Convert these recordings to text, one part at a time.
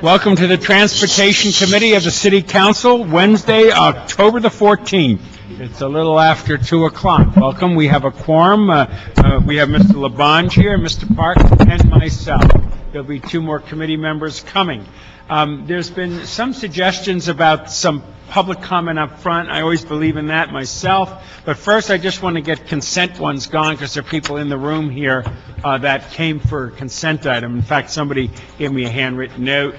Welcome to the Transportation Committee of the City Council, Wednesday, October the 14th. It's a little after 2 o'clock. Welcome. We have a quorum. We have Mr. Lavon here, Mr. Park, and myself. There'll be 2 more committee members coming. There's been some suggestions about some public comment up front. I always believe in that myself. But first, I just want to get consent ones gone because there are people in the room here that came for a consent item. In fact, somebody gave me a handwritten note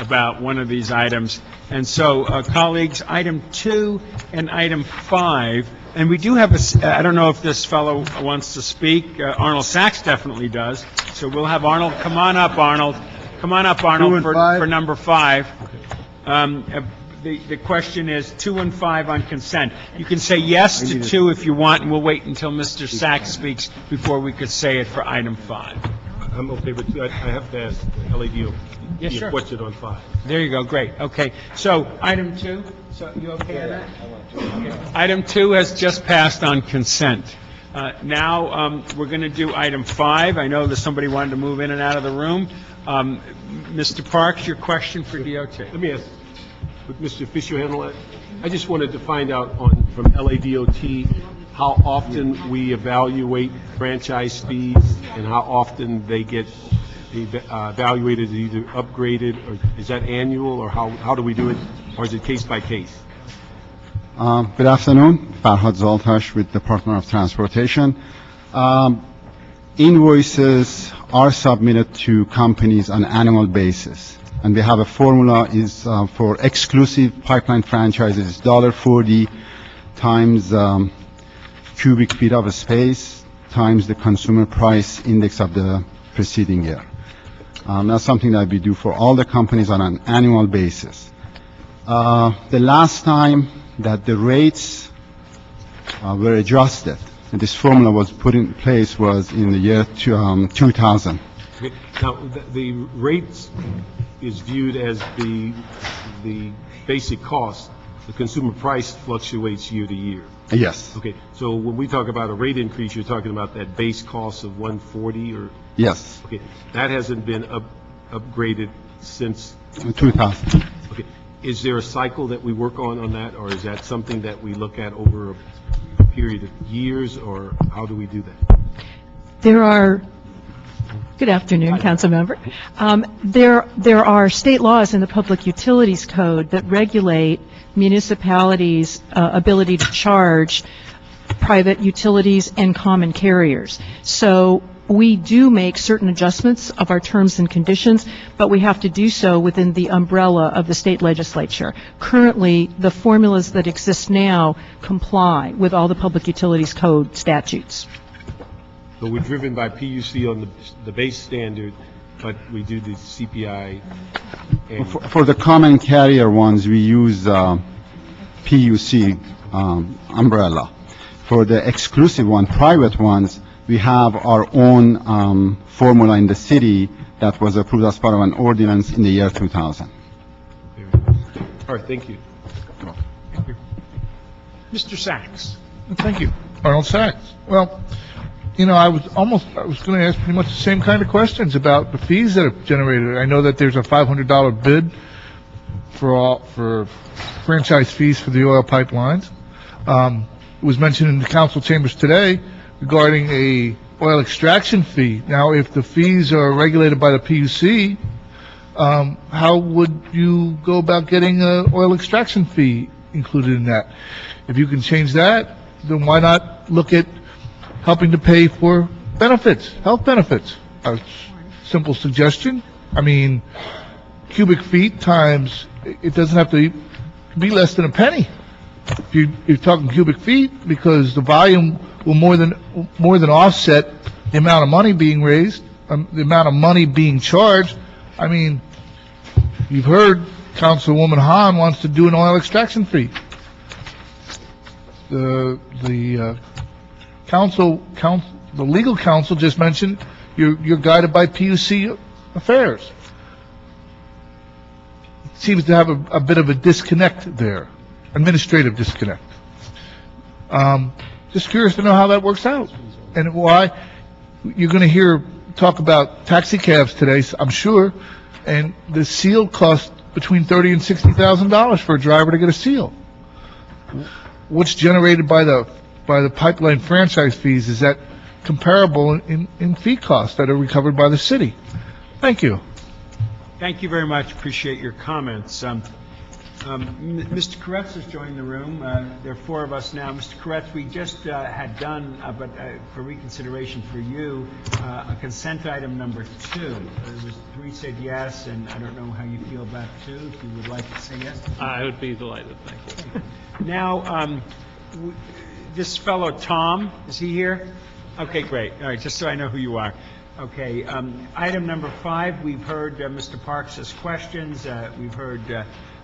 about one of these items. And so, colleagues, item 2 and item 5, and we do have I don't know if this fellow wants to speak. Arnold Sachs definitely does. So we'll have Arnold. Come on up, Arnold. Come on up, Arnold, for number 5. The question is 2 and 5 on consent. You can say yes to 2 if you want, and we'll wait until Mr. Sachs speaks before we could say it for item 5. I'm okay, but I have to ask LADO. Yes, sure. What's it on 5? There you go. Great. Okay. So item 2. So you okay on that? Okay. Item 2 has just passed on consent. Now we're going to do item 5. I know that somebody wanted to move in and out of the room. Mr. Parks, your question for DOT. Let me ask, would Mr. Fisher handle it? I just wanted to find out from LADOT how often we evaluate franchise fees and how often they get evaluated, either upgraded, or is that annual, or how do we do it, or is it case by case? Good afternoon. Farhad Zaltash with Department of Transportation. Invoices are submitted to companies on an annual basis, and we have a formula is for exclusive pipeline franchises $1.40 times cubic feet of space times the consumer price index of the preceding year. That's something that we do for all the companies on an annual basis. The last time that the rates were adjusted, and this formula was put in place, was in the year 2000. Okay. Now, the rates is viewed as the basic cost. The consumer price fluctuates year to year. Yes. Okay. So when we talk about a rate increase, you're talking about that base cost of 140, or? Yes. Okay. That hasn't been upgraded since 2000. Okay. Is there a cycle that we work on that, or is that something that we look at over a period of years, or how do we do that? Good afternoon, Council Member. There are state laws in the Public Utilities Code that regulate municipalities' ability to charge private utilities and common carriers. So we do make certain adjustments of our terms and conditions, but we have to do so within the umbrella of the state legislature. Currently, the formulas that exist now comply with all the Public Utilities Code statutes. So we're driven by PUC on the base standard, but we do the CPI. And For the common carrier ones, we use PUC umbrella. For the exclusive one, private ones, we have our own formula in the city that was approved as part of an ordinance in the year 2000. all right, thank you. Mr. Sachs. Thank you. Arnold Sachs. Well, you know, I was going to ask pretty much the same kind of questions about the fees that are generated. I know that there's a $500 bid for franchise fees for the oil pipelines. It was mentioned in the council chambers today regarding a oil extraction fee. Now, if the fees are regulated by the PUC, how would you go about getting an oil extraction fee included in that? If you can change that, then why not look at helping to pay for benefits, health benefits? A simple suggestion. I mean, cubic feet times, it doesn't have to be less than a penny. If you're talking cubic feet, because the volume will more than offset the amount of money being raised, the amount of money being charged. I mean, you've heard Councilwoman Hahn wants to do an oil extraction fee. The legal counsel just mentioned you're guided by PUC affairs. It seems to have a bit of a disconnect there, administrative disconnect. Just curious to know how that works out, and why you're going to hear talk about taxi cabs today, I'm sure. And the seal costs between $30,000 and $60,000 for a driver to get a seal. What's generated by the pipeline franchise fees, is that comparable in fee costs that are recovered by the city? Thank you. Thank you very much. Appreciate your comments. Mr. Koretz has joined the room. There are four of us now. Mr. Koretz, we just had done, but for reconsideration for you, a consent item number 2. There was 3 said yes, and I don't know how you feel about 2. If you would like to say yes. I would be delighted, thank you. Now, this fellow Tom, is he here? Okay, great. All right, just so I know who you are. Okay, item number 5, we've heard Mr. Parks' questions. We've heard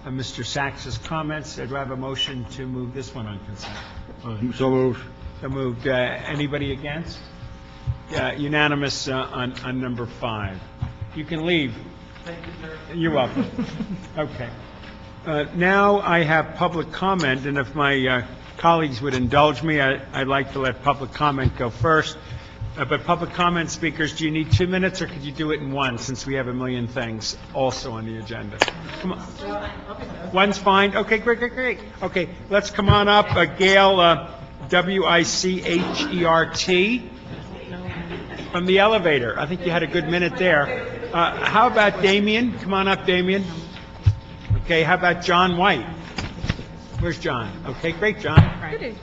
Mr. Sachs's comments. Do I have a motion to move this one on consent? So moved. So moved. Anybody against? Unanimous on number 5. You can leave. Thank you, sir. You're welcome. Okay. Now I have public comment, and if my colleagues would indulge me, I'd like to let public comment go first. But public comment speakers, do you need 2 minutes, or could you do it in 1, since we have a million things also on the agenda? Come on. 1's fine? Okay, great. Okay, let's come on up. Gail, W-I-C-H-E-R-T, from the elevator. I think you had a good minute there. How about Damien? Come on up, Damien. Okay, how about John White? Where's John? Okay, great, John.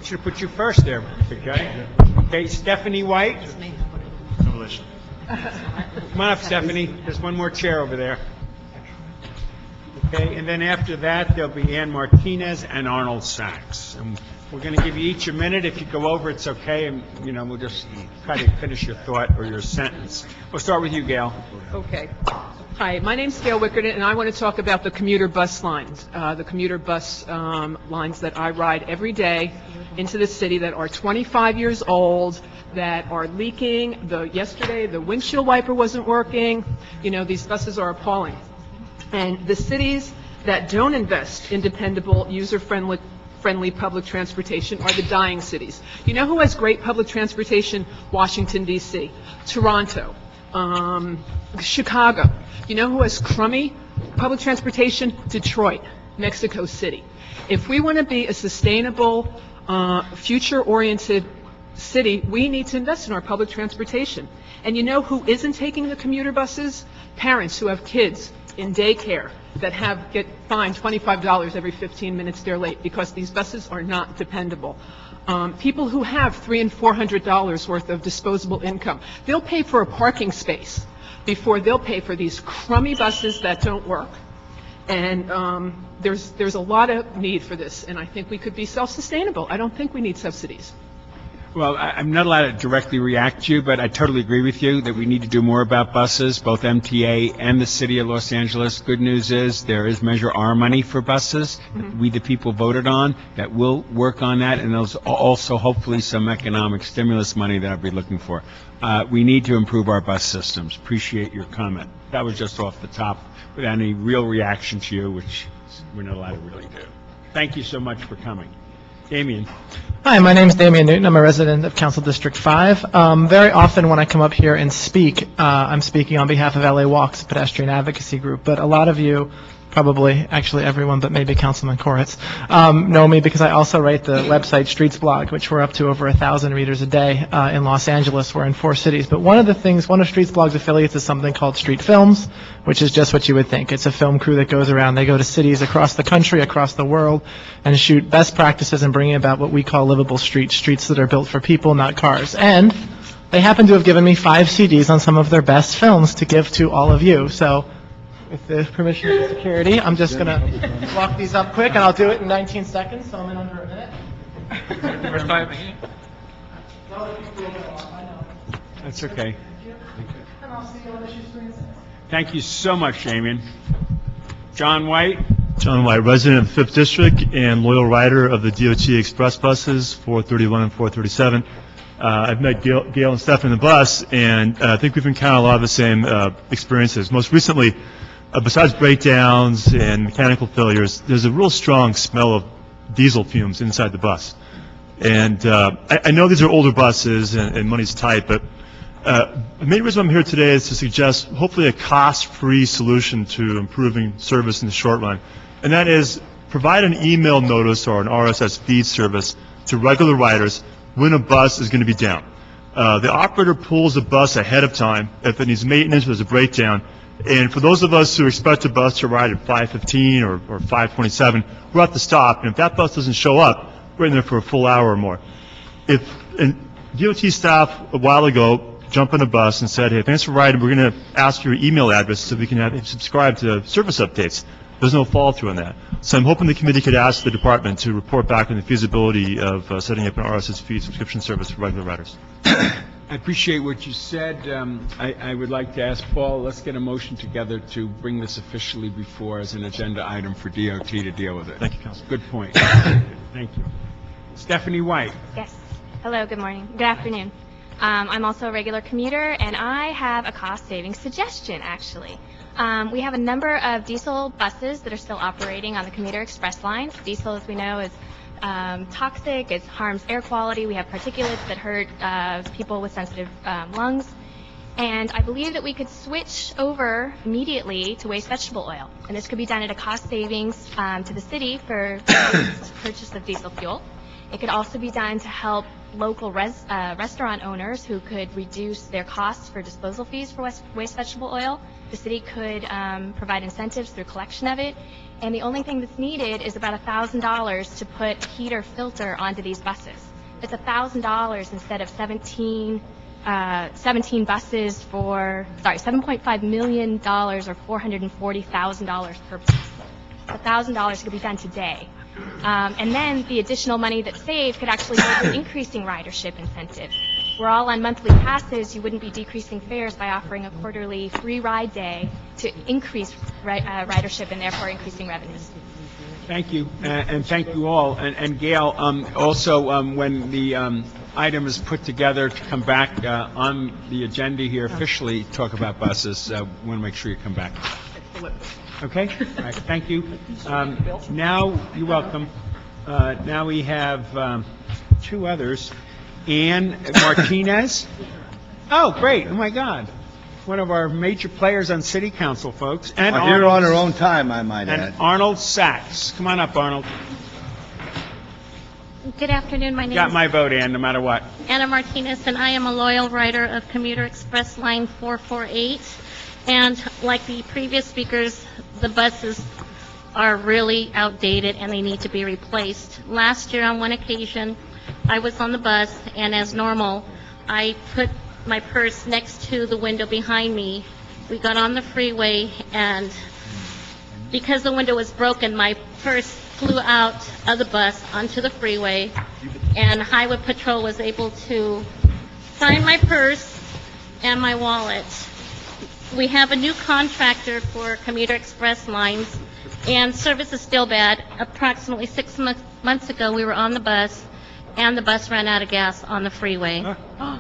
Should have put you first there. Okay, Stephanie White. Come on up, Stephanie. There's one more chair over there. Okay, and then after that, there'll be Ann Martinez and Arnold Sachs. And we're going to give you each a minute. If you go over, it's okay, and, we'll just try to finish your thought or your sentence. We'll start with you, Gail. Okay. Hi, my name's Gail Wickerton, and I want to talk about the commuter bus lines, lines that I ride every day into the city that are 25 years old, that are leaking. Yesterday, the windshield wiper wasn't working. These buses are appalling. And the cities that don't invest in dependable, user-friendly public transportation are the dying cities. You know who has great public transportation? Washington, D.C., Toronto, Chicago. You know who has crummy public transportation? Detroit, Mexico City. If we want to be a sustainable, future-oriented city, we need to invest in our public transportation. And you know who isn't taking the commuter buses? Parents who have kids in daycare that get fined $25 every 15 minutes they're late, because these buses are not dependable. People who have $300 and $400 worth of disposable income, they'll pay for a parking space before they'll pay for these crummy buses that don't work. And there's a lot of need for this, and I think we could be self-sustainable. I don't think we need subsidies. Well, I'm not allowed to directly react to you, but I totally agree with you that we need to do more about buses, both MTA and the City of Los Angeles. Good news is there is Measure R money for buses that we, the people, voted on, that will work on that, and there's also hopefully some economic stimulus money that I'll be looking for. We need to improve our bus systems. Appreciate your comment. That was just off the top without any real reaction to you, which we're not allowed to really do. Thank you so much for coming. Damien. Hi, my name is Damian Newton. I'm a resident of Council District 5. Very often when I come up here and speak, I'm speaking on behalf of LA Walks, a pedestrian advocacy group, but a lot of you, probably actually everyone but maybe Councilman Koretz, know me because I also write the website Streets Blog, which we're up to over 1,000 readers a day in Los Angeles. We're in 4 cities. But one of Streets Blog's affiliates is something called Street Films, which is just what you would think. It's a film crew that goes around. They go to cities across the country, across the world, and shoot best practices and bringing about what we call livable streets that are built for people, not cars. And they happen to have given me 5 CDs on some of their best films to give to all of you. So with the permission of the security, I'm just going to walk these up quick, and I'll do it in 19 seconds, so I'm in under a minute. First time here. That's okay. And I'll see you on issue 3 and 6. Thank you so much, Damien. John White. John White, resident of the 5th District and loyal rider of the DOT Express buses, 431 and 437. I've met Gail and Steph in the bus, and I think we've encountered a lot of the same experiences. Most recently, besides breakdowns and mechanical failures, there's a real strong smell of diesel fumes inside the bus. And I know these are older buses and money's tight, but The main reason I'm here today is to suggest hopefully a cost-free solution to improving service in the short run, and that is provide an email notice or an RSS feed service to regular riders when a bus is going to be down. The operator pulls the bus ahead of time if it needs maintenance or there's a breakdown. And for those of us who expect a bus to ride at 5:15 or 5:27, we're at the stop. And if that bus doesn't show up, we're in there for a full hour or more. And DOT staff a while ago jumped on a bus and said, hey, thanks for riding. We're going to ask for your email address so we can have you subscribe to service updates. There's no follow-through on that. So I'm hoping the committee could ask the department to report back on the feasibility of setting up an RSS feed subscription service for regular riders. I appreciate what you said. I would like to ask Paul, let's get a motion together to bring this officially before as an agenda item for DOT to deal with it. Thank you, Council. Good point. Thank you. Stephanie White. Yes. Hello, good morning. Good afternoon. I'm also a regular commuter, and I have a cost-saving suggestion, actually. We have a number of diesel buses that are still operating on the commuter express lines. Diesel, as we know, is toxic, it harms air quality, we have particulates that hurt people with sensitive lungs. And I believe that we could switch over immediately to waste vegetable oil. And this could be done at a cost savings to the city for purchase of diesel fuel. It could also be done to help local restaurant owners who could reduce their costs for disposal fees for waste vegetable oil. The city could provide incentives through collection of it. And the only thing that's needed is about $1,000 to put heater filter onto these buses. It's $1,000 instead of 17 buses for, $7.5 million or $440,000 per bus. $1,000 could be done today. And then the additional money that's saved could actually go to increasing ridership incentives. We're all on monthly passes. You wouldn't be decreasing fares by offering a quarterly free ride day to increase ridership and therefore increasing revenues. Thank you, and thank you all. And Gail, also, when the item is put together to come back on the agenda here officially, talk about buses, we want to make sure you come back. Okay? All right, thank you. Now, you're welcome. Now we have two others. Ann Martinez. Oh, great. Oh, my God. One of our major players on City Council, folks. And Here on her own time, I might add. And Arnold Sachs. Come on up, Arnold. Good afternoon. My name Got is my vote, Ann, no matter what. Anna Martinez, and I am a loyal rider of Commuter Express Line 448. And like the previous speakers, the buses are really outdated and they need to be replaced. Last year, on one occasion, I was on the bus, and as normal, I put my purse next to the window behind me. We got on the freeway, and because the window was broken, my purse flew out of the bus onto the freeway, and Highway Patrol was able to find my purse and my wallet. We have a new contractor for Commuter Express lines, and service is still bad. Approximately 6 months ago, we were on the bus, and the bus ran out of gas on the freeway.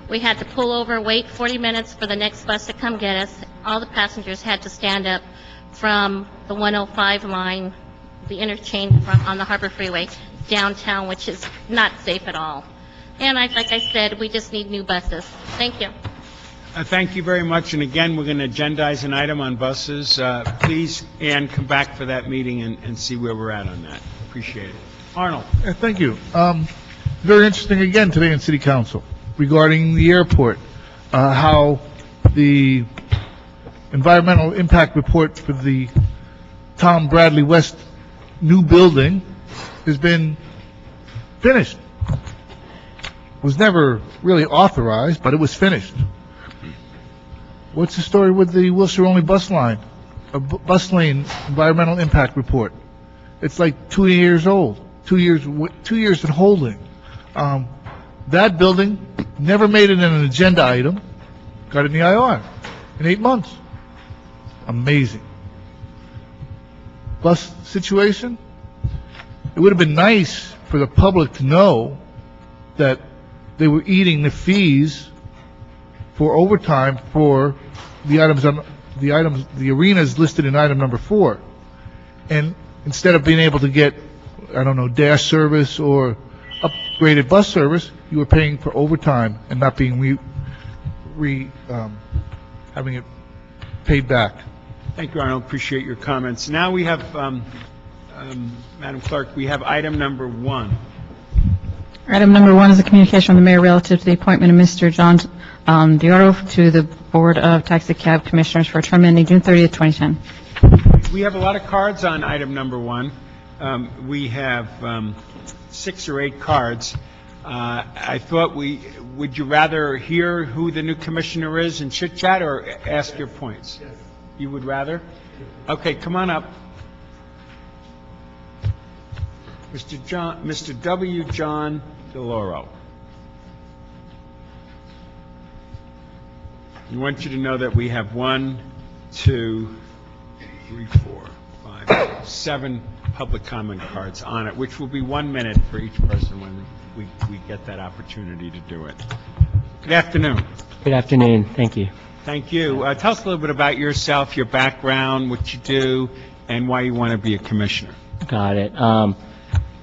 We had to pull over, wait 40 minutes for the next bus to come get us. All the passengers had to stand up from the 105 line, the interchange on the Harbor Freeway, downtown, which is not safe at all. And like I said, we just need new buses. Thank you. Thank you very much. And again, we're going to agendize an item on buses. Please, Ann, come back for that meeting and see where we're at on that. Appreciate it. Arnold. Thank you. Very interesting again today in City Council regarding the airport, how the environmental impact report for the Tom Bradley West new building has been finished. Was never really authorized, but it was finished. What's the story with the Wilshire-only bus line, bus lane environmental impact report? It's like 2 years old, 2 years in holding. That building never made it in an agenda item, got it in the IR in 8 months. Amazing. Bus situation, it would have been nice for the public to know that they were eating the fees for overtime for the the arenas listed in item number 4. And instead of being able to get, I don't know, dash service or upgraded bus service, you were paying for overtime and not being having it paid back. Thank you, Arnold. Appreciate your comments. Now we have, Madam Clerk, we have item number 1. Item number 1 is a communication from the mayor relative to the appointment of Mr. John Dioro to the Board of Taxi Cab Commissioners for a term ending June 30th, 2010. We have a lot of cards on item number 1. We have 6 or 8 cards. I thought would you rather hear who the new commissioner is and chit-chat or ask your points? Yes. You would rather? Okay, come on up. Mr. W. John DeLauro. I want you to know that we have 1, 2, 3, 4, 5, 7 public comment cards on it, which will be 1 minute for each person when we get that opportunity to do it. Good afternoon. Good afternoon. Thank you. Thank you. Tell us a little bit about yourself, your background, what you do, and why you want to be a commissioner. Got it.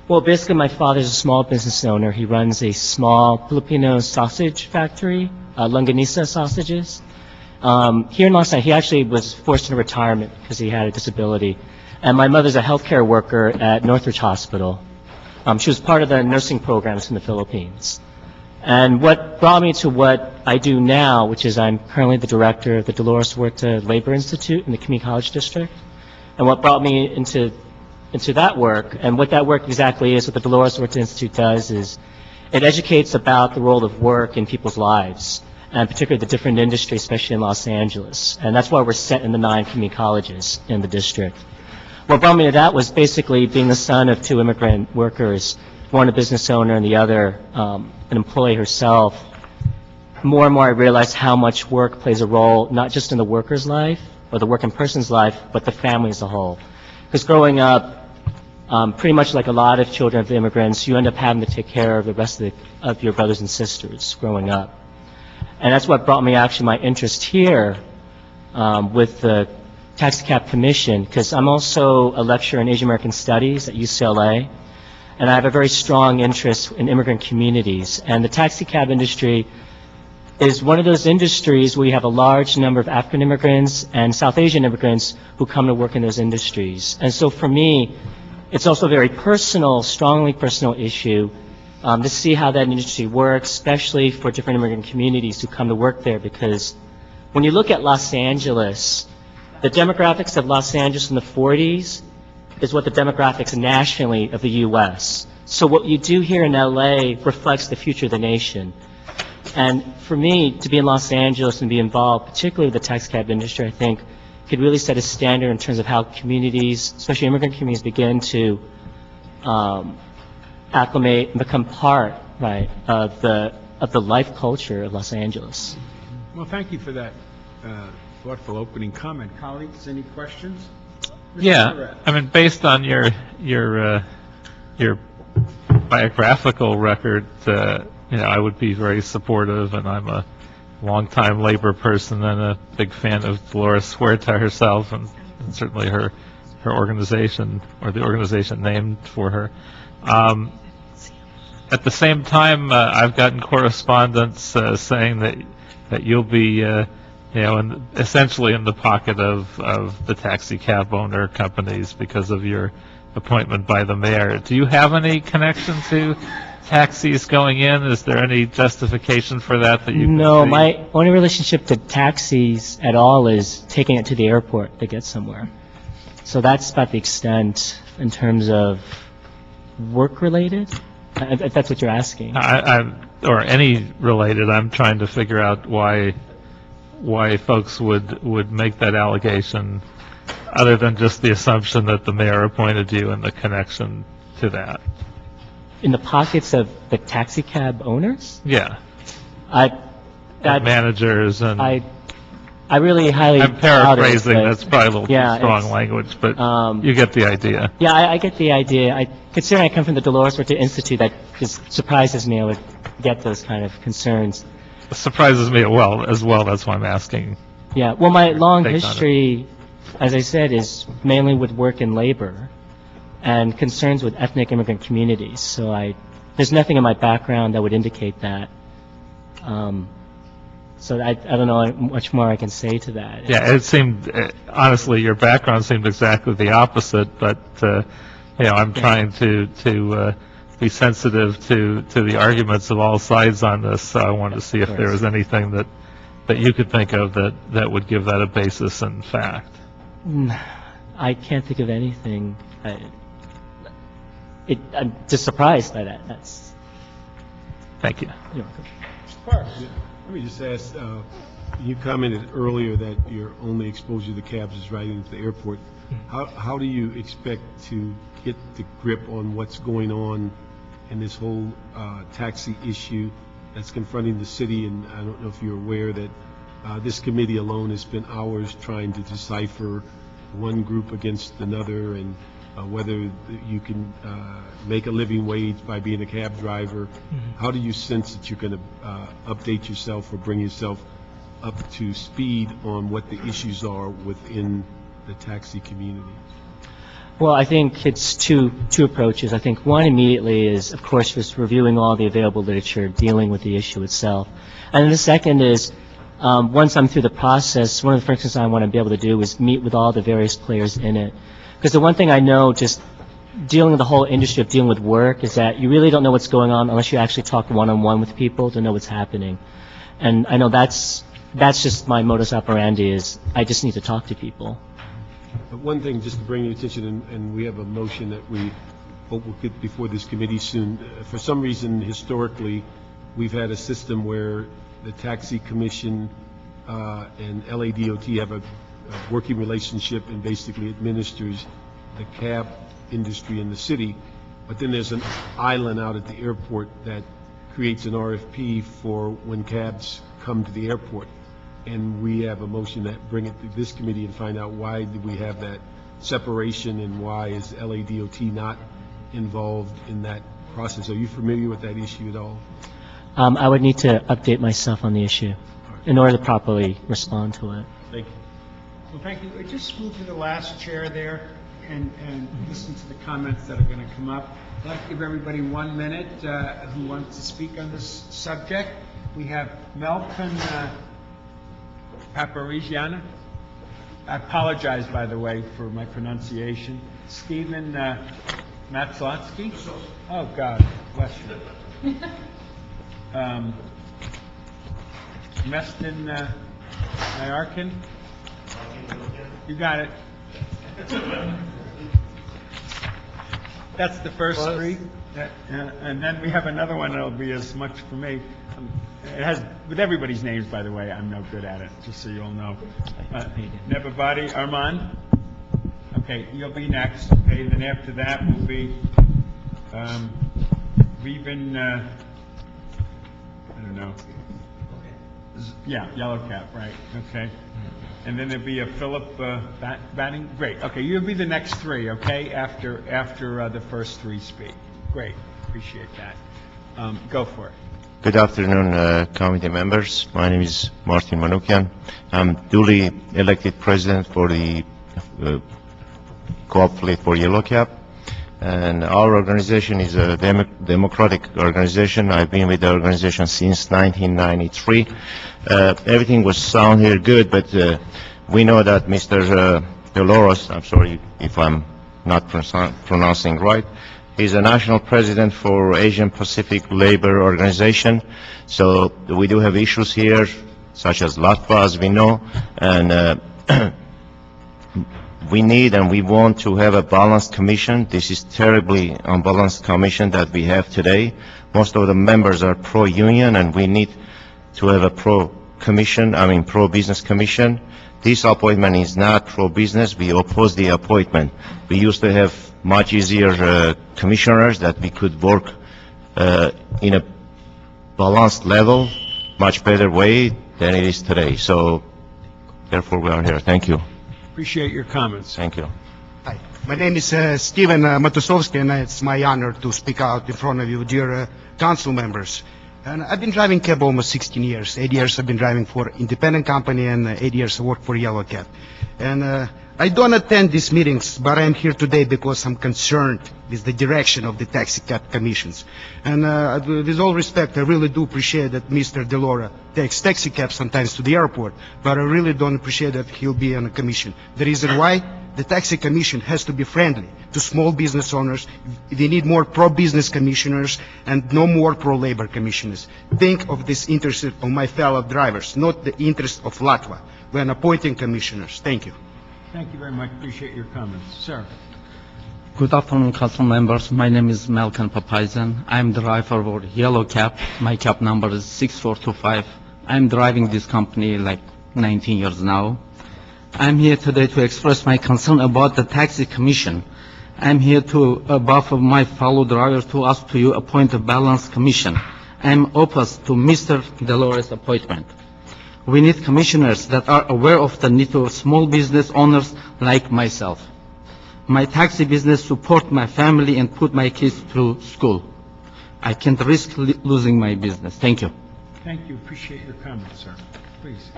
Well, basically, my father's a small business owner. He runs a small Filipino sausage factory, Longanisa sausages. Here in Los Angeles, he actually was forced into retirement because he had a disability. And my mother's a healthcare worker at Northridge Hospital. She was part of the nursing programs in the Philippines. And what brought me to what I do now, which is I'm currently the director of the Dolores Huerta Labor Institute in the Community College District. And what brought me into that work, and what that work exactly is, what the Dolores Huerta Institute does is it educates about the role of work in people's lives, and particularly the different industries, especially in Los Angeles. And that's why we're set in the 9 community colleges in the district. What brought me to that was basically being the son of 2 immigrant workers, one a business owner and the other an employee herself. More and more I realized how much work plays a role, not just in the worker's life or the working person's life, but the family as a whole. Because growing up, pretty much like a lot of children of immigrants, you end up having to take care of the rest of your brothers and sisters growing up. And that's what brought me actually my interest here with the Taxi Cab Commission, because I'm also a lecturer in Asian American Studies at UCLA, and I have a very strong interest in immigrant communities. And the taxi cab industry is one of those industries where you have a large number of African immigrants and South Asian immigrants who come to work in those industries. And so for me, it's also a very personal, strongly personal issue to see how that industry works, especially for different immigrant communities who come to work there, because when you look at Los Angeles, the demographics of Los Angeles in the 40s is what the demographics nationally of the U.S. So what you do here in L.A. reflects the future of the nation. And for me, to be in Los Angeles and be involved, particularly with the taxi cab industry, I think could really set a standard in terms of how communities, especially immigrant communities, begin to acclimate and become part, right, of the life culture of Los Angeles. Well, thank you for that thoughtful opening comment. Colleagues, any questions? Mr. Yeah, Perez. I mean, based on your biographical record, I would be very supportive, and I'm a longtime labor person and a big fan of Dolores Huerta herself, and certainly her organization, or the organization named for her. At the same time, I've gotten correspondence saying that you'll be, essentially in the pocket of the taxi cab owner companies because of your appointment by the mayor. Do you have any connection to taxis going in? Is there any justification for that you can No, see? my only relationship to taxis at all is taking it to the airport to get somewhere. So that's about the extent in terms of work-related, if that's what you're asking. Or any related. I'm trying to figure out why folks would make that allegation, other than just the assumption that the mayor appointed you and the connection to that. In the pockets of the taxi cab owners? Yeah. And managers and... I really highly I'm paraphrasing, that's probably a little too strong language, but you get the idea. Yeah, I get the idea. Considering I come from the Dolores Huerta Institute, that just surprises me I would get those kind of concerns. It surprises me as well, that's why I'm asking. Yeah, well, my long Take on it. history, as I said, is mainly with work in labor and concerns with ethnic immigrant communities. So there's nothing in my background that would indicate that. So I don't know how much more I can say to that. Yeah, it seemed, honestly, your background seemed exactly the opposite, but, I'm trying to be sensitive to the arguments of all sides on this, so I wanted to see if there was anything that you could think of that would give that a basis in fact. I can't think of anything. I'm just surprised by that. Thank you. You're welcome. Let me just ask, you commented earlier that your only exposure to cabs is riding into the airport. How do you expect to get the grip on what's going on in this whole taxi issue that's confronting the city? And I don't know if you're aware that this committee alone has spent hours trying to decipher one group against another, and whether you can make a living wage by being a cab driver. How do you sense that you're going to update yourself or bring yourself up to speed on what the issues are within the taxi community? Well, I think it's two approaches. I think one immediately is, of course, just reviewing all the available literature, dealing with the issue itself. And then the second is, once I'm through the process, one of the first things I want to be able to do is meet with all the various players in it. Because the one thing I know, just dealing with the whole industry of dealing with work, is that you really don't know what's going on unless you actually talk one-on-one with people to know what's happening. And I know that's just my modus operandi, is I just need to talk to people. But one thing, just to bring your attention, and we have a motion that we hope will get before this committee soon. For some reason, historically, we've had a system where the Taxi Commission and LADOT have a working relationship and basically administers the cab industry in the city. But then there's an island out at the airport that creates an RFP for when cabs come to the airport. And we have a motion that bring it to this committee and find out why did we have that separation and why is LADOT not involved in that process. Are you familiar with that issue at all? I would need to update myself on the issue in order to properly respond to it. Thank you. Well, thank you. Just move to the last chair there and listen to the comments that are going to come up. I'd like to give everybody 1 minute who wants to speak on this subject. We have Melvin Paparizziana. I apologize, by the way, for my pronunciation. Stephen Matosovsky. Oh, God, bless you. Mestin Nyarkin. You got it. That's the first three. And then we have another one that'll be as much for me. It has, with everybody's names, by the way, I'm no good at it, just so you all know. Nebabadi Armand. Okay, you'll be next. Okay, and then after that will be Reuben, I don't know. Yeah, Yellow Cap, right, okay. And then there'll be a Philip Banning. Great, okay, you'll be the next three, okay, after the first three speak. Great, appreciate that. Go for it. Good afternoon, committee members. My name is Martin Manoukian. I'm duly elected president for the Co-op Fleet for Yellow Cap. And our organization is a democratic organization. I've been with the organization since 1993. Everything was sound here good, but we know that Mr. Dolores, I'm sorry if I'm not pronouncing right, he's a national president for Asian Pacific Labor Organization. So we do have issues here, such as Latva, as we know, and we need and we want to have a balanced commission. This is terribly unbalanced commission that we have today. Most of the members are pro-union, and we need to have a pro-business commission. This appointment is not pro-business. We oppose the appointment. We used to have much easier commissioners that we could work in a balanced level, much better way than it is today. So therefore we are here. Thank you. Appreciate your comments. Thank you. Hi, my name is Stephen Matosovsky, and it's my honor to speak out in front of you, dear council members. And I've been driving cab almost 16 years. 8 years I've been driving for independent company, and 8 years I worked for Yellow Cab. And I don't attend these meetings, but I'm here today because I'm concerned with the direction of the taxi cab commissions. And with all respect, I really do appreciate that Mr. Delora takes taxi cabs sometimes to the airport, but I really don't appreciate that he'll be on a commission. The reason why? The taxi commission has to be friendly to small business owners. They need more pro-business commissioners and no more pro-labor commissioners. Think of this interest of my fellow drivers, not the interest of Latva when appointing commissioners. Thank you. Thank you very much. Appreciate your comments. Sir. Good afternoon, council members. My name is Malcolm Papaizan. I'm driver for Yellow Cab. My cab number is 6425. I'm driving this company like 19 years now. I'm here today to express my concern about the taxi commission. I'm here to, above of my fellow drivers, to ask to you appoint a balanced commission. I'm opposed to Mr. Delore's appointment. We need commissioners that are aware of the need of small business owners like myself. My taxi business support my family and put my kids through school. I can't risk losing my business. Thank you. Thank you. Appreciate your comments, sir. Please.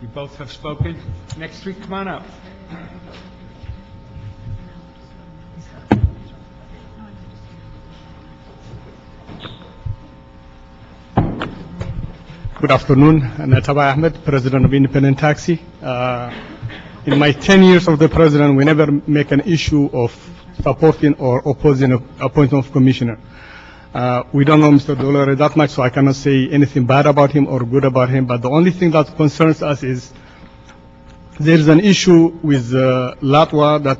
You both have spoken. Next three, come on up. Good afternoon, Nataba Ahmed, President of Independent Taxi. In my 10 years of the President, we never make an issue of supporting or opposing an appointment of commissioner. We don't know Mr. Dolore that much, so I cannot say anything bad about him or good about him, but the only thing that concerns us is there is an issue with Latwa that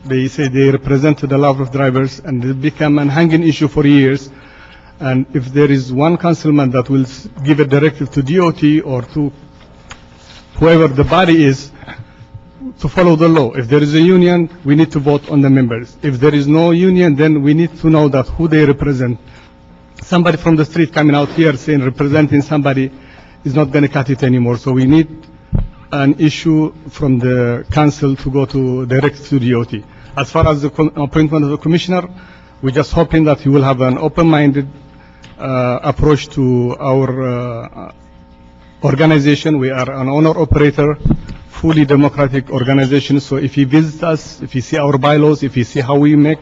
they say they represent the love of drivers, and it become an hanging issue for years. And if there is one councilman that will give a directive to DOT or to whoever the body is to follow the law. If there is a union, we need to vote on the members. If there is no union, then we need to know that who they represent. Somebody from the street coming out here saying representing somebody is not going to cut it anymore. So we need an issue from the council to go to direct to DOT. As far as the appointment of the commissioner, we're just hoping that he will have an open-minded approach to our organization. We are an owner-operator, fully democratic organization. So if he visits us, if he see our bylaws, if he see how we make,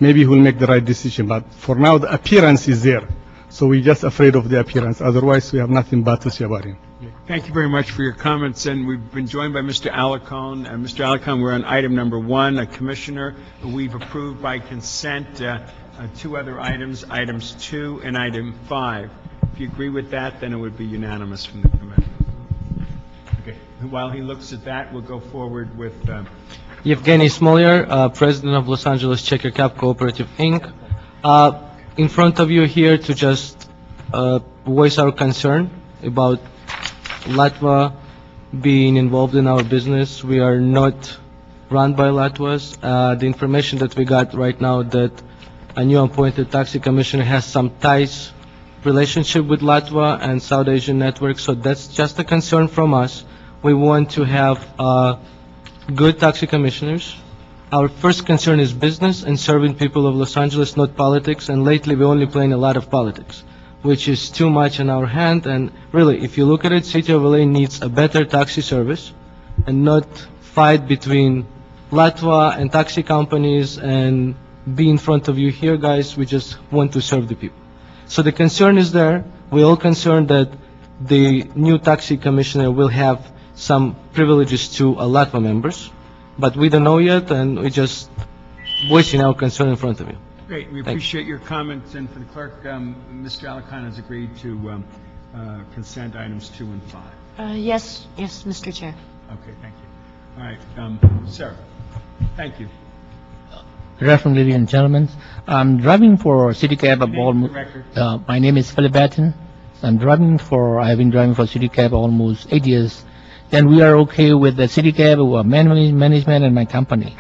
maybe he will make the right decision. But for now, the appearance is there. So we're just afraid of the appearance. Otherwise, we have nothing bad to say about him. Thank you very much for your comments, and we've been joined by Mr. Alarcon. Mr. Alarcon, we're on item number 1, a commissioner. We've approved by consent 2 other items, items 2 and item 5. If you agree with that, then it would be unanimous from the committee. Okay. While he looks at that, we'll go forward with... Evgeny Smolyer, President of Los Angeles Checker Cab Cooperative, Inc. In front of you here to just voice our concern about Latva being involved in our business. We are not run by Latvas. The information that we got right now that a new appointed taxi commissioner has some ties, relationship with Latva and South Asian network, so that's just a concern from us. We want to have good taxi commissioners. Our first concern is business and serving people of Los Angeles, not politics, and lately we're only playing a lot of politics, which is too much in our hand. And really, if you look at it, City of LA needs a better taxi service and not fight between Latva and taxi companies and be in front of you here, guys. We just want to serve the people. So the concern is there. We're all concerned that the new taxi commissioner will have some privileges to Latva members, but we don't know yet, and we're just voicing our concern in front of you. Great, we appreciate your comments, and for the clerk, Mr. Alarcon has agreed to consent items 2 and 5. Yes, Mr. Chair. Okay, thank you. All right, sir, thank you. Good afternoon, ladies and gentlemen. I'm driving for City Cab of almost. My name is Philip Batten. I've been driving for City Cab almost 8 years. And we are okay with the City Cab, management, and my company.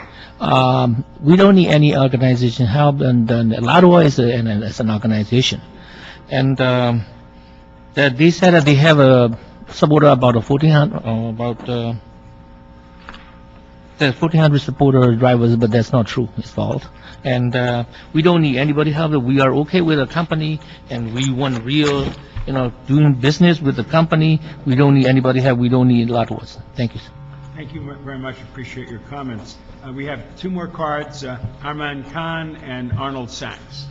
We don't need any organization help, and Latva is an organization. And they said that they have a supporter about 1,400 supporter drivers, but that's not true. It's false. And we don't need anybody help. We are okay with a company, and we want real, doing business with the company. We don't need anybody help. We don't need Latvas. Thank you. Thank you very much. Appreciate your comments. We have two more cards, Harman Khan and Arnold Sachs.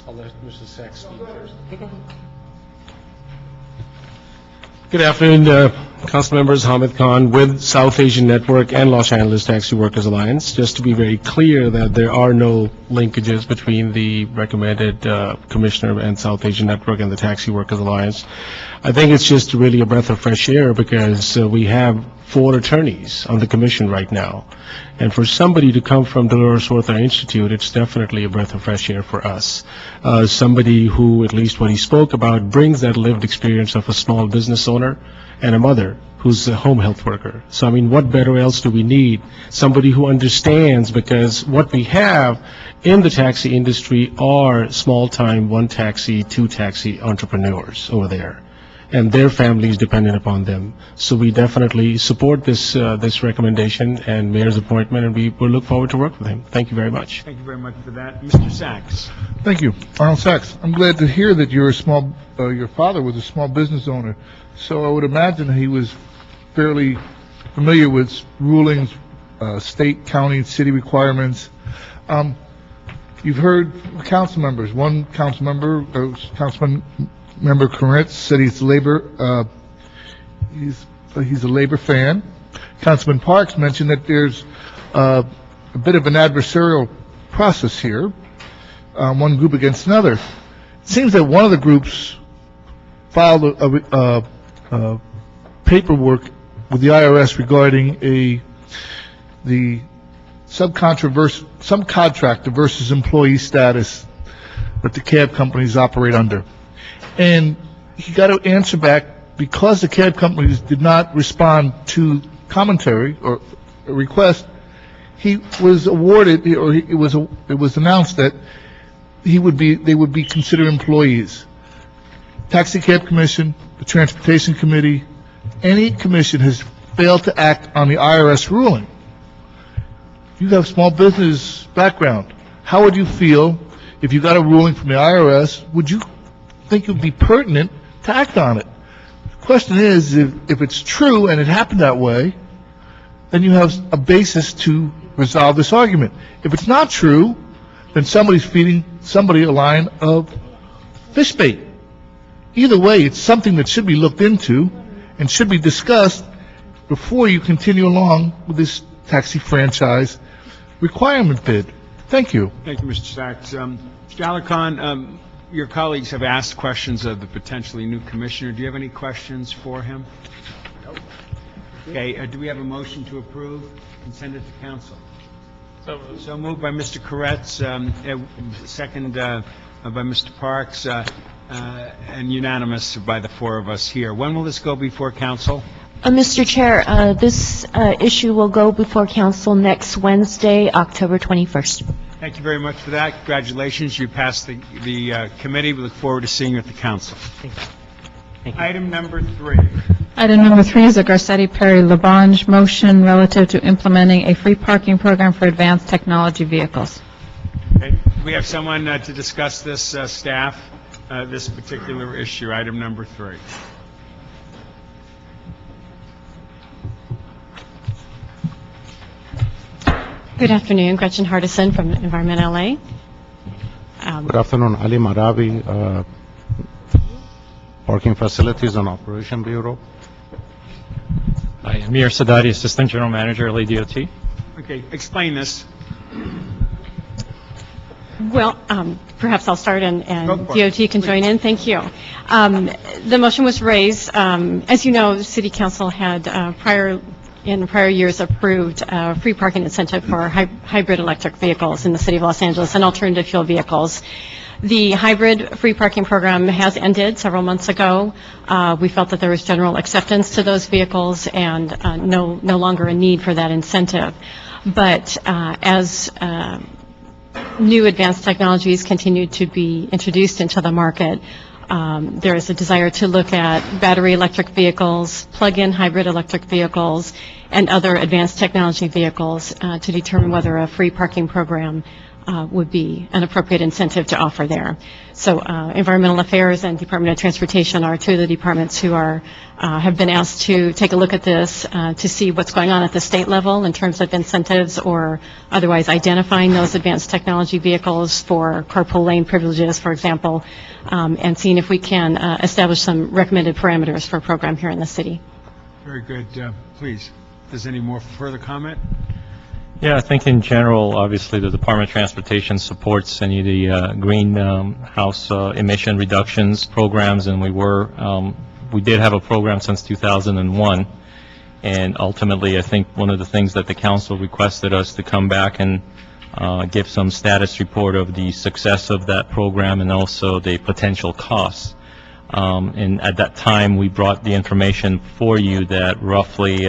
I'll let Mrs. Sachs speak first. Good afternoon, council members. Ahmed Khan with South Asian Network and Los Angeles Taxi Workers Alliance. Just to be very clear that there are no linkages between the recommended commissioner and South Asian Network and the Taxi Workers Alliance. I think it's just really a breath of fresh air because we have 4 attorneys on the commission right now. And for somebody to come from Dolores Huerta Institute, it's definitely a breath of fresh air for us. Somebody who, at least what he spoke about, brings that lived experience of a small business owner and a mother who's a home health worker. So, I mean, what better else do we need? Somebody who understands, because what we have in the taxi industry are small-time, 1-taxi, 2-taxi entrepreneurs over there, and their families dependent upon them. So we definitely support this this recommendation and mayor's appointment, and we will look forward to work with him. Thank you very much. Thank you very much for that. Mr. Sachs. Thank you. Arnold Sachs, I'm glad to hear that you're a small, your father was a small business owner. So I would imagine he was fairly familiar with rulings, state, county, city requirements. You've heard council members. One council member, Councilman Member Koretz, said he's labor. He's a labor fan. Councilman Parks mentioned that there's a bit of an adversarial process here, one group against another. It seems that one of the groups filed a paperwork with the IRS regarding the subcontractor versus employee status that the cab companies operate under. And he got an answer back because the cab companies did not respond to commentary or a request. He was awarded, or it was announced that they would be considered employees. Taxi Cab Commission, the Transportation Committee, any commission has failed to act on the IRS ruling. You have small business background. How would you feel if you got a ruling from the IRS? Would you think it would be pertinent to act on it? The question is, if it's true and it happened that way, then you have a basis to resolve this argument. If it's not true, then somebody's feeding somebody a line of fish bait. Either way, it's something that should be looked into and should be discussed before you continue along with this taxi franchise requirement bid. Thank you. Thank you, Mr. Sachs. Mr. Alarcon, your colleagues have asked questions of the potentially new commissioner. Do you have any questions for him? Okay, do we have a motion to approve and send it to council? So moved by Mr. Koretz, second by Mr. Parks, and unanimous by the 4 of us here. When will this go before council? Mr. Chair, this issue will go before council next Wednesday, October 21st. Thank you very much for that. Congratulations. You passed the committee. We look forward to seeing you at the council. Thank you. Item number 3. Item number 3 is a Garcetti-Perry-Labange motion relative to implementing a free parking program for advanced technology vehicles. Okay. Do we have someone to discuss this, staff, this particular issue, item number 3? Good afternoon, Gretchen Hardison from Environment LA. Good afternoon, Ali Marabi, Parking Facilities and Operation Bureau. Hi, Amir Sadati, Assistant General Manager, LA DOT. Okay, explain this. Well, perhaps I'll start and DOT can join in. Thank you. The motion was raised. As you know, the City Council had in prior years approved free parking incentive for hybrid electric vehicles in the City of Los Angeles and alternative fuel vehicles. The hybrid free parking program has ended several months ago. We felt that there was general acceptance to those vehicles and no longer a need for that incentive. But as new advanced technologies continue to be introduced into the market, there is a desire to look at battery electric vehicles, plug-in hybrid electric vehicles, and other advanced technology vehicles to determine whether a free parking program would be an appropriate incentive to offer there. So Environmental Affairs and Department of Transportation are two of the departments who have been asked to take a look at this to see what's going on at the state level in terms of incentives or otherwise identifying those advanced technology vehicles for carpool lane privileges, for example, and seeing if we can establish some recommended parameters for a program here in the city. Very good. Please, if there's any more further comment? Yeah, I think in general, obviously, the Department of Transportation supports any of the greenhouse emission reductions programs, and we did have a program since 2001. And ultimately, I think one of the things that the council requested us to come back and give some status report of the success of that program and also the potential costs. And at that time, we brought the information for you that roughly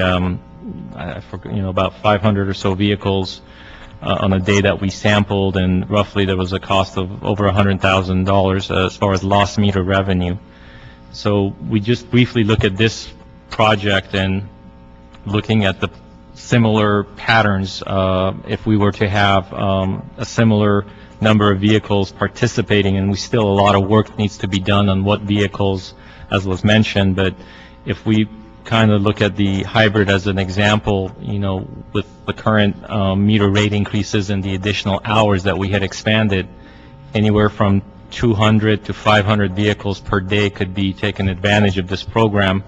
about 500 or so vehicles on a day that we sampled, and roughly there was a cost of over $100,000 as far as lost meter revenue. So we just briefly look at this project and looking at the similar patterns, if we were to have a similar number of vehicles participating, and still a lot of work needs to be done on what vehicles, as was mentioned, but if we kind of look at the hybrid as an example, with the current meter rate increases and the additional hours that we had expanded, anywhere from 200 to 500 vehicles per day could be taken advantage of this program.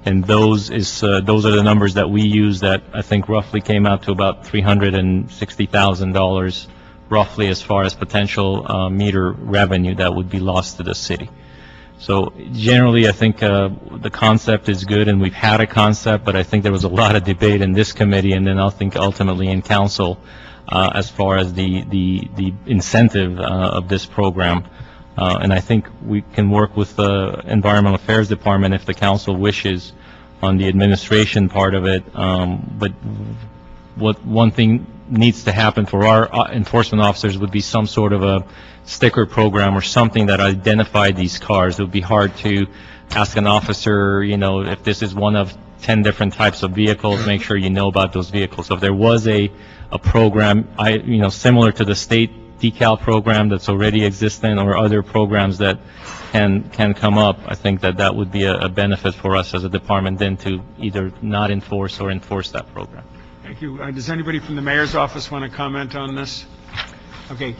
And those are the numbers that we use that I think roughly came out to about $360,000 roughly as far as potential meter revenue that would be lost to the city. So generally, I think the concept is good, and we've had a concept, but I think there was a lot of debate in this committee, and then I think ultimately in council as far as the incentive of this program. And I think we can work with the Environmental Affairs Department if the council wishes on the administration part of it. But one thing needs to happen for our enforcement officers would be some sort of a sticker program or something that identified these cars. It would be hard to ask an officer, if this is one of 10 different types of vehicles, make sure you know about those vehicles. So if there was a program, similar to the state decal program that's already existing or other programs that can come up, I think that would be a benefit for us as a department then to either not enforce or enforce that program. Thank you. Does anybody from the mayor's office want to comment on this? Okay.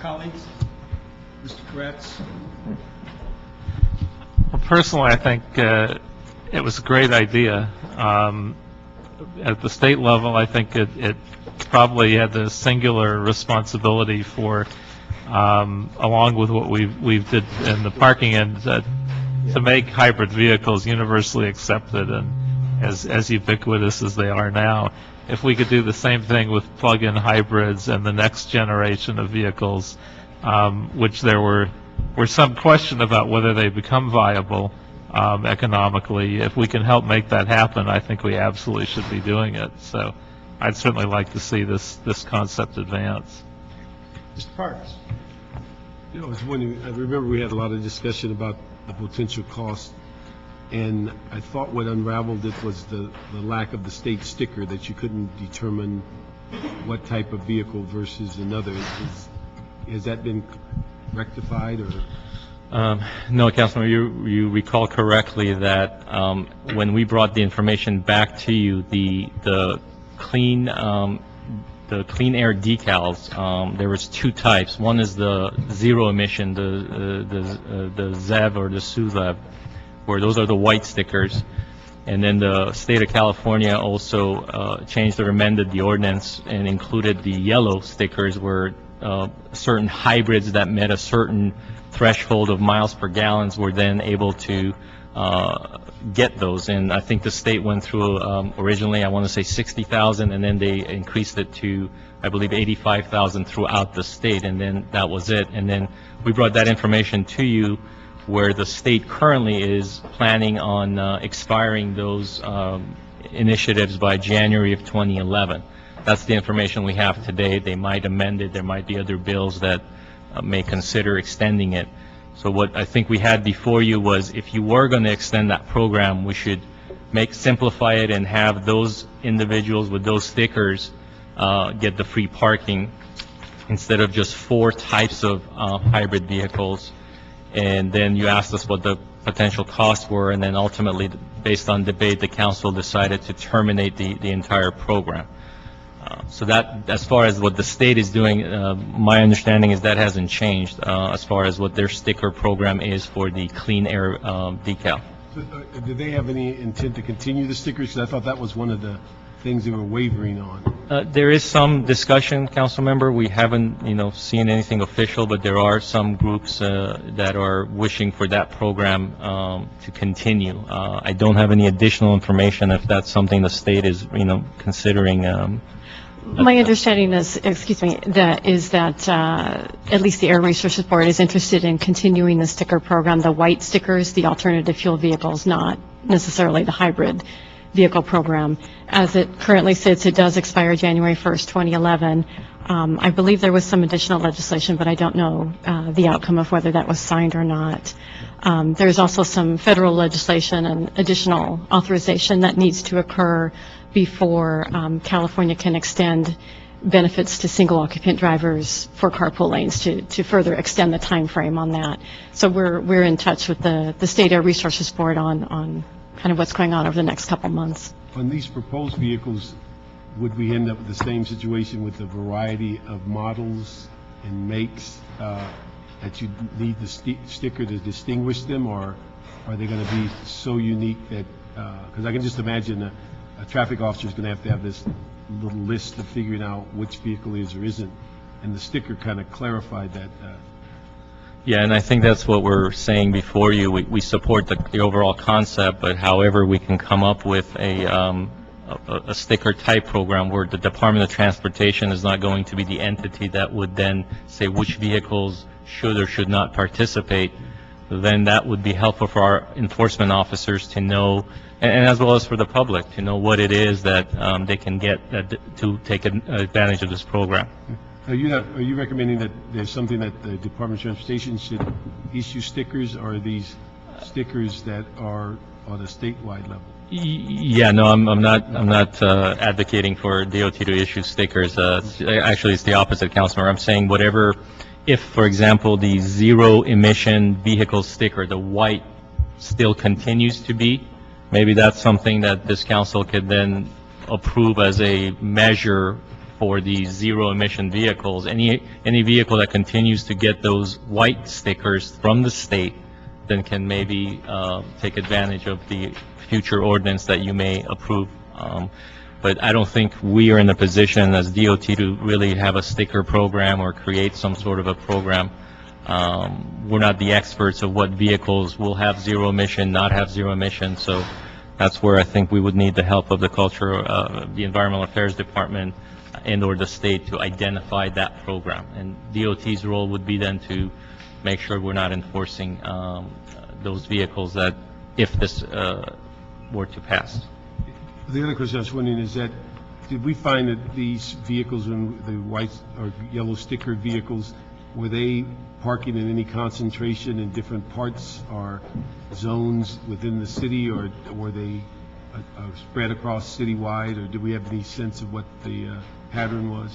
Colleagues? Mr. Kretz? Well, personally, I think it was a great idea. At the state level, I think it probably had the singular responsibility for, along with what we've did in the parking end, to make hybrid vehicles universally accepted and as ubiquitous as they are now. If we could do the same thing with plug-in hybrids and the next generation of vehicles, which there were some question about whether they become viable economically, if we can help make that happen, I think we absolutely should be doing it. So I'd certainly like to see this concept advance. Mr. Parks? I was wondering, I remember we had a lot of discussion about the potential cost, and I thought what unraveled it was the lack of the state sticker, that you couldn't determine what type of vehicle versus another. Has that been rectified, or? No, Councilman, you recall correctly that when we brought the information back to you, the clean air decals, there was two types. One is the zero emission, the ZEV or the SUZEV, where those are the white stickers. And then the state of California also changed or amended the ordinance and included the yellow stickers, where certain hybrids that met a certain threshold of miles per gallon were then able to get those. And I think the state went through originally, I want to say 60,000, and then they increased it to, I believe, 85,000 throughout the state, and then that was it. And then we brought that information to you, where the state currently is planning on expiring those initiatives by January of 2011. That's the information we have today. They might amend it. There might be other bills that may consider extending it. So what I think we had before you was, if you were going to extend that program, we should simplify it and have those individuals with those stickers get the free parking instead of just 4 types of hybrid vehicles. And then you asked us what the potential costs were, and then ultimately, based on debate, the council decided to terminate the entire program. So that, as far as what the state is doing, my understanding is that hasn't changed as far as what their sticker program is for the clean air decal. So, do they have any intent to continue the stickers? Because I thought that was one of the things they were wavering on. There is some discussion, council member. We haven't, seen anything official, but there are some groups that are wishing for that program to continue. I don't have any additional information if that's something the state is, considering. My understanding is, that at least the Air Resources Board is interested in continuing the sticker program, the white stickers, the alternative fuel vehicles, not necessarily the hybrid vehicle program. As it currently sits, it does expire January 1st, 2011. I believe there was some additional legislation, but I don't know the outcome of whether that was signed or not. There's also some federal legislation and additional authorization that needs to occur before California can extend benefits to single occupant drivers for carpool lanes to further extend the time frame on that. So we're in touch with the State Air Resources Board on kind of what's going on over the next couple months. On these proposed vehicles, would we end up with the same situation with the variety of models and makes that you need the sticker to distinguish them, or are they going to be so unique that, because I can just imagine a traffic officer is going to have this little list of figuring out which vehicle is or isn't, and the sticker kind of clarified that. Yeah, and I think that's what we're saying before you. We support the overall concept, but however we can come up with a sticker type program where the Department of Transportation is not going to be the entity that would then say which vehicles should or should not participate, then that would be helpful for our enforcement officers to know, and as well as for the public to know what it is that they can get to take advantage of this program. Are you recommending that there's something that the Department of Transportation should issue stickers, or are these stickers that are on a statewide level? Yeah, no, I'm not advocating for DOT to issue stickers. Actually, it's the opposite, Councilmember. I'm saying whatever, if, for example, the zero emission vehicle sticker, the white, still continues to be, maybe that's something that this council could then approve as a measure for the zero emission vehicles. Any vehicle that continues to get those white stickers from the state then can maybe take advantage of the future ordinance that you may approve. But I don't think we are in a position as DOT to really have a sticker program or create some sort of a program. We're not the experts of what vehicles will have zero emission, not have zero emission. So that's where I think we would need the help of the the Environmental Affairs Department and or the state to identify that program. And DOT's role would be then to make sure we're not enforcing those vehicles that, if this were to pass. The other question I was wondering is that, did we find that these vehicles, when the white or yellow sticker vehicles, were they parking in any concentration in different parts or zones within the city, or were they spread across citywide, or did we have any sense of what the pattern was?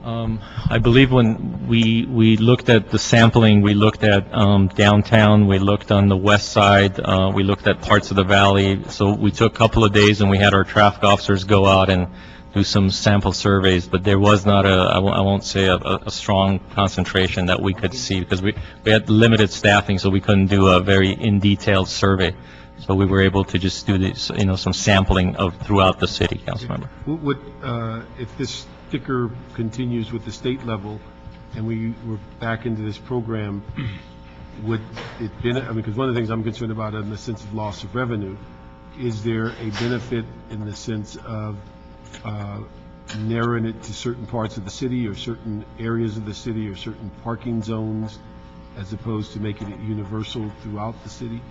I believe when we looked at the sampling, we looked at downtown, we looked on the west side, we looked at parts of the valley. So we took a couple of days and we had our traffic officers go out and do some sample surveys, but there was not I won't say a strong concentration that we could see, because we had limited staffing, so we couldn't do a very in-detailed survey. So we were able to just do this, some sampling of throughout the city, Councilmember. Would, if this sticker continues with the state level and we were back into this program, would it because one of the things I'm concerned about in the sense of loss of revenue, is there a benefit in the sense of narrowing it to certain parts of the city or certain areas of the city or certain parking zones, as opposed to making it universal throughout the city?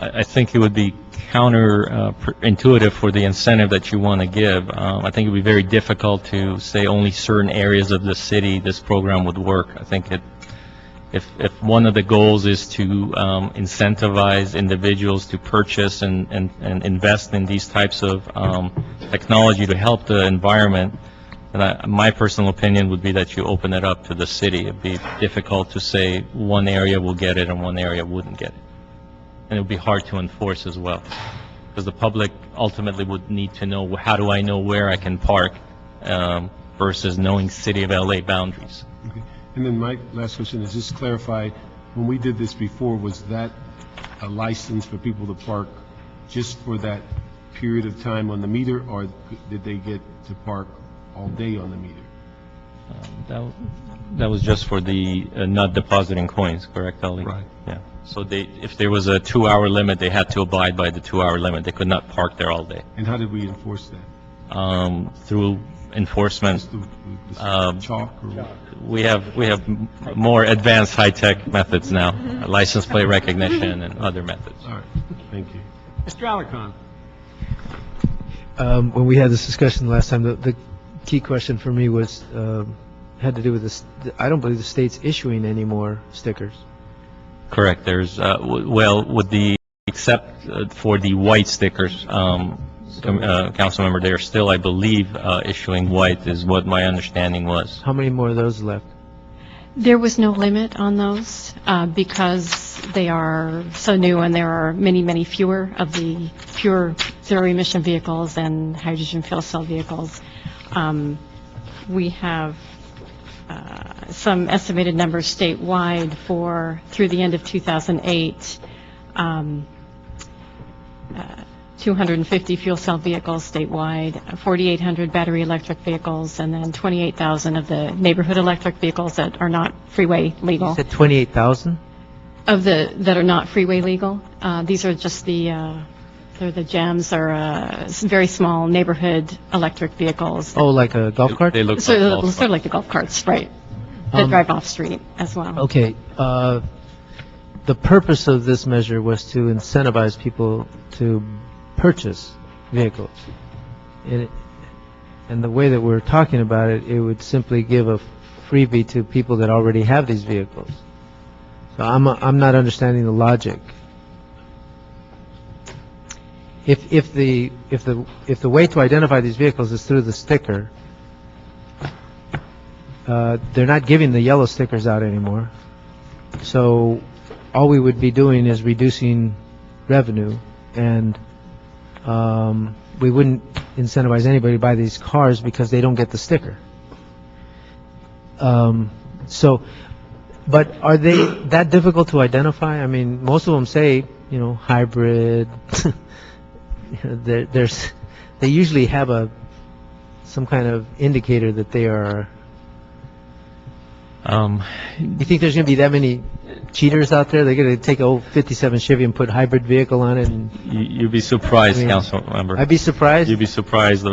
I think it would be counterintuitive for the incentive that you want to give. I think it would be very difficult to say only certain areas of the city this program would work. I think if one of the goals is to incentivize individuals to purchase and invest in these types of technology to help the environment, and my personal opinion would be that you open it up to the city. It'd be difficult to say one area will get it and one area wouldn't get it. And it would be hard to enforce as well, because the public ultimately would need to know, how do I know where I can park, versus knowing City of LA boundaries. Okay. And then my last question is, just clarify, when we did this before, was that a license for people to park just for that period of time on the meter, or did they get to park all day on the meter? That was just for the not depositing coins, correct, Ali? Right. Yeah. So if there was a 2-hour limit, they had to abide by the 2-hour limit. They could not park there all day. And how did we enforce that? Through enforcement. Chalk or what? We have more advanced high-tech methods now, license plate recognition and other methods. All right. Thank you. Mr. Alarcon. When we had this discussion last time, the key question for me was, had to do with this. I don't believe the state's issuing any more stickers. Correct. There's, except for the white stickers, council member, they are still, I believe, issuing white, is what my understanding was. How many more of those left? There was no limit on those because they are so new, and there are many, many fewer of the pure zero-emission vehicles and hydrogen fuel cell vehicles. We have some estimated numbers statewide through the end of 2008, 250 fuel cell vehicles statewide, 4,800 battery electric vehicles, and then 28,000 of the neighborhood electric vehicles that are not freeway legal. You said 28,000? That are not freeway legal. These are just they're the GEMs, or very small neighborhood electric vehicles. Oh, like a golf cart? They look Sort like of like the golf carts, right? That drive off street as well. Okay. The purpose of this measure was to incentivize people to purchase vehicles. And the way that we're talking about it, it would simply give a freebie to people that already have these vehicles. So I'm not understanding the logic. If the way to identify these vehicles is through the sticker, they're not giving the yellow stickers out anymore. So all we would be doing is reducing revenue, and we wouldn't incentivize anybody to buy these cars because they don't get the sticker. But are they that difficult to identify? I mean, most of them say, hybrid. They usually have some kind of indicator that they are. You think there's going to be that many cheaters out there? They're going to take an old 57 Chevy and put hybrid vehicle on it? And You'd be surprised, council member. I'd be surprised? You'd be surprised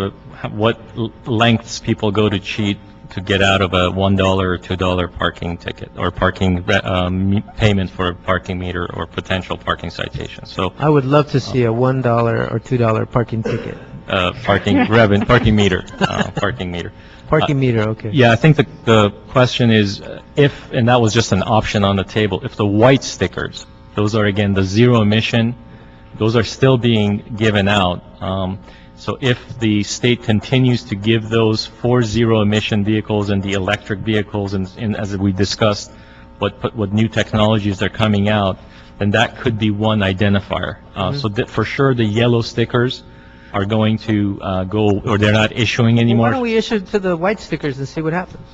what lengths people go to cheat to get out of a $1 or $2 parking ticket, or parking payment for a parking meter, or potential parking citation. So I would love to see a $1 or $2 parking ticket. Parking meter. Parking meter. Parking meter, okay. Yeah, I think the question is if, and that was just an option on the table, if the white stickers, those are again the zero emission, those are still being given out. So if the state continues to give those for zero emission vehicles and the electric vehicles, and as we discussed, what new technologies are coming out, then that could be one identifier. So for sure the yellow stickers are going to go, or they're not issuing anymore. Why don't we issue to the white stickers and see what happens?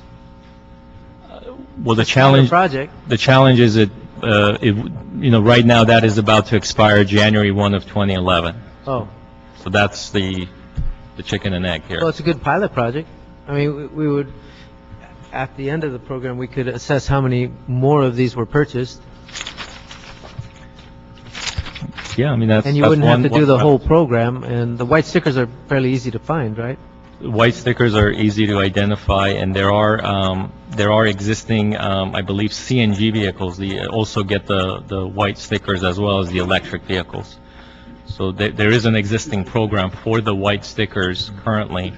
Well, the challenge is right now that is about to expire January 1 of 2011. Oh. So that's the chicken and egg here. Well, it's a good pilot project. I mean, we would, at the end of the program, we could assess how many more of these were purchased. Yeah, I mean, that's. And you wouldn't have to do the whole program, and the white stickers are fairly easy to find, right? White stickers are easy to identify, and there are existing, I believe, CNG vehicles. They also get the white stickers as well as the electric vehicles. So there is an existing program for the white stickers currently.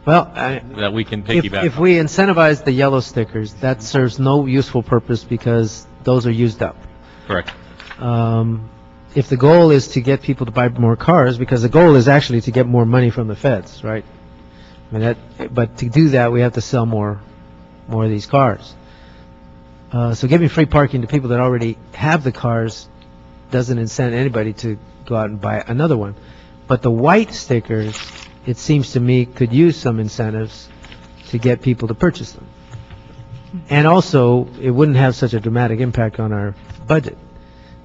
Well, that we can if piggyback on. we incentivize the yellow stickers, that serves no useful purpose because those are used up. Correct. If the goal is to get people to buy more cars, because the goal is actually to get more money from the feds, right? I mean, but to do that, we have to sell more of these cars. So giving free parking to people that already have the cars doesn't incent anybody to go out and buy another one. But the white stickers, it seems to me, could use some incentives to get people to purchase them. And also, it wouldn't have such a dramatic impact on our budget.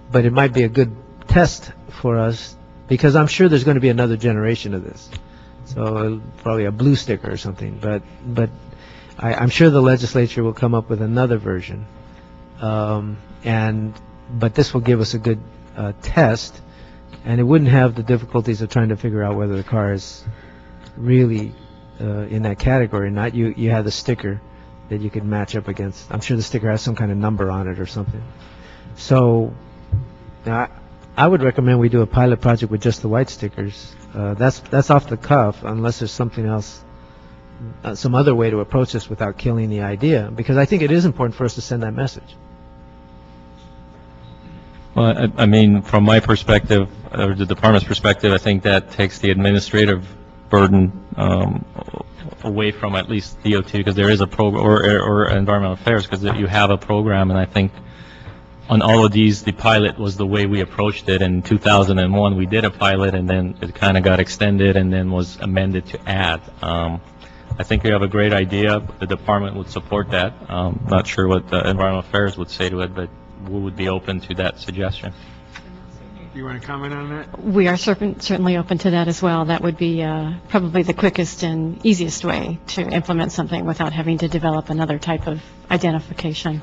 But it might be a good test for us, because I'm sure there's going to be another generation of this. So probably a blue sticker or something. But I'm sure the legislature will come up with another version. But this will give us a good test, and it wouldn't have the difficulties of trying to figure out whether the car is really in that category or not. You have the sticker that you could match up against. I'm sure the sticker has some kind of number on it or something. So now, I would recommend we do a pilot project with just the white stickers. That's off the cuff, unless there's something else, some other way to approach this without killing the idea, because I think it is important for us to send that message. Well, I mean, from my perspective, or the department's perspective, I think that takes the administrative burden away from at least DOT, because there is a program, or environmental affairs, because you have a program, and I think on all of these, the pilot was the way we approached it. In 2001, we did a pilot, and then it kind of got extended and then was amended to add. I think we have a great idea. The department would support that. Not sure what the environmental affairs would say to it, but we would be open to that suggestion. Do you want to comment on that? We are certainly open to that as well. That would be probably the quickest and easiest way to implement something without having to develop another type of identification.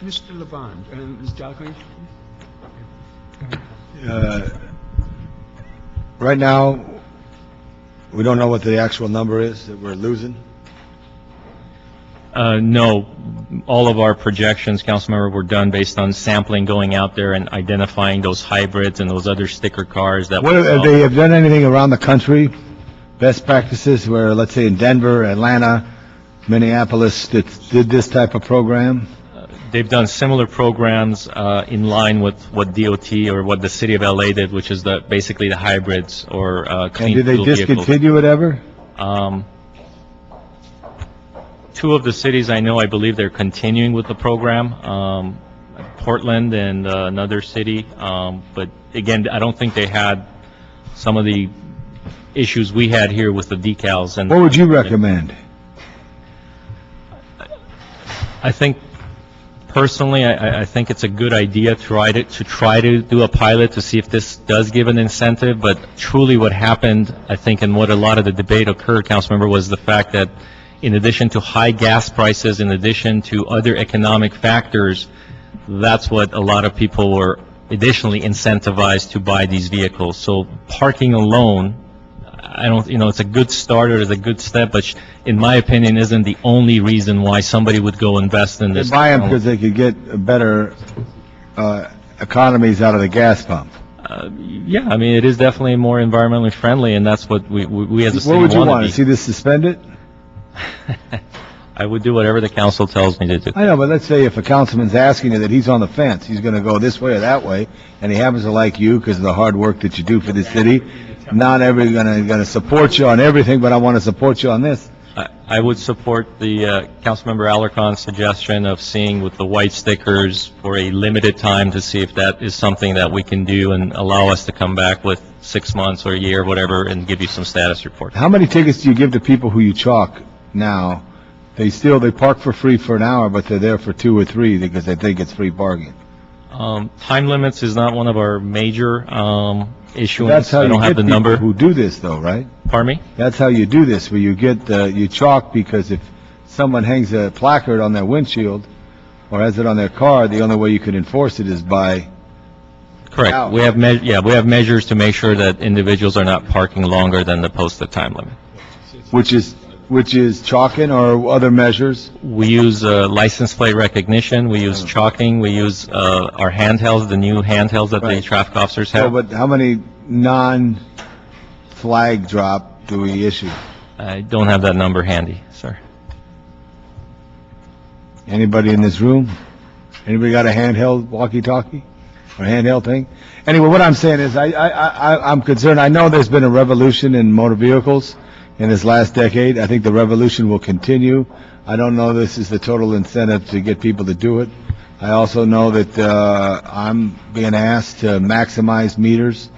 Mr. Lavon, Ms. Dalgley? Right now, we don't know what the actual number is that we're losing. No, all of our projections, Councilmember, were done based on sampling, going out there and identifying those hybrids and those other sticker cars that. What have they have done anything around the country, best practices where, let's say in Denver, Atlanta, Minneapolis, that did this type of program? They've done similar programs in line with what DOT or what the city of LA did, which is basically the hybrids or clean And did they fuel vehicles. discontinue it ever? Two of the cities I know, I believe they're continuing with the program, Portland and another city. But again, I don't think they had some of the issues we had here with the decals. And What would you recommend? I think, personally, I think it's a good idea to try to do a pilot to see if this does give an incentive. But truly what happened, I think, and what a lot of the debate occurred, Councilmember, was the fact that in addition to high gas prices, in addition to other economic factors, that's what a lot of people were additionally incentivized to buy these vehicles. So parking alone, it's a good start, or it's a good step, but in my opinion, isn't the only reason why somebody would go invest in They this. buy them because they could get better economies out of the gas pump. Yeah, I mean, it is definitely more environmentally friendly, and that's what we as a city What would you want want, to to see this suspended? I would do whatever the council tells me to do. I know, but let's say if a councilman's asking you that he's on the fence, he's going to go this way or that way, and he happens to like you because of the hard work that you do for the city, not everybody's going to support you on everything, but I want to support you on this. I would support the Councilmember Alarcon's suggestion of seeing with the white stickers for a limited time to see if that is something that we can do and allow us to come back with 6 months or a year, whatever, and give you some status report. How many tickets do you give to people who you chalk now? They park for free for an hour, but they're there for 2 or 3 because they think it's free parking. Time limits is not one of our major issues. That's how I don't you have get the people number. who do this, though, right? Pardon me? That's how you do this, where you get, you chalk, because if someone hangs a placard on their windshield or has it on their car, the only way you can enforce it is by... Correct. We have measures to make sure that individuals are not parking longer than the posted time limit. Which is chalking or other measures? We use license plate recognition, we use chalking, we use our handhelds, the new handhelds that the traffic officers have. But how many non-flag drop do we issue? I don't have that number handy, sir. Anybody in this room? Anybody got a handheld walkie-talkie or handheld thing? Anyway, what I'm saying is I'm concerned. I know there's been a revolution in motor vehicles in this last decade. I think the revolution will continue. I don't know this is the total incentive to get people to do it. I also know that I'm being asked to maximize meters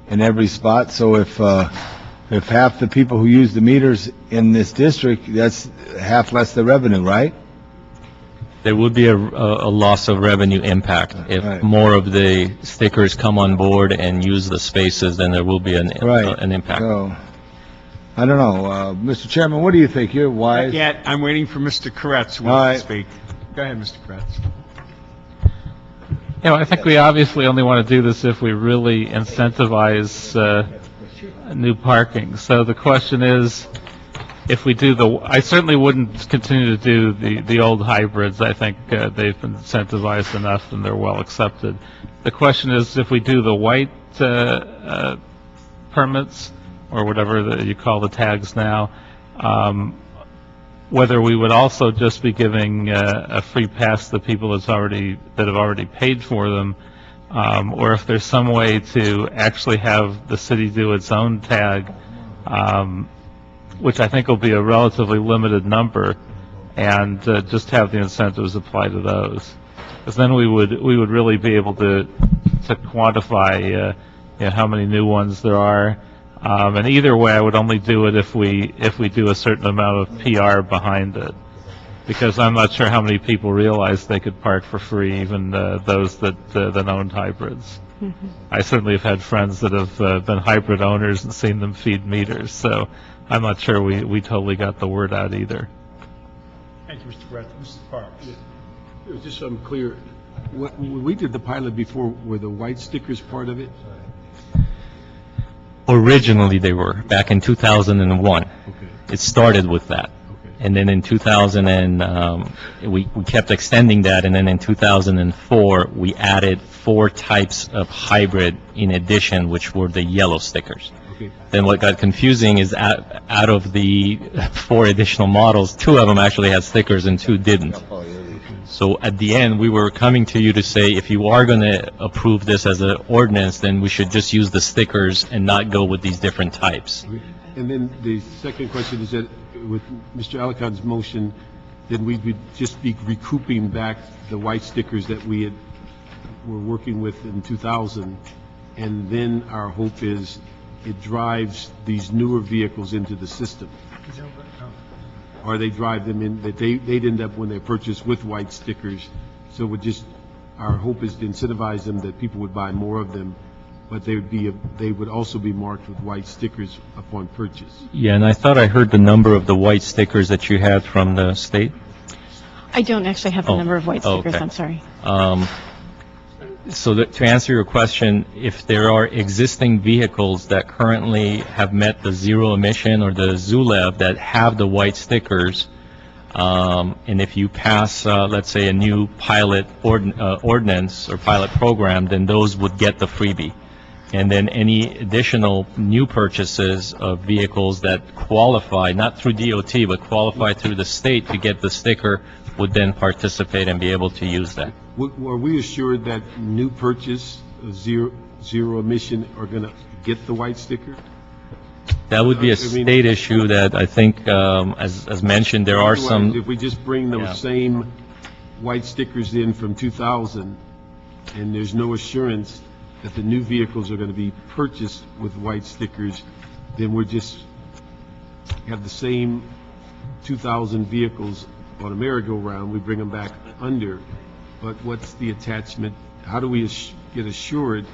in every spot. So if half the people who use the meters in this district, that's half less the revenue, right? There would be a loss of revenue impact. If more of the stickers come on board and use the spaces, then there will be an impact. So, I don't know. Mr. Chairman, what do you think? You're wise. Not yet. I'm waiting for Mr. Koretz who All right. wants to speak. Go ahead, Mr. Koretz. I think we obviously only want to do this if we really incentivize new parking. So the question is, if we do I certainly wouldn't continue to do the old hybrids. I think they've been incentivized enough and they're well accepted. The question is, if we do the white permits, or whatever you call the tags now, whether we would also just be giving a free pass to people that have already paid for them, or if there's some way to actually have the city do its own tag, which I think will be a relatively limited number, and just have the incentives apply to those. Because then we would really be able to quantify how many new ones there are. And either way, I would only do it if we do a certain amount of PR behind it, because I'm not sure how many people realize they could park for free, even those that owned hybrids. Mm-hmm. I certainly have had friends that have been hybrid owners and seen them feed meters, so I'm not sure we totally got the word out either. Thank you, Mr. Koretz. Mrs. Parks. Just so I'm clear, when we did the pilot before, were the white stickers part of it? Originally, they were, back in 2001. Okay. It started with that. Okay. And then in 2000, we kept extending that, and then in 2004, we added 4 types of hybrid in addition, which were the yellow stickers. Okay. Then what got confusing is out of the 4 additional models, 2 of them actually had stickers and 2 didn't. So at the end, we were coming to you to say, if you are going to approve this as an ordinance, then we should just use the stickers and not go with these different types. And then the second question is that with Mr. Alicon's motion, then we would just be recouping back the white stickers that were working with in 2000, and then our hope is it drives these newer vehicles into the system. Or they drive them in, that they'd end up when they're purchased with white stickers. So our hope is to incentivize them that people would buy more of them, but they would also be marked with white stickers upon purchase. Yeah, and I thought I heard the number of the white stickers that you had from the state. I don't actually have the number of white stickers, okay. I'm sorry. So to answer your question, if there are existing vehicles that currently have met the zero emission or the ZULEV that have the white stickers, and if you pass, let's say, a new pilot ordinance or pilot program, then those would get the freebie. And then any additional new purchases of vehicles that qualify, not through DOT, but qualify through the state to get the sticker, would then participate and be able to use that. Are we assured that new purchase, zero emission, are going to get the white sticker? That would be a state issue that I think, as mentioned, there are some... If we just bring those same white stickers in from 2000, and there's no assurance that the new vehicles are going to be purchased with white stickers, then we're just have the same 2,000 vehicles on a merry-go-round, we bring them back under. But what's the attachment? How do we get assured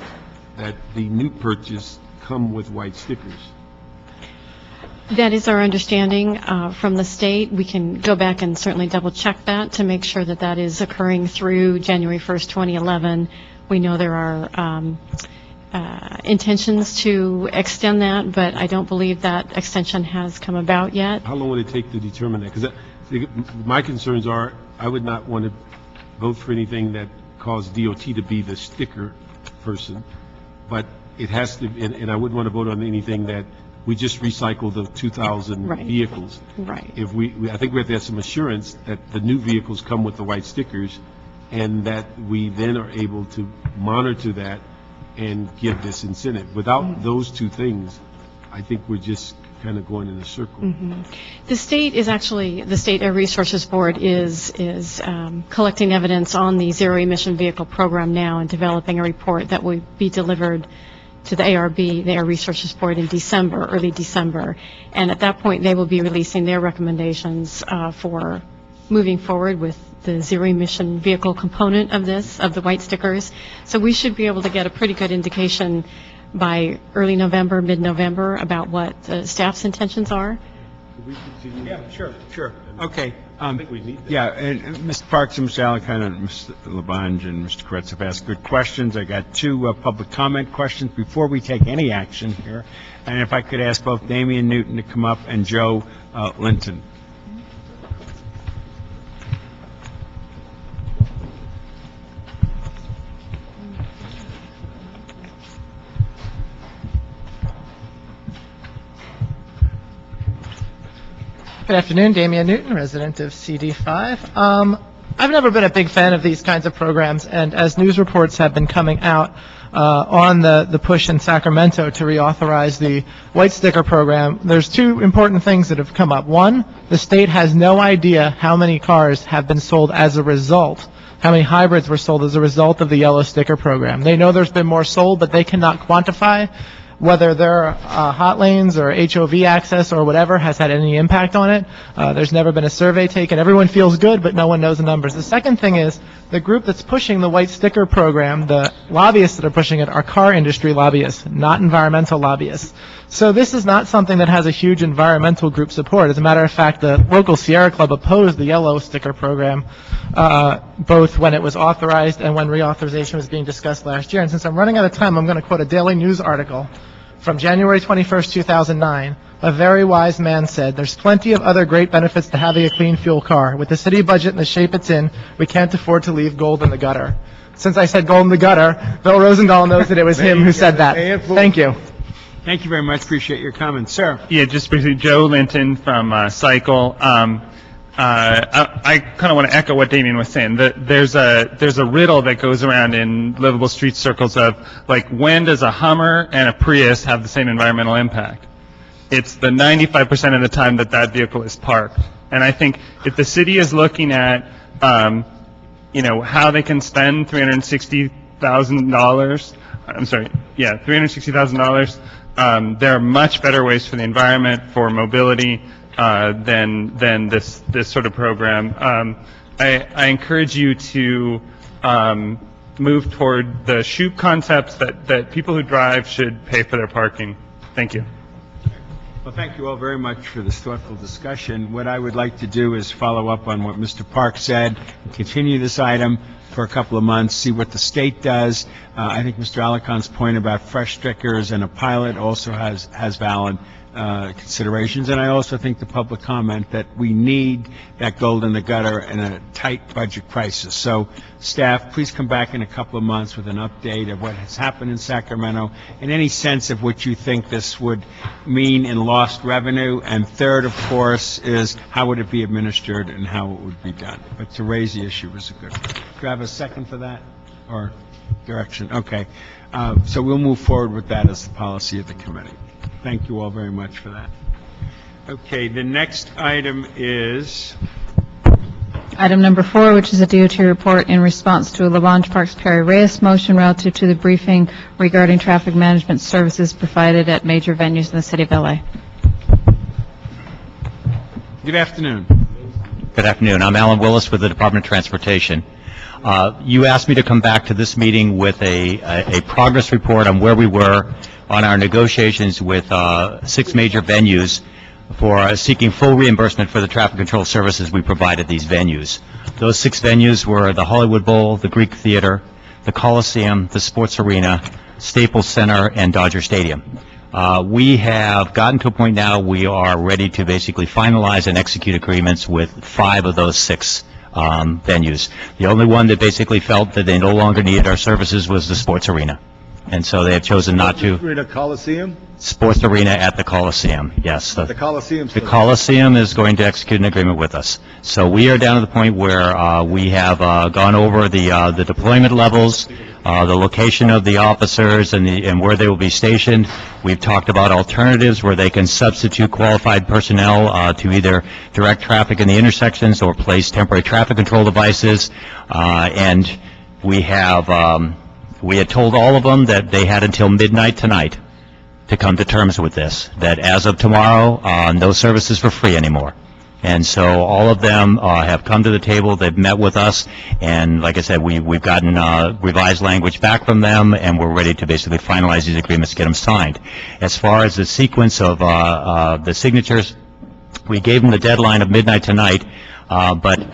that the new purchase come with white stickers? That is our understanding from the state. We can go back and certainly double-check that to make sure that that is occurring through January 1st, 2011. We know there are intentions to extend that, but I don't believe that extension has come about yet. How long would it take to determine that? Because my concerns are, I would not want to vote for anything that caused DOT to be the sticker person, but it has to, and I wouldn't want to vote on anything that we just recycled the 2,000 Right. vehicles. Right. If I think we have to have some assurance that the new vehicles come with the white stickers, and that we then are able to monitor that and give this incentive. Without those two things, I think we're just kind of going in a circle. The state is actually, the State Air Resources Board is collecting evidence on the zero emission vehicle program now and developing a report that will be delivered to the ARB, the Air Resources Board, in December, early December. And at that point, they will be releasing their recommendations for moving forward with the zero emission vehicle component of this, of the white stickers. So we should be able to get a pretty good indication by early November, mid-November, about what the staff's intentions are. Yeah, sure. Okay. I think we need that. Yeah, and Mr. Parks and Mr. Alicant and Mr. Labange and Mr. Koretz have asked good questions. I got two public comment questions before we take any action here. And if I could ask both Damian Newton to come up and Joe Linton. Good afternoon, Damian Newton, resident of CD5. I've never been a big fan of these kinds of programs, and as news reports have been coming out on the push in Sacramento to reauthorize the white sticker program, there's two important things that have come up. One, the state has no idea how many cars have been sold as a result, how many hybrids were sold as a result of the yellow sticker program. They know there's been more sold, but they cannot quantify whether their hot lanes or HOV access or whatever has had any impact on it. There's never been a survey taken. Everyone feels good, but no one knows the numbers. The second thing is the group that's pushing the white sticker program, the lobbyists that are pushing it, are car industry lobbyists, not environmental lobbyists. So this is not something that has a huge environmental group support. As a matter of fact, the local Sierra Club opposed the yellow sticker program, both when it was authorized and when reauthorization was being discussed last year. And since I'm running out of time, I'm going to quote a Daily News article from January 21st, 2009. A very wise man said, "There's plenty of other great benefits to having a clean fuel car. With the city budget and the shape it's in, we can't afford to leave gold in the gutter." Since I said gold in the gutter, Bill Rosendahl knows that it was him who said that. Thank you. Thank you very much. Appreciate your comments. Sir? Yeah, just briefly, Joe Linton from Cycle. I kind of want to echo what Damien was saying. There's a riddle that goes around in livable street circles of, like, when does a Hummer and a Prius have the same environmental impact? It's the 95% of the time that vehicle is parked. And I think if the city is looking at, how they can spend $360,000, $360,000, there are much better ways for the environment, for mobility, than this sort of program. I encourage you to move toward the Shoup concepts that people who drive should pay for their parking. Thank you. Well, thank you all very much for this thoughtful discussion. What I would like to do is follow up on what Mr. Park said, and continue this item for a couple of months, see what the state does. I think Mr. Alicant's point about fresh stickers and a pilot also has valid considerations, and I also think the public comment that we need that gold in the gutter in a tight budget crisis. So, staff, please come back in a couple of months with an update of what has happened in Sacramento and any sense of what you think this would mean in lost revenue. And third, of course, is how would it be administered and how it would be done. But to raise the issue was a good one. Do I have a second for that, or direction? Okay. So we'll move forward with that as the policy of the committee. Thank you all very much for that. Okay, the next item is... Item number 4, which is a DOT report in response to a Lavon Parks Perry Reyes motion relative to the briefing regarding traffic management services provided at major venues in the city of LA. Good afternoon. Good afternoon. I'm Alan Willis with the Department of Transportation. You asked me to come back to this meeting with a progress report on where we were on our negotiations with 6 major venues for seeking full reimbursement for the traffic control services we provided these venues. Those 6 venues were the Hollywood Bowl, the Greek Theater, the Coliseum, the Sports Arena, Staples Center, and Dodger Stadium. We have gotten to a point now we are ready to basically finalize and execute agreements with 5 of those 6 venues. The only one that basically felt that they no longer needed our services was the Sports Arena. And so they have chosen not to. Arena Coliseum? Sports Arena at the Coliseum, yes. The Coliseum. The Coliseum is going to execute an agreement with us. So we are down to the point where we have gone over the deployment levels, the location of the officers, and where they will be stationed. We've talked about alternatives where they can substitute qualified personnel to either direct traffic in the intersections or place temporary traffic control devices. And we had told all of them that they had until midnight tonight to come to terms with this, that as of tomorrow, no services for free anymore. And so all of them have come to the table, they've met with us, and like I said, we've gotten revised language back from them, and we're ready to basically finalize these agreements, get them signed. As far as the sequence of the signatures, we gave them the deadline of midnight tonight, but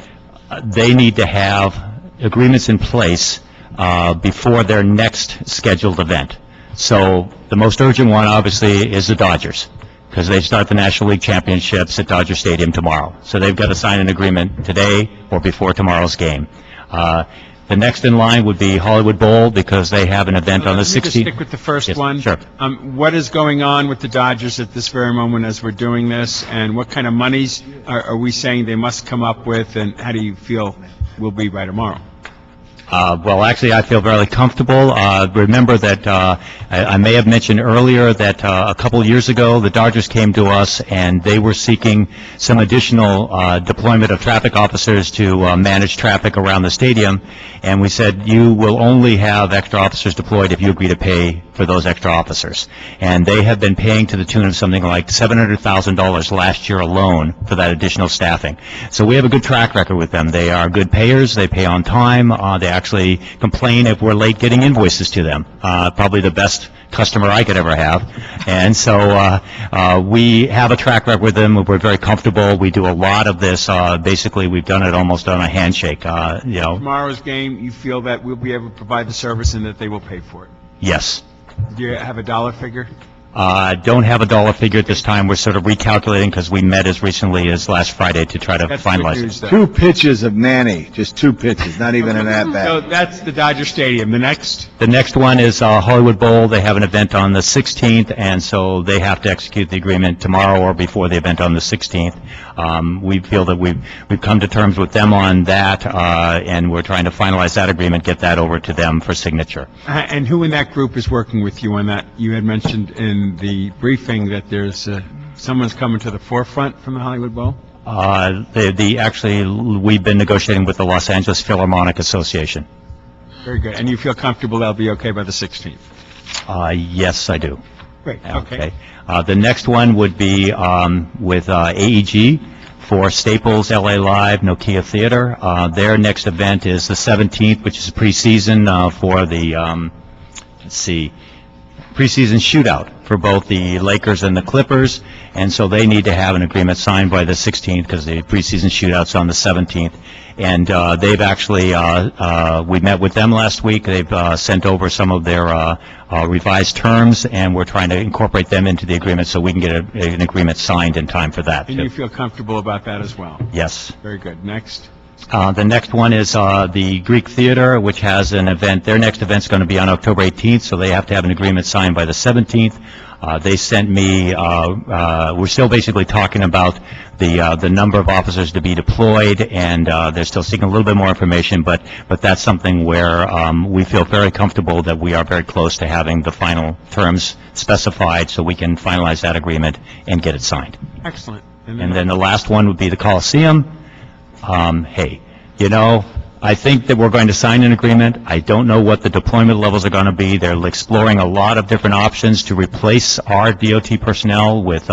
they need to have agreements in place before their next scheduled event. So the most urgent one, obviously, is the Dodgers, because they start the National League Championships at Dodger Stadium tomorrow. So they've got to sign an agreement today or before tomorrow's game. The next in line would be Hollywood Bowl, because they have an event on the 16th. Let me just stick with the first one. Sure. What is going on with the Dodgers at this very moment as we're doing this, and what kind of monies are we saying they must come up with, and how do you feel will be by tomorrow? Well, actually, I feel very comfortable. Remember that I may have mentioned earlier that a couple years ago, the Dodgers came to us and they were seeking some additional deployment of traffic officers to manage traffic around the stadium. And we said, you will only have extra officers deployed if you agree to pay for those extra officers. And they have been paying to the tune of something like $700,000 last year alone for that additional staffing. So we have a good track record with them. They are good payers. They pay on time. They actually complain if we're late getting invoices to them. Probably the best customer I could ever have. And so we have a track record with them. We're very comfortable. We do a lot of this. Basically, we've done it almost on a handshake. Tomorrow's game, you feel that we'll be able to provide the service and that they will pay for it? Yes. Do you have a dollar figure? Don't have a dollar figure at this time. We're sort of recalculating because we met as recently as last Friday to try to finalize it. 2 pitches of Manny, just 2 pitches, not even an at-bat. So that's the Dodger Stadium. The next? The next one is Hollywood Bowl. They have an event on the 16th, and so they have to execute the agreement tomorrow or before the event on the 16th. We feel that we've come to terms with them on that, and we're trying to finalize that agreement, get that over to them for signature. And who in that group is working with you on that? You had mentioned in the briefing that there's someone's coming to the forefront from the Hollywood Bowl? Actually, we've been negotiating with the Los Angeles Philharmonic Association. Very good. And you feel comfortable they'll be okay by the 16th? Yes, I do. Great. Okay. The next one would be with AEG for Staples LA Live, Nokia Theater. Their next event is the 17th, which is preseason for the, preseason shootout for both the Lakers and the Clippers, and so they need to have an agreement signed by the 16th because the preseason shootout's on the 17th. And they've actually, we met with them last week. They've sent over some of their revised terms, and we're trying to incorporate them into the agreement so we can get an agreement signed in time for that. And you feel comfortable about that as well? Yes. Very good. Next? The next one is the Greek Theater, which has an event. Their next event's going to be on October 18th, so they have to have an agreement signed by the 17th. They sent me, we're still basically talking about the number of officers to be deployed, and they're still seeking a little bit more information, but that's something where we feel very comfortable that we are very close to having the final terms specified so we can finalize that agreement and get it signed. Excellent. And then the last one would be the Coliseum. Hey, I think that we're going to sign an agreement. I don't know what the deployment levels are going to be. They're exploring a lot of different options to replace our DOT personnel with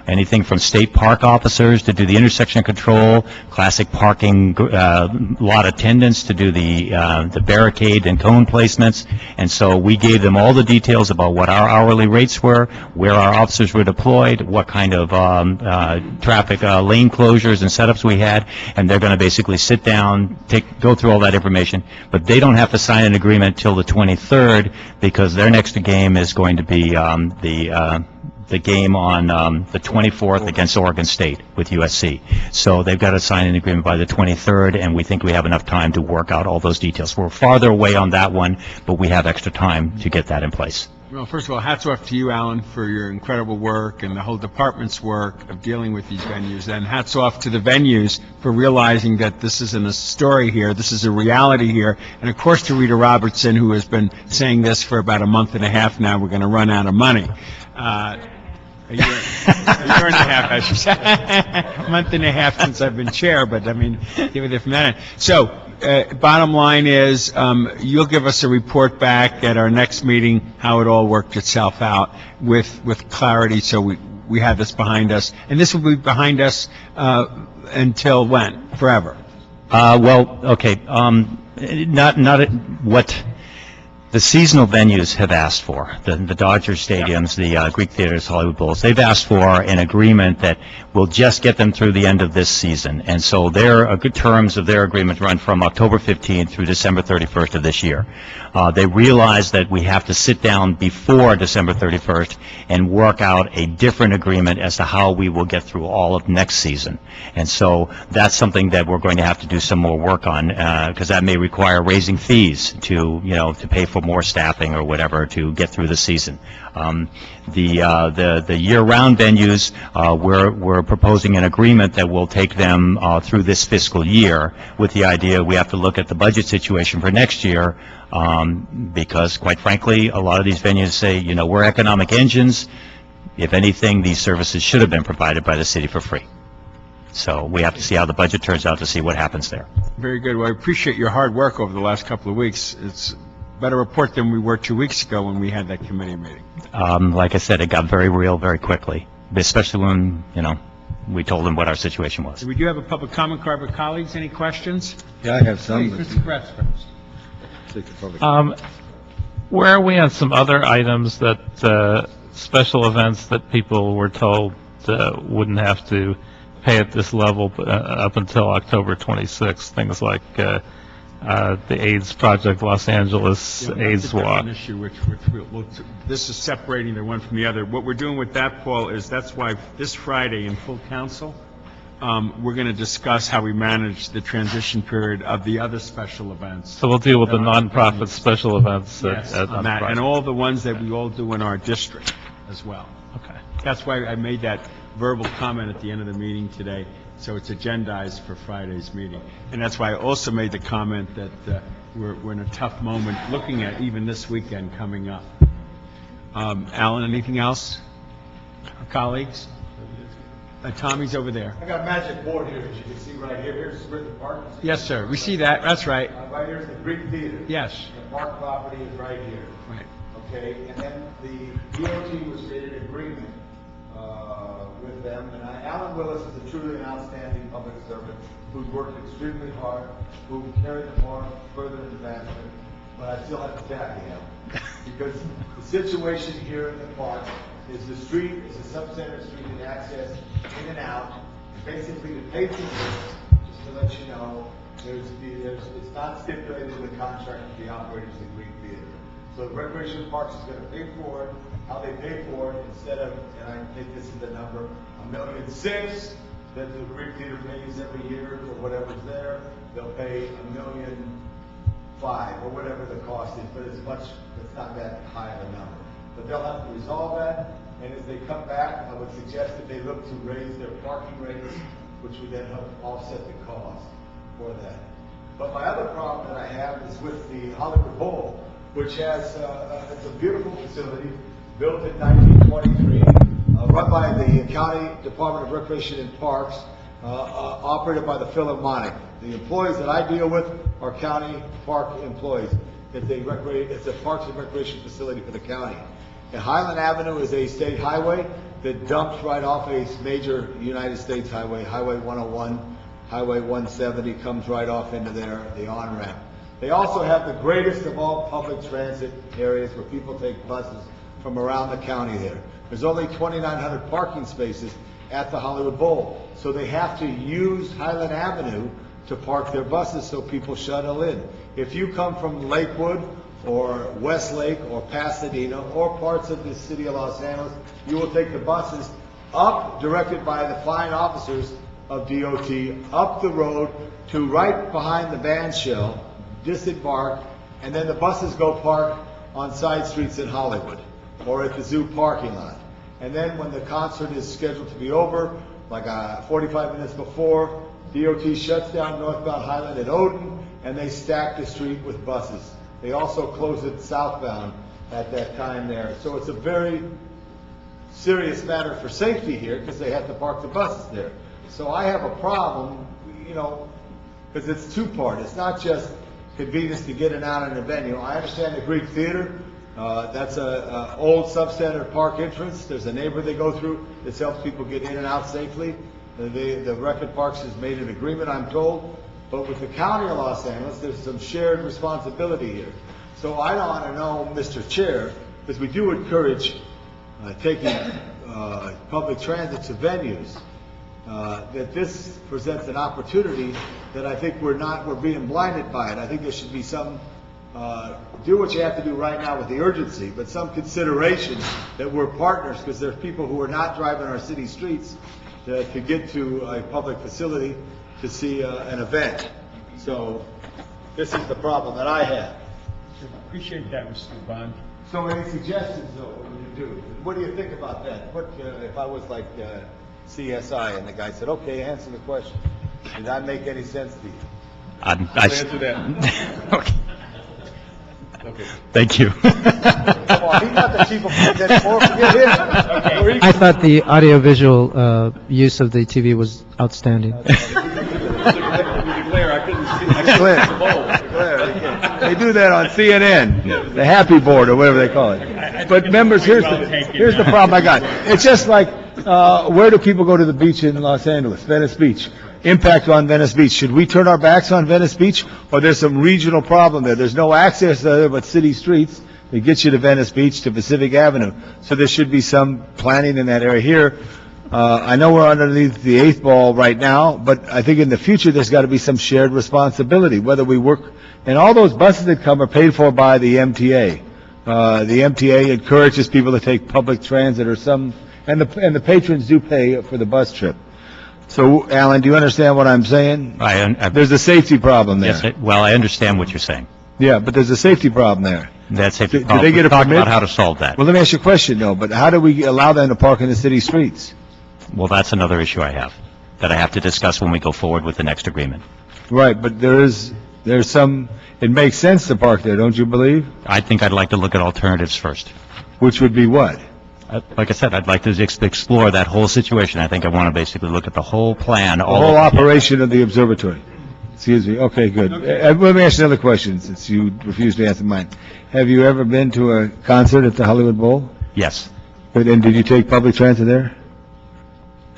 anything from state park officers to do the intersection control, classic parking lot attendants to do the barricade and cone placements. And so we gave them all the details about what our hourly rates were, where our officers were deployed, what kind of traffic lane closures and setups we had, and they're going to basically sit down, go through all that information, but they don't have to sign an agreement till the 23rd because their next game is going to be the the game on the 24th against Oregon State with USC. So they've got to sign an agreement by the 23rd, and we think we have enough time to work out all those details. We're farther away on that one, but we have extra time to get that in place. Well, first of all, hats off to you, Alan, for your incredible work and the whole department's work of dealing with these venues. And hats off to the venues for realizing that this isn't a story here, this is a reality here. And of course to Rita Robertson, who has been saying this for about a month and a half now, we're going to run out of money. A year and a half, I should say. A month and a half since I've been chair, but I mean, give it a minute. So, bottom line is, you'll give us a report back at our next meeting how it all worked itself out with clarity, so we have this behind us. And this will be behind us until when? Forever? Well, okay, not what the seasonal venues have asked for, the Dodger stadiums, the Greek theaters, Hollywood Bowls. They've asked for an agreement that will just get them through the end of this season. And so their good terms of their agreement run from October 15th through December 31st of this year. They realize that we have to sit down before December 31st and work out a different agreement as to how we will get through all of next season. And so that's something that we're going to have to do some more work on, because that may require raising fees to pay for more staffing or whatever to get through the season. The year-round venues, we're proposing an agreement that will take them through this fiscal year, with the idea we have to look at the budget situation for next year, because quite frankly, a lot of these venues say, we're economic engines. If anything, these services should have been provided by the city for free. So we have to see how the budget turns out to see what happens there. Very good. Well, I appreciate your hard work over the last couple of weeks. It's a better report than we were 2 weeks ago when we had that committee meeting. Like I said, it got very real very quickly, especially when, we told them what our situation was. We do have a public comment card with colleagues. Any questions? Yeah, I have some. Please, Mr. Kretz first. Where are we on some other items that, special events that people were told wouldn't have to pay at this level up until October 26th? Things like the AIDS Project Los Angeles AIDS Walk. An issue which this is separating the one from the other. What we're doing with that, Paul, is that's why this Friday in full council, we're going to discuss how we manage the transition period of the other special events. So we'll deal with the nonprofit special events Yes, on that, Friday. and all the ones that we all do in our district as well. Okay. That's why I made that verbal comment at the end of the meeting today, so it's agendized for Friday's meeting. And that's why I also made the comment that we're in a tough moment looking at even this weekend coming up. Alan, anything else? Colleagues? Tommy's over there. I got a magic board here, as you can see right here. Here's the Britain Park. Yes, sir. We see that. That's right. Right here's the Greek Theater. Yes. The park property is right here. Right. Okay, and then the DOT was made an agreement with them, and Alan Willis is a truly outstanding public servant who's worked extremely hard, who carried the park further and faster, but I still have to tag him, because the situation here in the park is the street is a subcenter street and access in and out. Basically, the patrons, just to let you know, it's not stipulated in the contract with the operators of the Greek Theater. So the Recreation Parks is going to pay for it. How they pay for it, instead of, and I think this is the number, $1.6 million that the Greek Theater pays every year for whatever's there, they'll pay $1.5 million or whatever the cost is, but it's not that high of a number. But they'll have to resolve that, and as they come back, I would suggest that they look to raise their parking rates, which would then help offset the cost for that. But my other problem that I have is with the Hollywood Bowl, which has it's a beautiful facility built in 1923, run by the County Department of Recreation and Parks, operated by the Philharmonic. The employees that I deal with are county park employees. It's a Parks and Recreation facility for the county. And Highland Avenue is a state highway that dumps right off a major United States highway, Highway 101, Highway 170 comes right off into there, the on-ramp. They also have the greatest of all public transit areas where people take buses from around the county there. There's only 2,900 parking spaces at the Hollywood Bowl, so they have to use Highland Avenue to park their buses so people shuttle in. If you come from Lakewood or Westlake, or Pasadena, or parts of the city of Los Angeles, you will take the buses up, directed by the fine officers of DOT, up the road to right behind the band shell, disembark, and then the buses go park on side streets in Hollywood or at the zoo parking lot. And then when the concert is scheduled to be over, like 45 minutes before, DOT shuts down northbound Highland and Odin, and they stack the street with buses. They also close it southbound at that time there. So it's a very serious matter for safety here because they have to park the buses there. So I have a problem, you know, because it's two-part. It's not just convenience to get in and out of the venue. I understand the Greek Theater. That's a old substandard park entrance. There's a neighborhood they go through. This helps people get in and out safely. The Record Parks has made an agreement, I'm told. But with the County of Los Angeles, there's some shared responsibility here. So I want to know, Mr. Chair, because we do encourage taking public transit to venues, that this presents an opportunity that I think we're being blinded by it. I think there should be some, do what you have to do right now with the urgency, but some consideration that we're partners, because there's people who are not driving our city streets to get to a public facility to see an event. So this is the problem that I have. Appreciate that, Mr. Bond. So any suggestions, though, what would you do? What do you think about that? What if I was like CSI and the guy said, okay, answer the question. Did that make any sense to you? Answer that. Okay. Okay. Thank you. Come on, he's not the chief of police anymore. Forget him. I thought the audiovisual use of the TV was outstanding. They do that on CNN, the Happy Board or whatever they call it. But members, here's the problem I got. It's just like, where do people go to the beach in Los Angeles? Venice Beach. Impact on Venice Beach. Should we turn our backs on Venice Beach, or there's some regional problem there? There's no access there but city streets that get you to Venice Beach, to Pacific Avenue. So there should be some planning in that area here. I know we're underneath the eighth ball right now, but I think in the future there's got to be some shared responsibility, whether we work, and all those buses that come are paid for by the MTA. The MTA encourages people to take public transit or some, and the patrons do pay for the bus trip. So, Alan, do you understand what I'm saying? There's a safety problem there. Yes, well, I understand what you're saying. Yeah, but there's a safety problem there. That safety Do problem. they get a Talk permit? about how to solve that. Well, let me ask you a question, though. But how do we allow them to park in the city streets? Well, that's another issue I have, that I have to discuss when we go forward with the next agreement. Right, but there's some, it makes sense to park there, don't you believe? I think I'd like to look at alternatives first. Which would be what? Like I said, I'd like to explore that whole situation. I think I want to basically look at the whole plan. The whole operation of the observatory. Excuse me. Okay, good. Let me ask you another question, since you refused to answer mine. Have you ever been to a concert at the Hollywood Bowl? Yes. And did you take public transit there?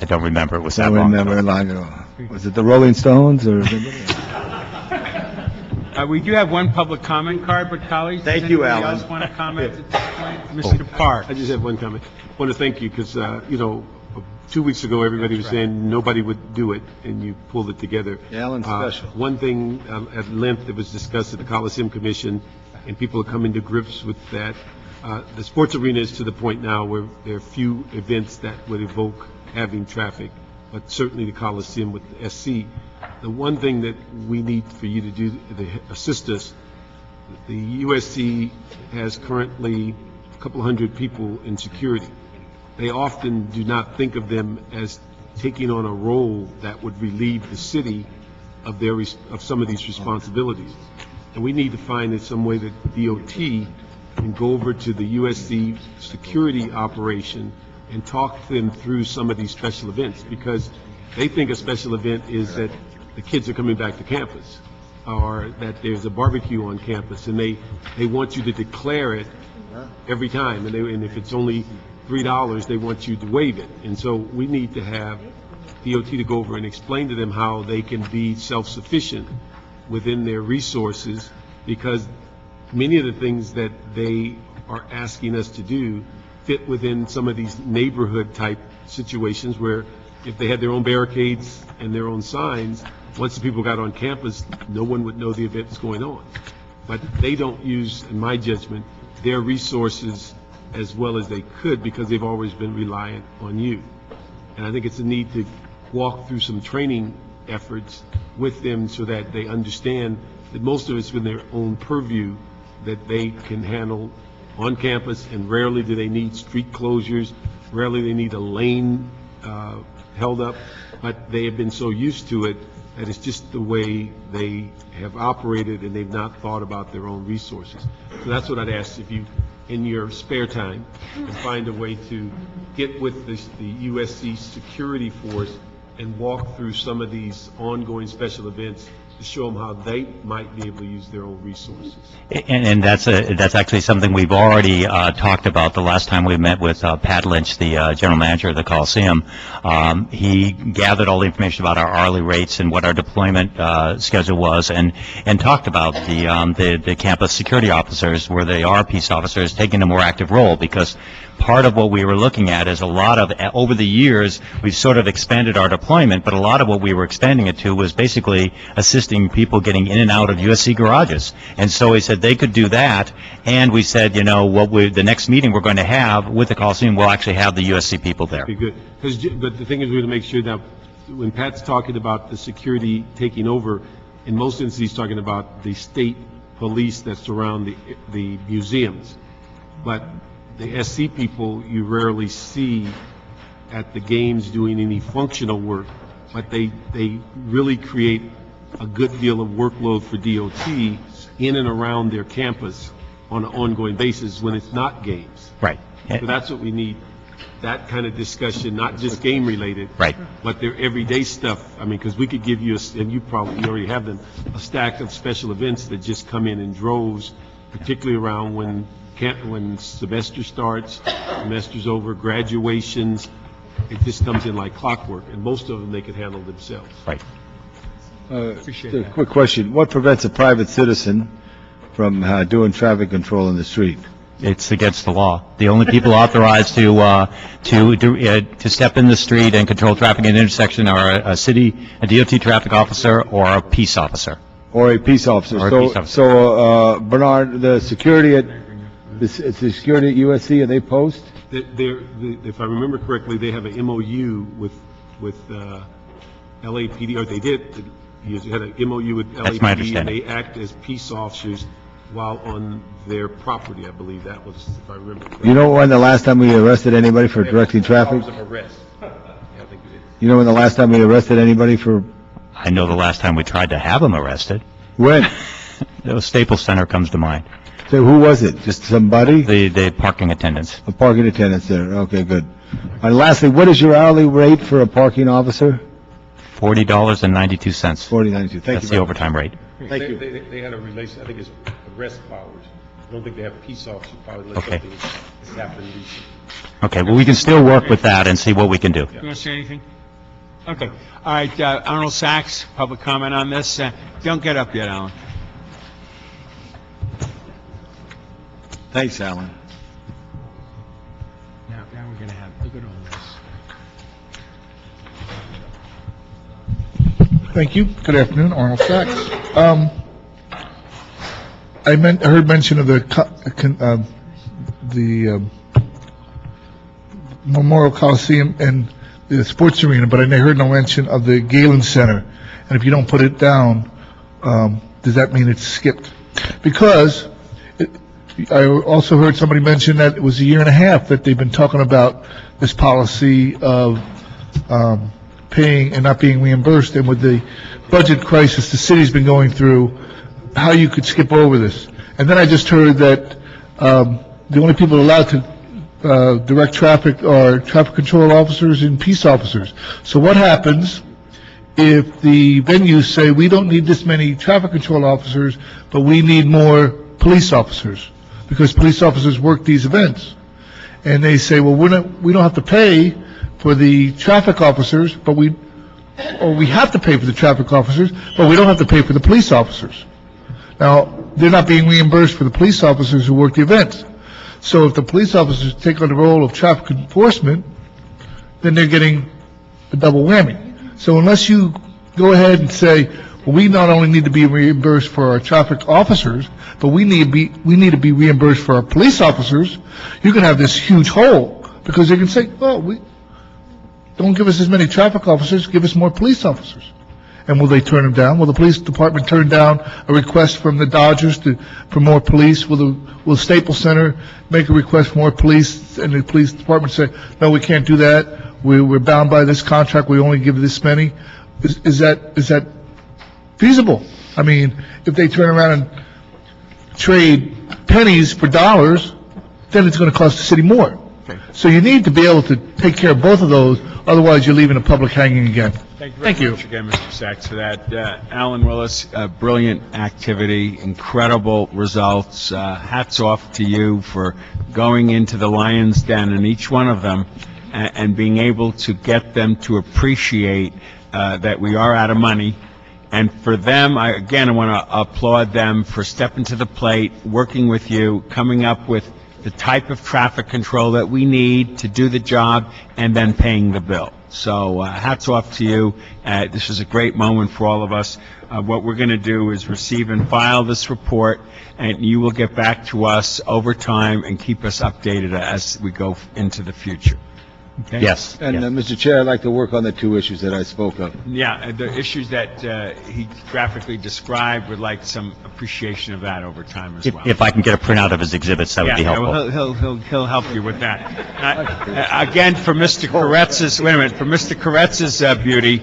I don't remember. It was that I long remember ago. long ago. Was it the Rolling Stones or? We do have one public comment card, but colleagues, Thank does you, anybody Alan. else want to comment at this point? Mr. Park. I just have one comment. I want to thank you because, 2 weeks ago, everybody was saying nobody would do it, and you pulled it together. Alan's special. One thing at length that was discussed at the Coliseum Commission, and people are coming to grips with that. The sports arena is to the point now where there are few events that would evoke having traffic, but certainly the Coliseum with the SC. The one thing that we need for you to do to assist us, the USC has currently a couple hundred people in security. They often do not think of them as taking on a role that would relieve the city of some of these responsibilities. And we need to find some way that DOT can go over to the USC security operation and talk to them through some of these special events, because they think a special event is that the kids are coming back to campus, or that there's a barbecue on campus, and they want you to declare it every time, and if it's only $3, they want you to waive it. And so we need to have DOT to go over and explain to them how they can be self-sufficient within their resources, because many of the things that they are asking us to do fit within some of these neighborhood type situations where if they had their own barricades and their own signs, once the people got on campus, no one would know the event was going on. but they don't use, in my judgment, their resources as well as they could because they've always been reliant on you. And I think it's a need to walk through some training efforts with them so that they understand that most of it's been their own purview that they can handle on campus, and rarely do they need street closures, rarely they need a lane held up, but they have been so used to it that it's just the way they have operated, and they've not thought about their own resources. So that's what I'd ask, if you, in your spare time, can find a way to get with the USC security force and walk through some of these ongoing special events to show them how they might be able to use their own resources. And that's actually something we've already talked about the last time we met with Pat Lynch, the general manager of the Coliseum. He gathered all the information about our hourly rates and what our deployment schedule was, and talked about the campus security officers, where they are peace officers, taking a more active role, because part of what we were looking at is a lot of, over the years, we've sort of expanded our deployment, but a lot of what we were expanding it to was basically assisting people getting in and out of USC garages. And so we said they could do that, and we said, you know, the next meeting we're going to have with the Coliseum, we'll actually have the USC people there. Be good. But the thing is, we have to make sure that when Pat's talking about the security taking over, in most instances, he's talking about the state police that surround the museums. But the SC people you rarely see at the games doing any functional work, but they really create a good deal of workload for DOT in and around their campus on an ongoing basis when it's not games. Right. So that's what we need, that kind of discussion, not just game related. Right. But their everyday stuff. I mean, because we could give you, and you already have them, a stack of special events that just come in droves, particularly around when semester starts, semester's over, graduations. It just comes in like clockwork, and most of them they can handle themselves. Right. Appreciate A that. quick question. What prevents a private citizen from doing traffic control in the street? It's against the law. The only people authorized to step in the street and control traffic in an intersection are a DOT traffic officer or a peace officer. Or a peace officer. Or a peace officer. So, Bernard, the security at USC, are they post? If I remember correctly, they have an MOU with LAPD, or they did. He had an MOU with LAPD. That's my understanding. And they act as peace officers while on their property, I believe that was, if I remember correctly. You know when the last time we arrested anybody for directing traffic? Hours of arrest. Yeah, I think we did. You know when the last time we arrested anybody for? I know the last time we tried to have them arrested. When? The Staples Center comes to mind. So who was it? Just somebody? The parking attendants. The parking attendants there. Okay, good. And lastly, what is your hourly rate for a parking officer? $40.92. $40.92. Thank That's you. the overtime rate. Thank you. They had a relation, I think it's arrest powers. I don't think they have peace officer powers. Okay. It's happened recently. Okay, well, we can still work with that and see what we can do. You want to say anything? Okay. All right, Arnold Sachs, public comment on this. Don't get up yet, Alan. Thanks, Alan. Now we're going to have, look at all this. Thank you. Good afternoon, Arnold Sachs. I heard mention of the Memorial Coliseum and the sports arena, but I heard no mention of the Galen Center. And if you don't put it down, does that mean it's skipped? Because I also heard somebody mention that it was a year and a half that they've been talking about this policy of paying and not being reimbursed, and with the budget crisis the city's been going through, how you could skip over this. And then I just heard that the only people allowed to direct traffic are traffic control officers and peace officers. So what happens if the venues say, we don't need this many traffic control officers, but we need more police officers, because police officers work these events? And they say, well, we don't have to pay for the traffic officers, but we have to pay for the traffic officers, but we don't have to pay for the police officers. Now, they're not being reimbursed for the police officers who work the events. So if the police officers take on the role of traffic enforcement, then they're getting a double whammy. So unless you go ahead and say, we not only need to be reimbursed for our traffic officers, but we need to be reimbursed for our police officers. You can have this huge hole, because they can say, well, don't give us as many traffic officers, give us more police officers. And will they turn them down? Will the police department turn down a request from the Dodgers for more police? Will Staples Center make a request for more police, and the police department say, no, we can't do that, we're bound by this contract, we only give this many? Is that feasible? I mean, if they turn around and trade pennies for dollars, then it's going to cost the city more. So you need to be able to take care of both of those, otherwise you're leaving the public hanging again. Thank you very much again, Mr. Sachs, for that. Alan Willis, brilliant activity, incredible results. Hats off to you for going into the lion's den in each one of them and being able to get them to appreciate that we are out of money. And for them, I want to applaud them for stepping to the plate, working with you, coming up with the type of traffic control that we need to do the job, and then paying the bill. So hats off to you. This is a great moment for all of us. What we're going to do is receive and file this report, and you will get back to us over time and keep us updated as we go into the future. Okay? Yes. And, Mr. Chair, I'd like to work on the two issues that I spoke of. Yeah, the issues that he graphically described, would like some appreciation of that over time as well. If I can get a printout of his exhibits, that would be helpful. Well, he'll help you with that. Again, for Mr. Koretz's, wait a minute, for Mr. Koretz's beauty,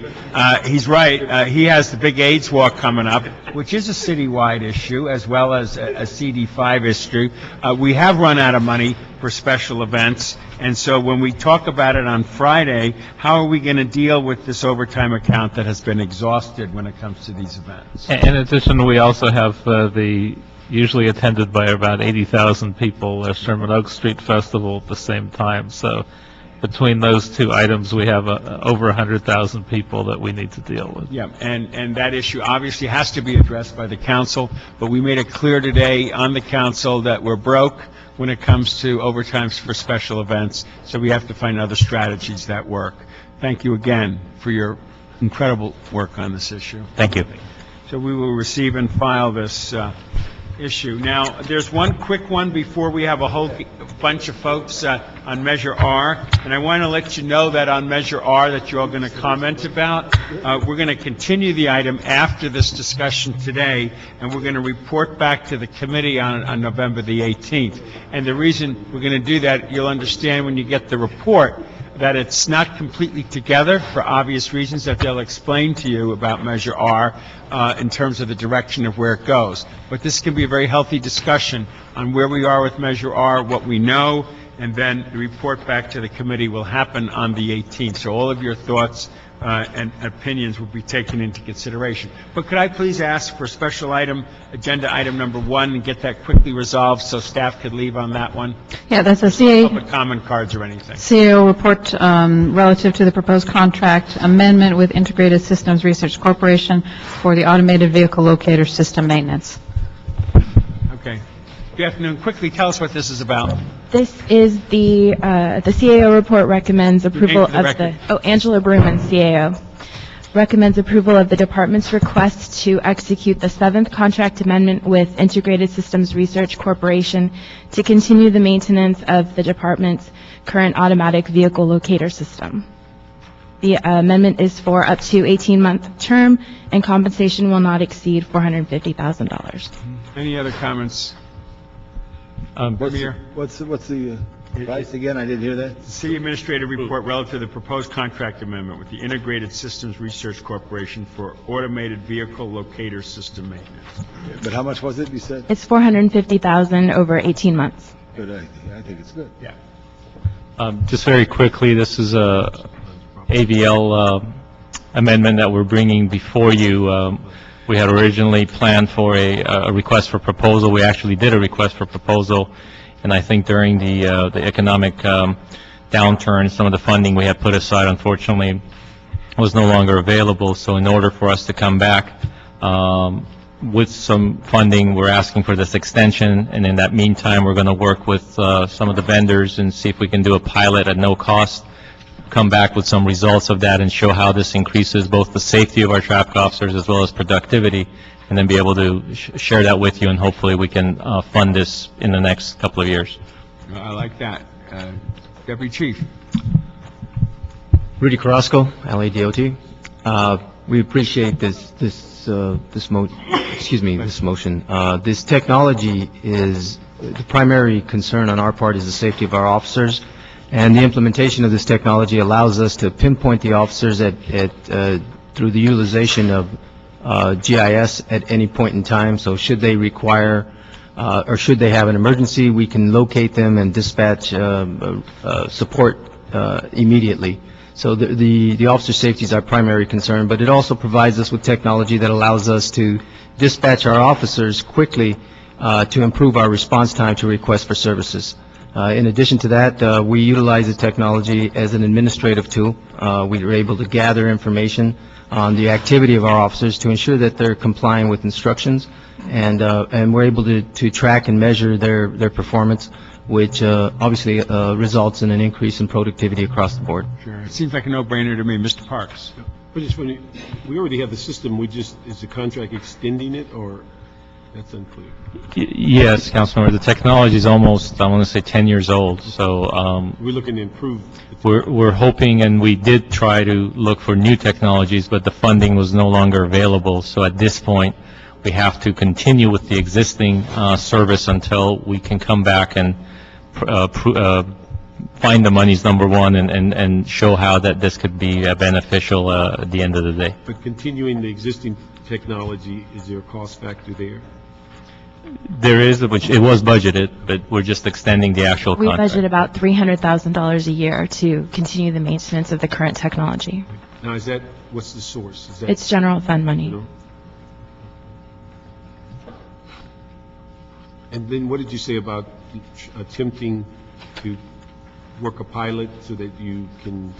he's right. He has the big AIDS walk coming up, which is a citywide issue as well as a CD5 issue. We have run out of money for special events, and so when we talk about it on Friday, how are we going to deal with this overtime account that has been exhausted when it comes to these events? In addition, we also have the usually attended by about 80,000 people, Sherman Oaks Street Festival at the same time. So between those two items, we have over 100,000 people that we need to deal with. Yeah, and that issue obviously has to be addressed by the council, but we made it clear today on the council that we're broke when it comes to overtimes for special events, so we have to find other strategies that work. Thank you again for your incredible work on this issue. Thank you. So we will receive and file this issue. Now, there's one quick one before we have a whole bunch of folks on Measure R, and I want to let you know that on Measure R that you're all going to comment about. We're going to continue the item after this discussion today, and we're going to report back to the committee on November the 18th. And the reason we're going to do that, you'll understand when you get the report, that it's not completely together for obvious reasons that they'll explain to you about Measure R in terms of the direction of where it goes. But this can be a very healthy discussion on where we are with Measure R, what we know, and then the report back to the committee will happen on the 18th. So all of your thoughts and opinions will be taken into consideration. But could I please ask for special item, agenda item number 1, and get that quickly resolved so staff could leave on that one? Yeah, that's a Public comment cards or anything. CAO report relative to the proposed contract amendment with Integrated Systems Research Corporation for the automated vehicle locator system maintenance. Okay. Good afternoon. Quickly tell us what this is about. This is the CAO report recommends approval of Angela Bruman, CAO, recommends approval of the department's request to execute the 7th contract amendment with Integrated Systems Research Corporation to continue the maintenance of the department's current automatic vehicle locator system. The amendment is for up to 18-month term, and compensation will not exceed $450,000. Any other comments? What's the price again? I didn't hear that. The City Administrative Report relative to the proposed contract amendment with the Integrated Systems Research Corporation for automated vehicle locator system maintenance. But how much was it, you said? It's $450,000 over 18 months. Good idea. I think it's good. Yeah. Just very quickly, this is a AVL amendment that we're bringing before you. We had originally planned for a request for proposal. We actually did a request for proposal, and I think during the economic downturn, some of the funding we had put aside, unfortunately, was no longer available. So in order for us to come back with some funding, we're asking for this extension, and in that meantime, we're going to work with some of the vendors and see if we can do a pilot at no cost come back with some results of that and show how this increases both the safety of our traffic officers as well as productivity, and then be able to share that with you, and hopefully we can fund this in the next couple of years. I like that. Deputy Chief. Rudy Carrasco, LADOT. We appreciate this motion. This technology is, the primary concern on our part is the safety of our officers, and the implementation of this technology allows us to pinpoint the officers through the utilization of GIS at any point in time. So should they require or should they have an emergency, we can locate them and dispatch support immediately. So the officer safety is our primary concern, but it also provides us with technology that allows us to dispatch our officers quickly to improve our response time to requests for services. In addition to that, we utilize the technology as an administrative tool. We are able to gather information on the activity of our officers to ensure that they're complying with instructions, and we're able to track and measure their performance, which obviously results in an increase in productivity across the board. Sure. It seems like a no-brainer to me. Mr. Parks. I just wondering, we already have the system, is the contract extending it, or that's unclear? Yes, Councilmember, the technology is almost, I want to say, 10 years old, so We're looking to improve. we're hoping, and we did try to look for new technologies, but the funding was no longer available, so at this point, we have to continue with the existing service until we can come back and find the monies, number one, and show how that this could be beneficial at the end of the day. But continuing the existing technology, is there a cost factor there? There is, which it was budgeted, but we're just extending the actual We contract. budget about $300,000 a year to continue the maintenance of the current technology. Now, what's the source? Is that, It's general fund money. And then what did you say about attempting to work a pilot so that you can?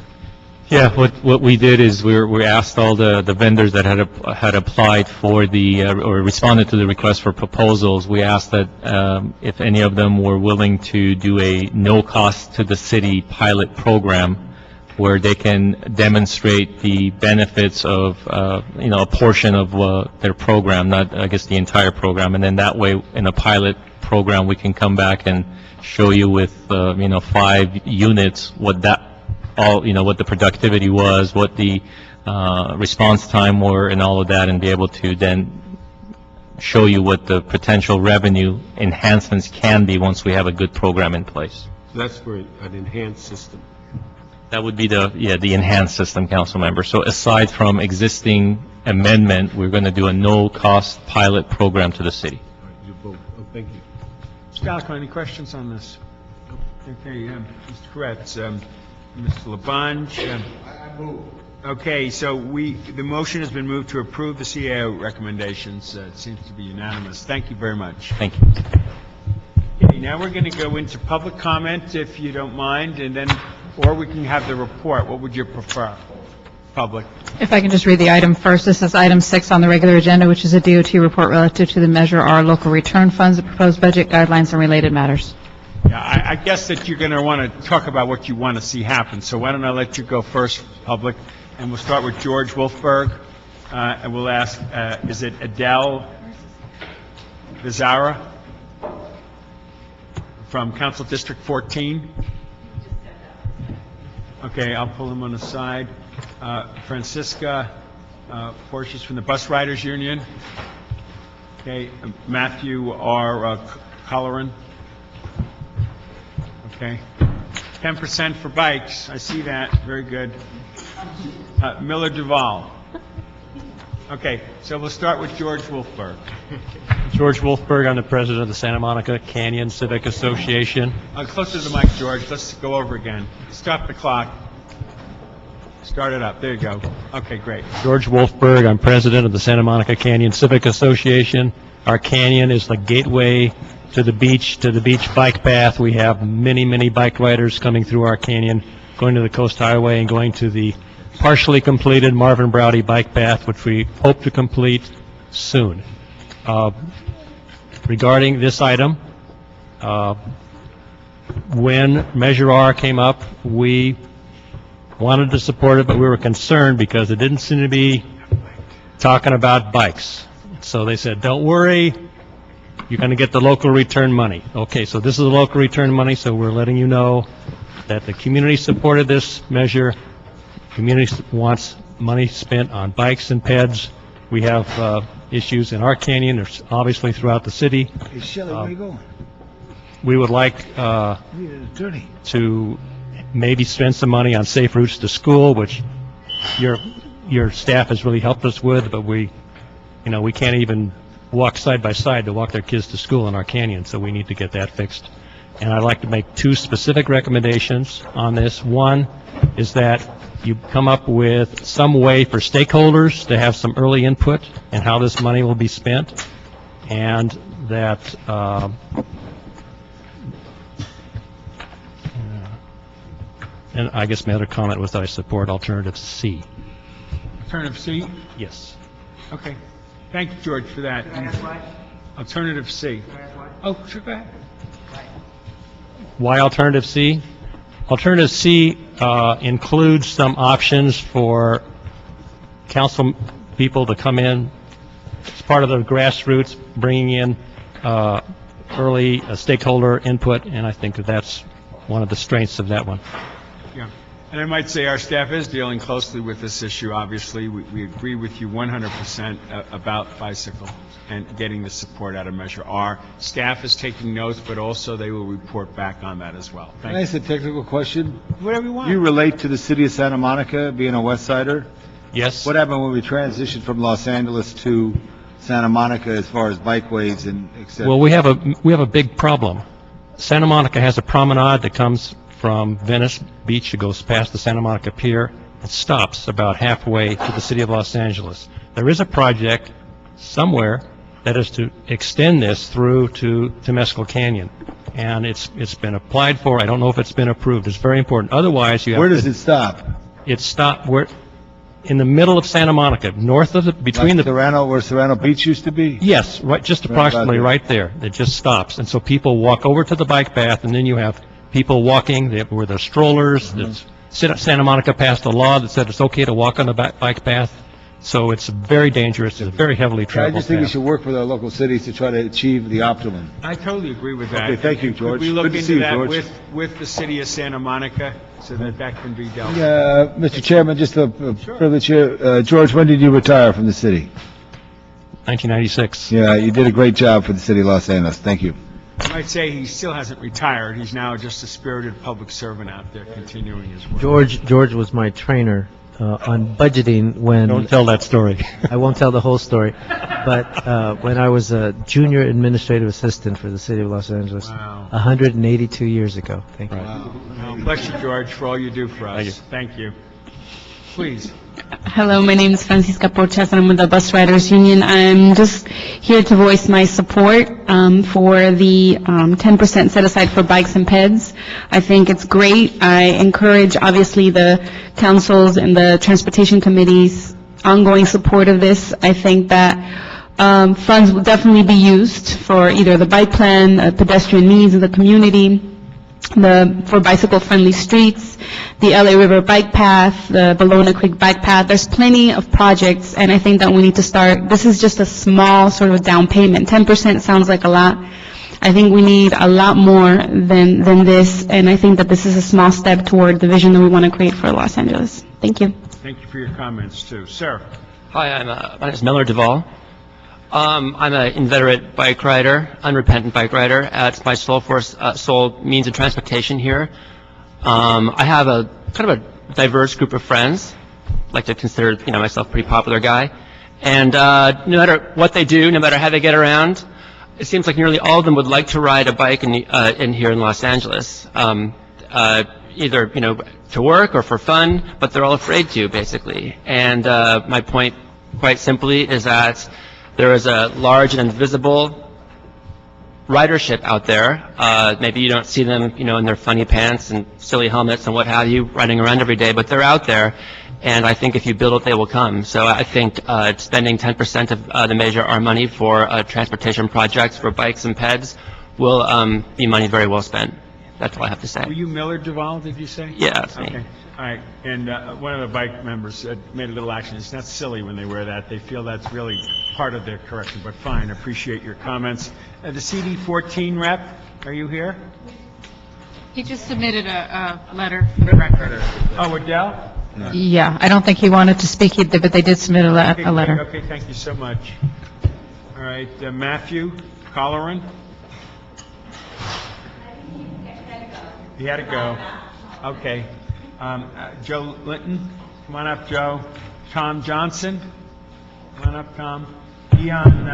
Yeah, what we did is we asked all the vendors that had applied for or responded to the request for proposals. We asked that if any of them were willing to do a no cost to the city pilot program, where they can demonstrate the benefits of a portion of their program, not I guess the entire program, and then that way in a pilot program we can come back and show you with 5 units what the productivity was, what the response time were, and all of that, and be able to then show you what the potential revenue enhancements can be once we have a good program in place. So that's for an enhanced system. That would be the enhanced system, council member. So aside from existing amendment, we're going to do a no-cost pilot program to the city. You vote. Oh, thank you. Mr. Gallico, any questions on this? Okay, Mr. Koretz, Mr. Labange. I move. Okay, so the motion has been moved to approve the CAO recommendations. It seems to be unanimous. Thank you very much. Thank you. Okay, now we're going to go into public comment, if you don't mind, and then, or we can have the report. What would you prefer? Public. If I can just read the item first, this is item 6 on the regular agenda, which is a DOT report relative to the Measure R local return funds, the proposed budget guidelines, and related matters. Yeah, I guess that you're going to want to talk about what you want to see happen, so why don't I let you go first, public, and we'll start with George Wolfberg, and we'll ask, is it Adele Vizara from Council District 14? Okay, I'll pull him on the side. Francisca Porches from the Bus Riders Union. Okay, Matthew R. Colleran. Okay. 10% for bikes. I see that. Very good. Miller Duval. Okay, so we'll start with George Wolfberg. George Wolfberg, I'm the president of the Santa Monica Canyon Civic Association. Closer to the mic, George. Let's go over again. Stop the clock. Start it up. There you go. Okay, great. George Wolfberg, I'm president of the Santa Monica Canyon Civic Association. Our canyon is the gateway to the beach bike path. We have many bike riders coming through our canyon, going to the Coast Highway and going to the partially completed Marvin Browdy bike path, which we hope to complete soon. Regarding this item, when Measure R came up, we wanted to support it, but we were concerned because it didn't seem to be talking about bikes. So they said, don't worry, you're going to get the local return money. Okay, so this is the local return money, so we're letting you know that the community supported this measure. Community wants money spent on bikes and peds. We have issues in our canyon, there's obviously throughout the city. Hey, Shelley, where you going? We would like Need an attorney. to maybe spend some money on safe routes to school, which your staff has really helped us with, but we can't even walk side by side to walk their kids to school in our canyon, so we need to get that fixed. And I'd like to make two specific recommendations on this. One is that you come up with some way for stakeholders to have some early input in how this money will be spent, and that and I guess my other comment was that I support alternative C. Alternative C? Yes. Okay. Thank you, George, for that. Alternative C. Oh, sure, go ahead. Why alternative C? Alternative C includes some options for council people to come in as part of the grassroots, bringing in early stakeholder input, and I think that that's one of the strengths of that one. Yeah. And I might say our staff is dealing closely with this issue, obviously. We agree with you 100% about bicycle and getting the support out of Measure R. Staff is taking notes, but also they will report back on that as well. Can I ask a technical question? Whatever you want. You relate to the city of Santa Monica, being a West Sider? Yes. What happened when we transitioned from Los Angeles to Santa Monica as far as bikeways and et cetera? Well, we have a big problem. Santa Monica has a promenade that comes from Venice Beach. It goes past the Santa Monica Pier and stops about halfway to the city of Los Angeles. There is a project somewhere that is to extend this through to Temescal Canyon, and it's been applied for. I don't know if it's been approved. It's very important. Otherwise, you have Where does it stop? It stopped in the middle of Santa Monica, north of between like where Serrano Beach used to be? Yes, right, just approximately right there. It just stops, and so people walk over to the bike path, and then you have people walking where there's strollers. Santa Monica passed a law that said it's okay to walk on the bike path, so it's very dangerous. It's a very heavily I traveled just think we path. should work with our local cities to try to achieve the optimum. I totally agree with that. Okay, thank you, George. Could we look Good to into see you, that George. with the city of Santa Monica so that that can be dealt with? Mr. Chairman, just a privilege here. George, when did you retire from the city? 1996. Yeah, you did a great job for the city of Los Angeles. Thank you. I might say he still hasn't retired. He's now just a spirited public servant out there continuing his work. George was my trainer on budgeting when... Don't tell that story. I won't tell the whole story. But when I was a junior administrative assistant for the city of Los Angeles, 182 years ago. Thank you. Well, bless you, George, for all you do for us. Thank you. Please. Hello, my name is Francisca Porchas, and I'm with the Bus Riders Union. I'm just here to voice my support for the 10% set aside for bikes and peds. I think it's great. I encourage, obviously, the councils and the transportation committees' ongoing support of this. I think that funds will definitely be used for either the bike plan, pedestrian needs of the community, for bicycle-friendly streets, the LA River Bike Path, the Bologna Creek Bike Path. There's plenty of projects, and I think that we need to start. This is just a small sort of down payment. 10% sounds like a lot. I think we need a lot more than this, and I think that this is a small step toward the vision that we want to create for Los Angeles. Thank you. Thank you for your comments, too. Sir. Hi, my name is Miller Duvall. I'm an inveterate bike rider, unrepentant bike rider. It's my sole means of transportation here. I have a kind of a diverse group of friends. I like to consider, myself a pretty popular guy. And no matter what they do, no matter how they get around, it seems like nearly all of them would like to ride a bike in here in Los Angeles, either to work or for fun, but they're all afraid to, basically. And my point, quite simply, is that there is a large and invisible ridership out there. Maybe you don't see them, in their funny pants and silly helmets and what have you, riding around every day, but they're out there. And I think if you build it, they will come. So I think spending 10% of the Measure R money for transportation projects for bikes and peds will be money very well spent. That's all I have to say. Were you Miller Duvall, did you say? Yeah, that's me. Okay. All right, and one of the bike members made a little action. It's not silly when they wear that. They feel that's really part of their correction, but fine, appreciate your comments. The CD14 rep, are you here? He just submitted a letter for the record. Oh, Waddell? Yeah, I don't think he wanted to speak, but they did submit a letter. Okay, thank you so much. All right, Matthew Colleran? He had to go. Okay. Joe Linton, come on up, Joe. Tom Johnson, come on up, Tom. Ian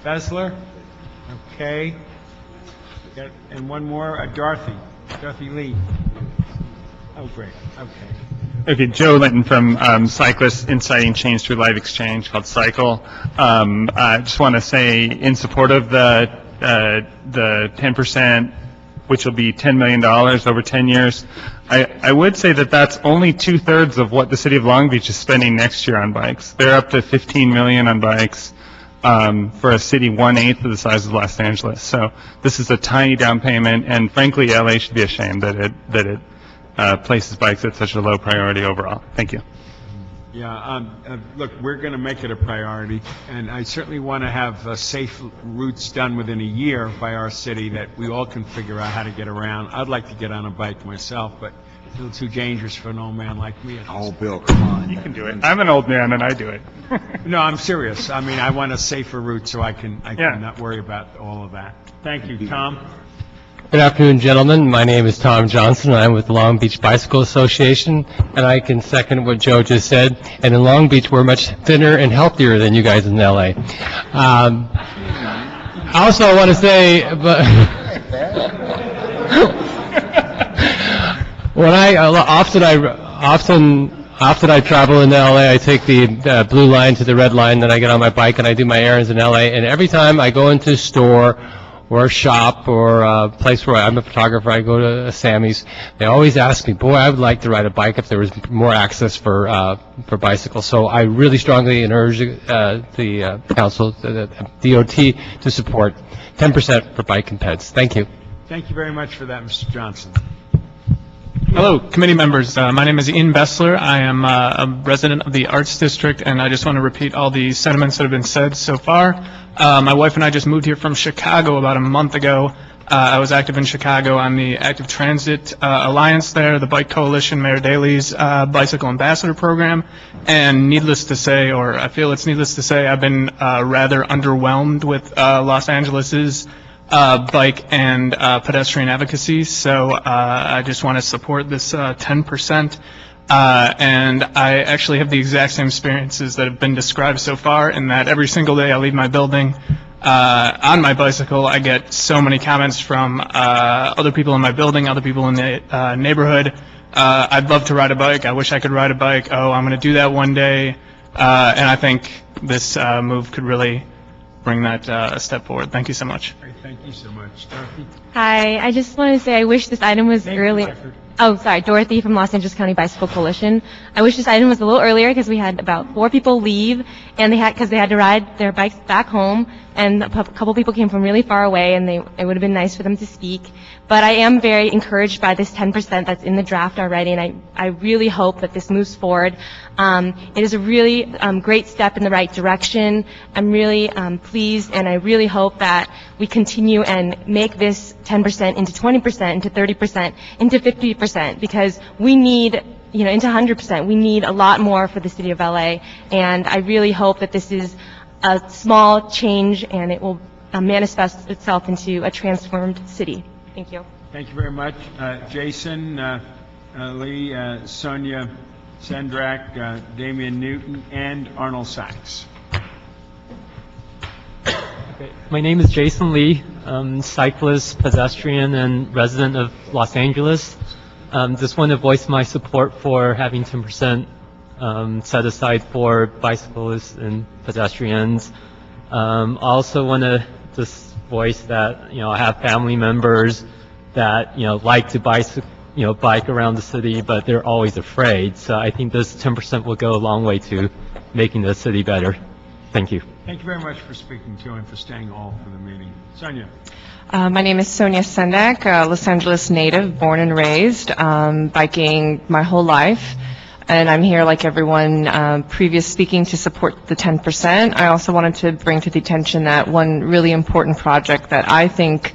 Besler, okay. And one more, Dorothy Lee. Oh, great, okay. Okay, Joe Linton from Cyclists Inciting Change Through Live Exchange called Cycle. I just want to say in support of the 10%, which will be $10 million over 10 years. I would say that that's only 2/3 of what the city of Long Beach is spending next year on bikes. They're up to $15 million on bikes for a city 1/8 of the size of Los Angeles. So this is a tiny down payment, and frankly, LA should be ashamed that it places bikes at such a low priority overall. Thank you. Yeah, look, we're going to make it a priority, and I certainly want to have safe routes done within a year by our city that we all can figure out how to get around. I'd like to get on a bike myself, but it's a little too dangerous for an old man like me. Oh, Bill, come on. You can do it. I'm an old man, and I do it. No, I'm serious. I mean, I want a safer route so I can not worry about all of that. Thank you, Tom. Good afternoon, gentlemen. My name is Tom Johnson. I'm with the Long Beach Bicycle Association, and I can second what Joe just said. And in Long Beach, we're much thinner and healthier than you guys in L.A. Also, I want to say, when often I travel in L.A., I take the blue line to the red line, then I get on my bike and I do my errands in L.A. And every time I go into a store or a shop or a place where I'm a photographer, I go to Sammy's, they always ask me, boy, I would like to ride a bike if there was more access for bicycles. So I really strongly urge the council, the DOT, to support 10% for bike and peds. Thank you. Thank you very much for that, Mr. Johnson. Hello, committee members. My name is Ian Bessler. I am a resident of the Arts District, and I just want to repeat all the sentiments that have been said so far. My wife and I just moved here from Chicago about a month ago. I was active in Chicago on the Active Transit Alliance there, the Bike Coalition, Mayor Daley's Bicycle Ambassador Program, and needless to say, or I feel it's needless to say, I've been rather underwhelmed with Los Angeles's bike and pedestrian advocacy, so I just want to support this 10%. And I actually have the exact same experiences that have been described so far, in that every single day I leave my building on my bicycle, I get so many comments from other people in my building, other people in the neighborhood. I'd love to ride a bike. I wish I could ride a bike. Oh, I'm going to do that one day. And I think this move could really bring that a step forward. Thank you so much. Thank you so much. Dorothy? Hi, I just want to say I wish this item was earlier. Oh, sorry, Dorothy from Los Angeles County Bicycle Coalition. I wish this item was a little earlier because we had about 4 people leave, and because they had to ride their bikes back home, and a couple people came from really far away, and it would have been nice for them to speak. But I am very encouraged by this 10% that's in the draft already, and I really hope that this moves forward. It is a really great step in the right direction. I'm really pleased, and I really hope that we continue and make this 10% into 20%, into 30%, into 50%, because we need, into 100%. We need a lot more for the city of LA, and I really hope that this is a small change and it will manifest itself into a transformed city. Thank you. Thank you very much. Jason Lee, Sonia Sendak, Damian Newton, and Arnold Sachs. Okay. My name is Jason Lee. I'm cyclist, pedestrian, and resident of Los Angeles. Just want to voice my support for having 10% set aside for bicyclists and pedestrians. Also want to just voice that, I have family members that, like to bike around the city, but they're always afraid. So I think this 10% will go a long way to making the city better. Thank you. Thank you very much for speaking to and for staying all for the meeting. Sonia? My name is Sonia Sendak, Los Angeles native, born and raised, biking my whole life. And I'm here, like everyone previous speaking, to support the 10%. I also wanted to bring to the attention that one really important project that I think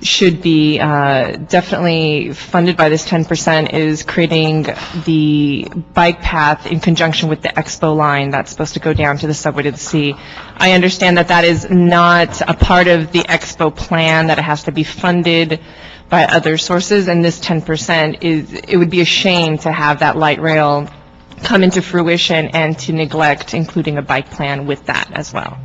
should be definitely funded by this 10% is creating the bike path in conjunction with the Expo line that's supposed to go down to the subway to the sea. I understand that that is not a part of the Expo plan, that it has to be funded by other sources, and this 10% it would be a shame to have that light rail come into fruition and to neglect including a bike plan with that as well.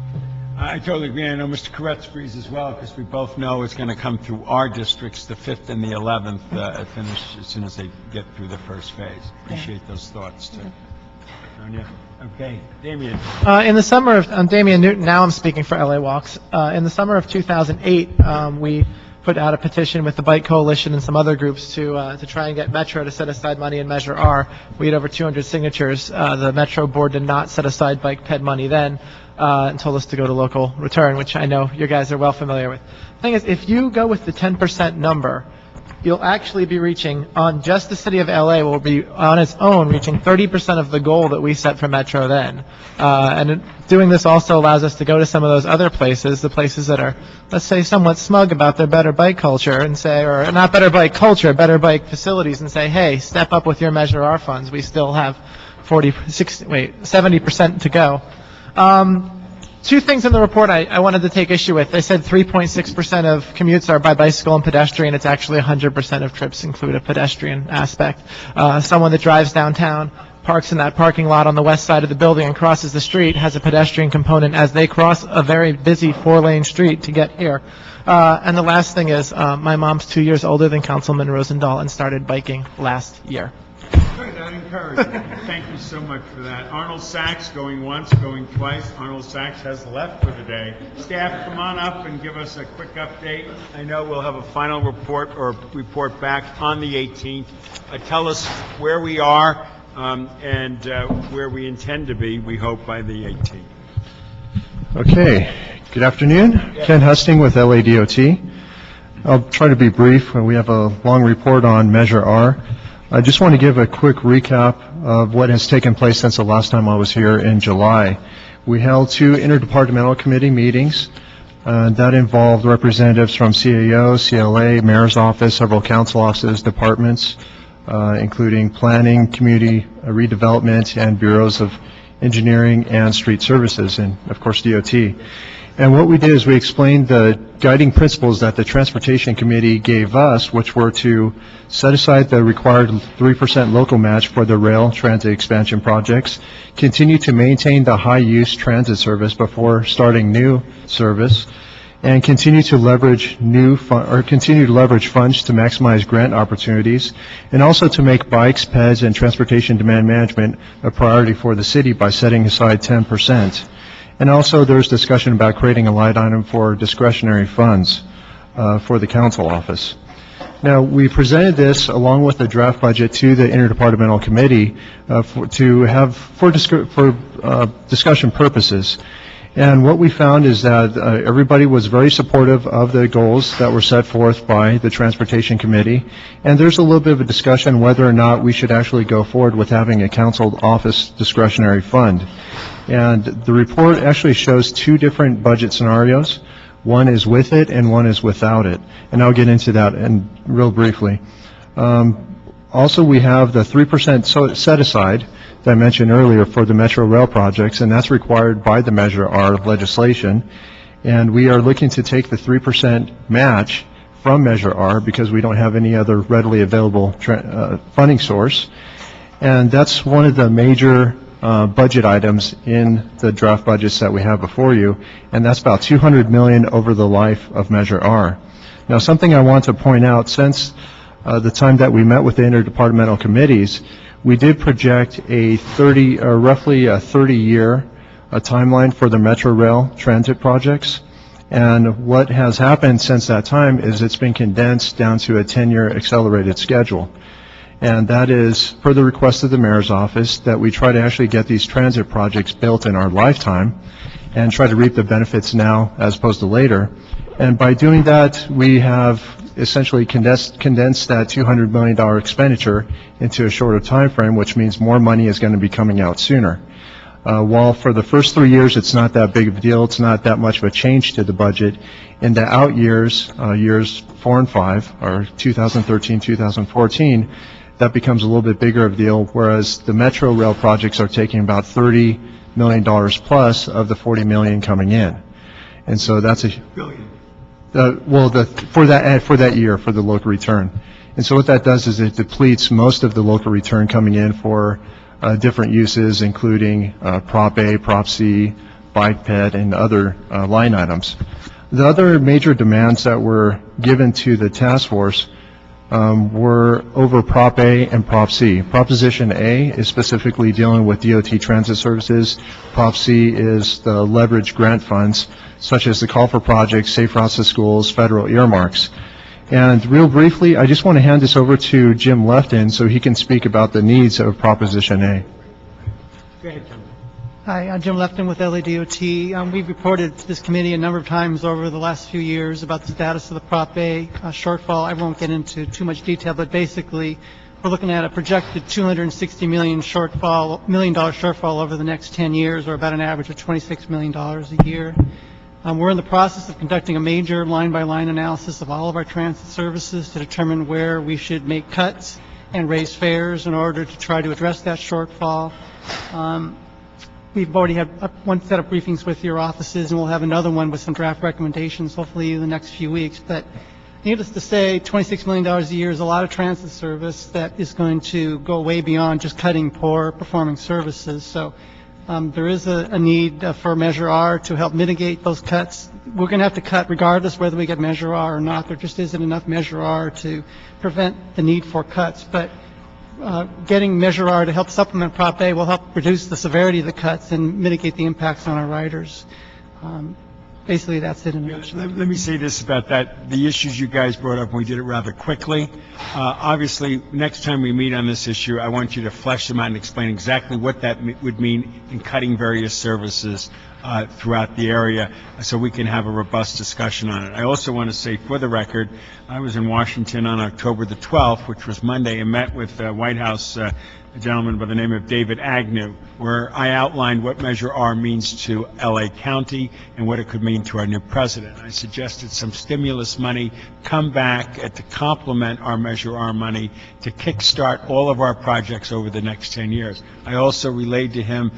I totally agree. I know Mr. Koretz agrees as well, because we both know it's going to come through our districts, the 5th and the 11th, finish as soon as they get through the first phase. Appreciate those thoughts, too. Sonia? Okay. Damien? In the summer of, I'm Damian Newton, now I'm speaking for LA Walks. In the summer of 2008, we put out a petition with the Bike Coalition and some other groups to try and get Metro to set aside money in Measure R. We had over 200 signatures. The Metro board did not set aside bike ped money then, and told us to go to local return, which I know you guys are well familiar with. The thing is, if you go with the 10% number, you'll actually be reaching, on just the city of LA, will be on its own reaching 30% of the goal that we set for Metro then. Doing this also allows us to go to some of those other places, the places that are, let's say, somewhat smug about their better bike culture, and say, or not better bike culture, better bike facilities, and say, hey, step up with your Measure R funds. We still have 70% to go. Two things in the report I wanted to take issue with. They said 3.6% of commutes are by bicycle and pedestrian. It's actually 100% of trips include a pedestrian aspect. Someone that drives downtown, parks in that parking lot on the west side of the building and crosses the street has a pedestrian component as they cross a very busy 4-lane street to get here. And the last thing is, my mom's 2 years older than Councilman Rosendahl and started biking last year. Good, that encourages me. Thank you so much for that. Arnold Sachs, going once, going twice. Arnold Sachs has left for the day. Staff, come on up and give us a quick update. I know we'll have a final report back on the 18th. Tell us where we are and where we intend to be, we hope, by the 18th. Okay. Good afternoon. Ken Husting with LADOT. I'll try to be brief. We have a long report on Measure R. I just want to give a quick recap of what has taken place since the last time I was here in July. We held 2 interdepartmental committee meetings that involved representatives from CAO, CLA, Mayor's Office, several council offices, departments, including planning, community redevelopment, and bureaus of engineering and street services, and of course DOT. And what we did is we explained the guiding principles that the Transportation Committee gave us, which were to set aside the required 3% local match for the rail transit expansion projects, continue to maintain the high-use transit service before starting new service, and continue to leverage funds to maximize grant opportunities, and also to make bikes, peds, and transportation demand management a priority for the city by setting aside 10%. And also there's discussion about creating a line item for discretionary funds for the council office. Now, we presented this along with the draft budget to the interdepartmental committee for discussion purposes. And what we found is that everybody was very supportive of the goals that were set forth by the Transportation Committee. And there's a little bit of a discussion whether or not we should actually go forward with having a council office discretionary fund. And the report actually shows 2 different budget scenarios. One is with it and one is without it. And I'll get into that real briefly. Also, we have the 3% set aside that I mentioned earlier for the Metro Rail projects, and that's required by the Measure R legislation. And we are looking to take the 3% match from Measure R because we don't have any other readily available funding source. And that's one of the major budget items in the draft budgets that we have before you, and that's about $200 million over the life of Measure R. Now, something I want to point out, since the time that we met with the interdepartmental committees, we did project roughly a 30-year timeline for the Metro Rail transit projects. And what has happened since that time is it's been condensed down to a 10-year accelerated schedule. And that is, per the request of the mayor's office, that we try to actually get these transit projects built in our lifetime and try to reap the benefits now as opposed to later. And by doing that, we have essentially condensed that $200 million expenditure into a shorter time frame, which means more money is going to be coming out sooner. While for the first 3 years it's not that big of a deal, it's not that much of a change to the budget, in the out years, years 4 and 5, or 2013, 2014, that becomes a little bit bigger of a deal, whereas the Metro Rail projects are taking about $30 million plus of the $40 million coming in. And so that's a... for that year, for the local return. And so what that does is it depletes most of the local return coming in for different uses, including Prop A, Prop C, bike ped, and other line items. The other major demands that were given to the task force were over Prop A and Prop C. Proposition A is specifically dealing with DOT transit services. Prop C is the leverage grant funds, such as the call for projects, safe routes to schools, federal earmarks. And real briefly, I just want to hand this over to Jim Lefton so he can speak about the needs of Proposition A. Go ahead, Jim. Hi, I'm Jim Lefton with LADOT. We've reported to this committee a number of times over the last few years about the status of the Prop A shortfall. I won't get into too much detail, but basically we're looking at a projected $260 million shortfall over the next 10 years, or about an average of $26 million a year. We're in the process of conducting a major line-by-line analysis of all of our transit services to determine where we should make cuts and raise fares in order to try to address that shortfall. We've already had one set of briefings with your offices, and we'll have another one with some draft recommendations, hopefully in the next few weeks. But needless to say, $26 million a year is a lot of transit service that is going to go way beyond just cutting poor performing services. So there is a need for Measure R to help mitigate those cuts. We're going to have to cut regardless whether we get Measure R or not. There just isn't enough Measure R to prevent the need for cuts. But getting Measure R to help supplement Prop A will help reduce the severity of the cuts and mitigate the impacts on our riders. Basically, that's it in a nutshell. Let me say this about that. The issues you guys brought up, we did it rather quickly. Obviously, next time we meet on this issue, I want you to flesh them out and explain exactly what that would mean in cutting various services throughout the area so we can have a robust discussion on it. I also want to say, for the record, I was in Washington on October the 12th, which was Monday, and met with White House a gentleman by the name of David Agnew, where I outlined what Measure R means to L.A. County and what it could mean to our new president. I suggested some stimulus money come back to complement our Measure R money to kickstart all of our projects over the next 10 years. I also relayed to him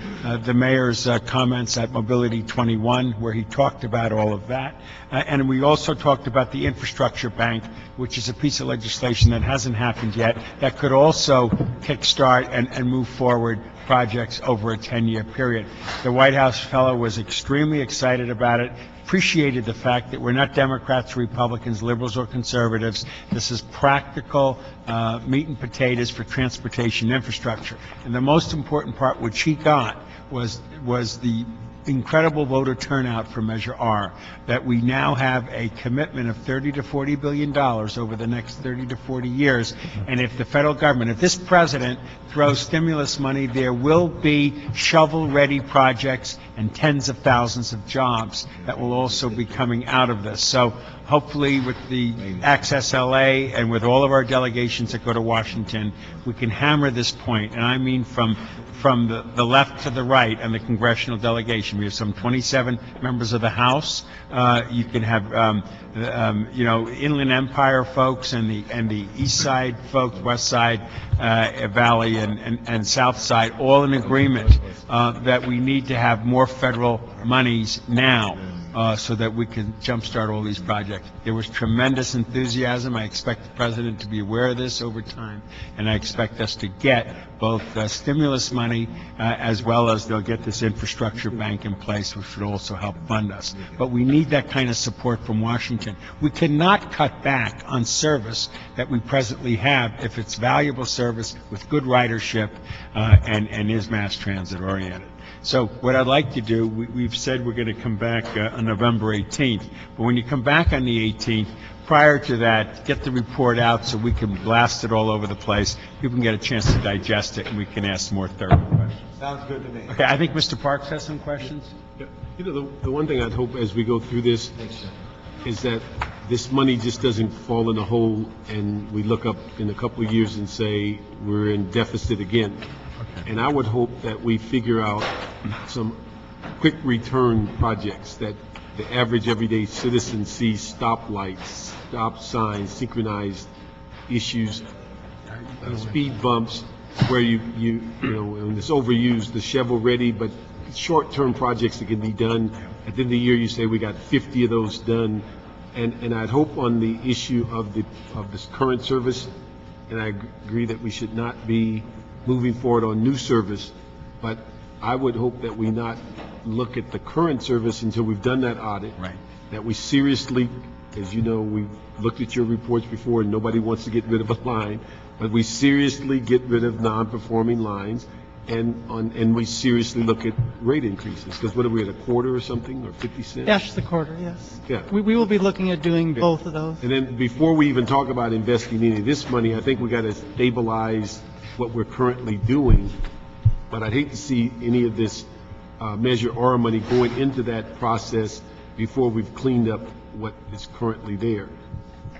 the mayor's comments at Mobility 21, where he talked about all of that. And we also talked about the infrastructure bank, which is a piece of legislation that hasn't happened yet, that could also kickstart and move forward projects over a 10-year period. The White House fellow was extremely excited about it, appreciated the fact that we're not Democrats, Republicans, liberals, or conservatives. This is practical meat and potatoes for transportation infrastructure. And the most important part, which he got, was the incredible voter turnout for Measure R, that we now have a commitment of $30 to $40 billion over the next 30 to 40 years. And if the federal government, if this president throws stimulus money, there will be shovel-ready projects and tens of thousands of jobs that will also be coming out of this. So hopefully with the Access LA and with all of our delegations that go to Washington, we can hammer this point. And I mean from the left to the right and the congressional delegation. We have some 27 members of the House. You can have, Inland Empire folks and the East Side folks, West Side, Valley, and South Side, all in agreement that we need to have more federal monies now. So that we can jumpstart all these projects. There was tremendous enthusiasm. I expect the president to be aware of this over time, and I expect us to get both stimulus money as well as they'll get this infrastructure bank in place, which would also help fund us. But we need that kind of support from Washington. We cannot cut back on service that we presently have if it's valuable service with good ridership and is mass transit oriented. So what I'd like to do, we've said we're going to come back on November 18th, but when you come back on the 18th, prior to that, get the report out so we can blast it all over the place. People can get a chance to digest it, and we can ask more thorough questions. Sounds good to me. Okay, I think Mr. Parks has some questions. Yeah. You know, the one thing I'd hope as we go through this is that this money just doesn't fall in a hole and we look up in a couple of years and say we're in deficit again. Okay. And I would hope that we figure out some quick return projects that the average everyday citizen sees: stoplights, stop signs, synchronized issues, speed bumps, where you know, when it's overused, the shovel-ready, but short-term projects that can be done. At the end of the year, you say we got 50 of those done, and I'd hope on the issue of this current service, and I agree that we should not be moving forward on new service, but I would hope that we not look at the current service until we've done that audit. Right. That we seriously, as you know, we've looked at your reports before, and nobody wants to get rid of a line, but we seriously get rid of non-performing lines, and we seriously look at rate increases, because what are we at, a quarter or something, or 50 cents? Yeah, just a quarter, yes. Yeah. We will be looking at doing both of those. And then before we even talk about investing any of this money, I think we got to stabilize what we're currently doing, but I'd hate to see any of this Measure R money going into that process before we've cleaned up what is currently there.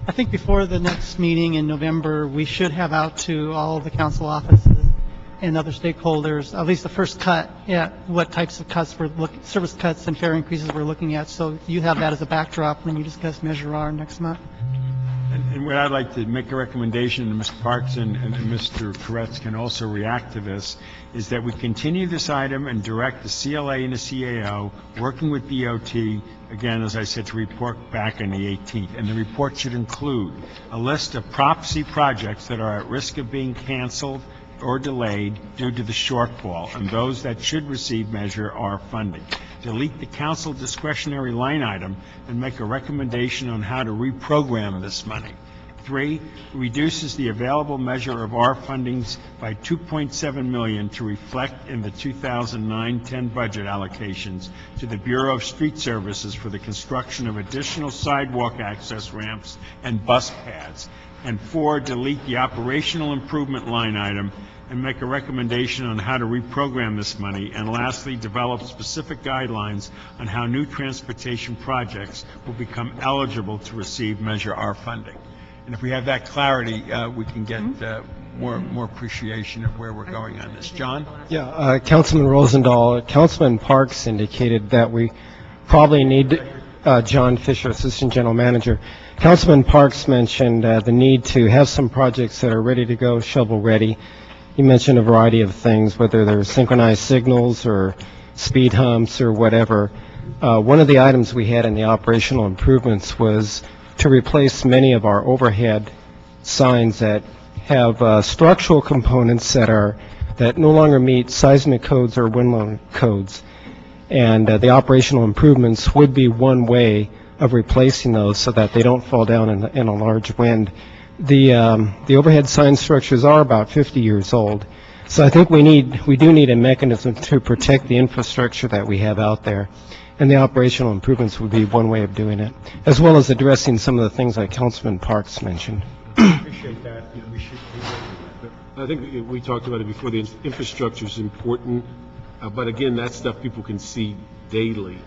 I think before the next meeting in November, we should have out to all the council offices and other stakeholders, at least the first cut, what types of cuts service cuts and fare increases we're looking at. So you have that as a backdrop when you discuss Measure R next month. And what I'd like to make a recommendation, and Mr. Parks and Mr. Koretz can also react to this, is that we continue this item and direct the CLA and the CAO, working with DOT, again, as I said, to report back on the 18th. And the report should include a list of Prop C projects that are at risk of being canceled or delayed due to the shortfall, and those that should receive Measure R funding. Delete the council discretionary line item and make a recommendation on how to reprogram this money. 3, reduces the available Measure of R fundings by $2.7 million to reflect in the 2009-10 budget allocations to the Bureau of Street Services for the construction of additional sidewalk access ramps and bus pads. And 4, delete the operational improvement line item and make a recommendation on how to reprogram this money. And lastly, develop specific guidelines on how new transportation projects will become eligible to receive Measure R funding. And if we have that clarity, we can get more appreciation of where we're going on this. John? Yeah, Councilman Rosendahl, Councilman Parks indicated that we probably need, John Fisher, Assistant General Manager. Councilman Parks mentioned the need to have some projects that are ready to go, shovel-ready. He mentioned a variety of things, whether they're synchronized signals or speed humps or whatever. One of the items we had in the operational improvements was to replace many of our overhead signs that have structural components that no longer meet seismic codes or wind load codes. And the operational improvements would be one way of replacing those so that they don't fall down in a large wind. The overhead sign structures are about 50 years old, so I think we do need a mechanism to protect the infrastructure that we have out there, and the operational improvements would be one way of doing it, as well as addressing some of the things that Councilman Parks mentioned. I appreciate that. We should. I think we talked about it before. The infrastructure is important, but again, that's stuff people can see daily.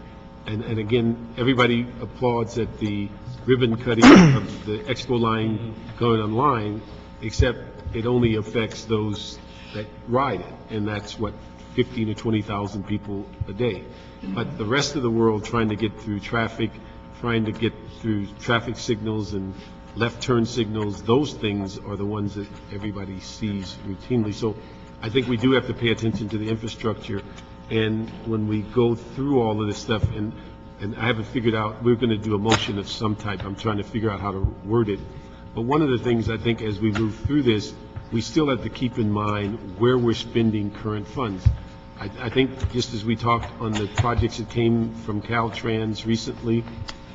And again, everybody applauds at the ribbon cutting of the expo line going online, except it only affects those that ride it, and that's what 15 to 20,000 people a day. But the rest of the world trying to get through traffic, trying to get through traffic signals and left turn signals, those things are the ones that everybody sees routinely. So I think we do have to pay attention to the infrastructure. And when we go through all of this stuff, and I haven't figured out, we're going to do a motion of some type. I'm trying to figure out how to word it. But one of the things I think as we move through this, we still have to keep in mind where we're spending current funds. I think just as we talked on the projects that came from Caltrans recently,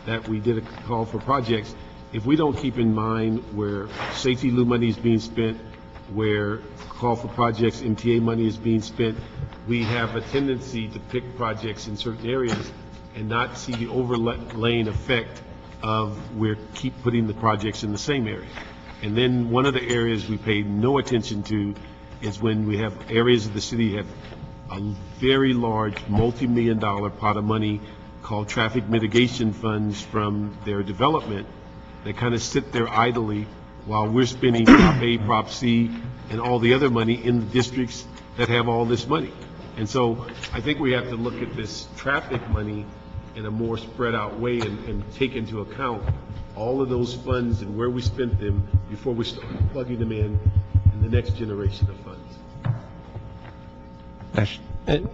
that we did a call for projects, if we don't keep in mind where safety loop money is being spent, where call for projects, MTA money is being spent, we have a tendency to pick projects in certain areas and not see the overlaying effect of keep putting the projects in the same area. And then one of the areas we pay no attention to is when we have areas of the city have a very large multi-million-dollar pot of money called traffic mitigation funds from their development that kind of sit there idly while we're spending Prop A, Prop C, and all the other money in the districts that have all this money. And so I think we have to look at this traffic money in a more spread out way and take into account all of those funds and where we spent them before we start plugging them in the next generation of funds.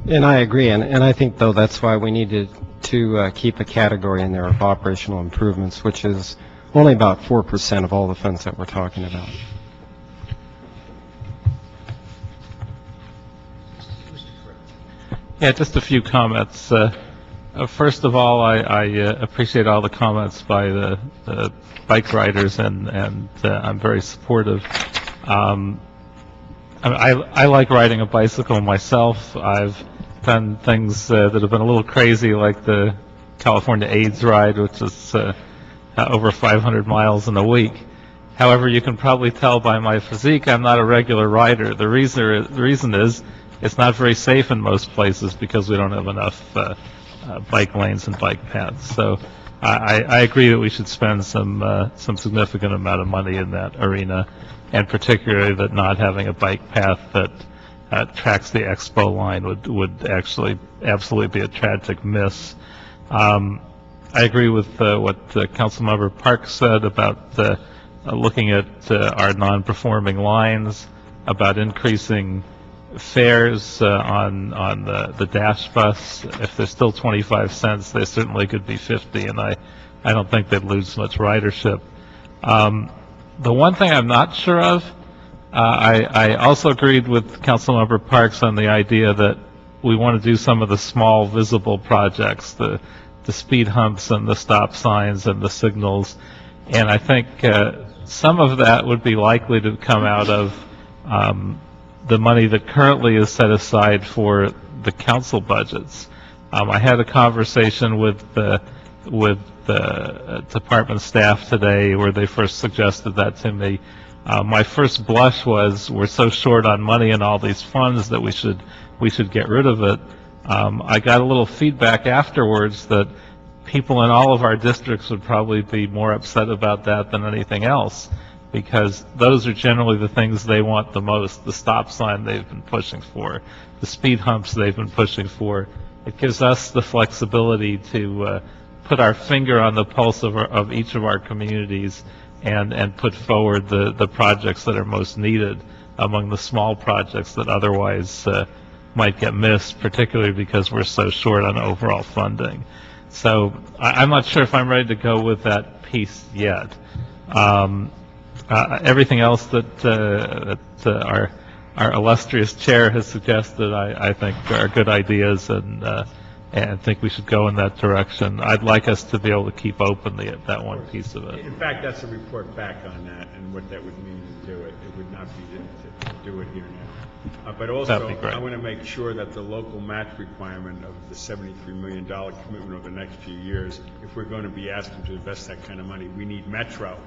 And I agree, and I think, though, that's why we needed to keep a category in there of operational improvements, which is only about 4% of all the funds that we're talking about. Yeah, just a few comments. First of all, I appreciate all the comments by the bike riders, and I'm very supportive. I like riding a bicycle myself. I've done things that have been a little crazy, like the California AIDS ride, which is over 500 miles in a week. However, you can probably tell by my physique I'm not a regular rider. The reason is it's not very safe in most places because we don't have enough bike lanes and bike paths. So I agree that we should spend some significant amount of money in that arena, and particularly that not having a bike path that tracks the expo line would actually absolutely be a tragic miss. I agree with what Councilmember Parks said about looking at our non-performing lines, about increasing fares on the dash bus. If they're still 25 cents, they certainly could be 50, and I don't think they'd lose much ridership. The one thing I'm not sure of, I also agreed with Councilmember Parks on the idea that we want to do some of the small visible projects, the speed humps and the stop signs and the signals, and I think some of that would be likely to come out of the money that currently is set aside for the council budgets. I had a conversation with the department staff today where they first suggested that to me. My first blush was we're so short on money in all these funds that we should get rid of it. I got a little feedback afterwards that people in all of our districts would probably be more upset about that than anything else, because those are generally the things they want the most. The stop sign they've been pushing for, the speed humps they've been pushing for. It gives us the flexibility to put our finger on the pulse of each of our communities and put forward the projects that are most needed among the small projects that otherwise might get missed, particularly because we're so short on overall funding. So I'm not sure if I'm ready to go with that piece yet. Everything else that our illustrious chair has suggested, I think are good ideas, and think we should go in that direction. I'd like us to be able to keep open that one piece of it. In fact, that's a report back on that and what that would mean to do it. It would not be to do it here now. But also, I want to make sure that the local match requirement of the $73 million commitment over the next few years, if we're going to be asking to invest that kind of money, we need Metro,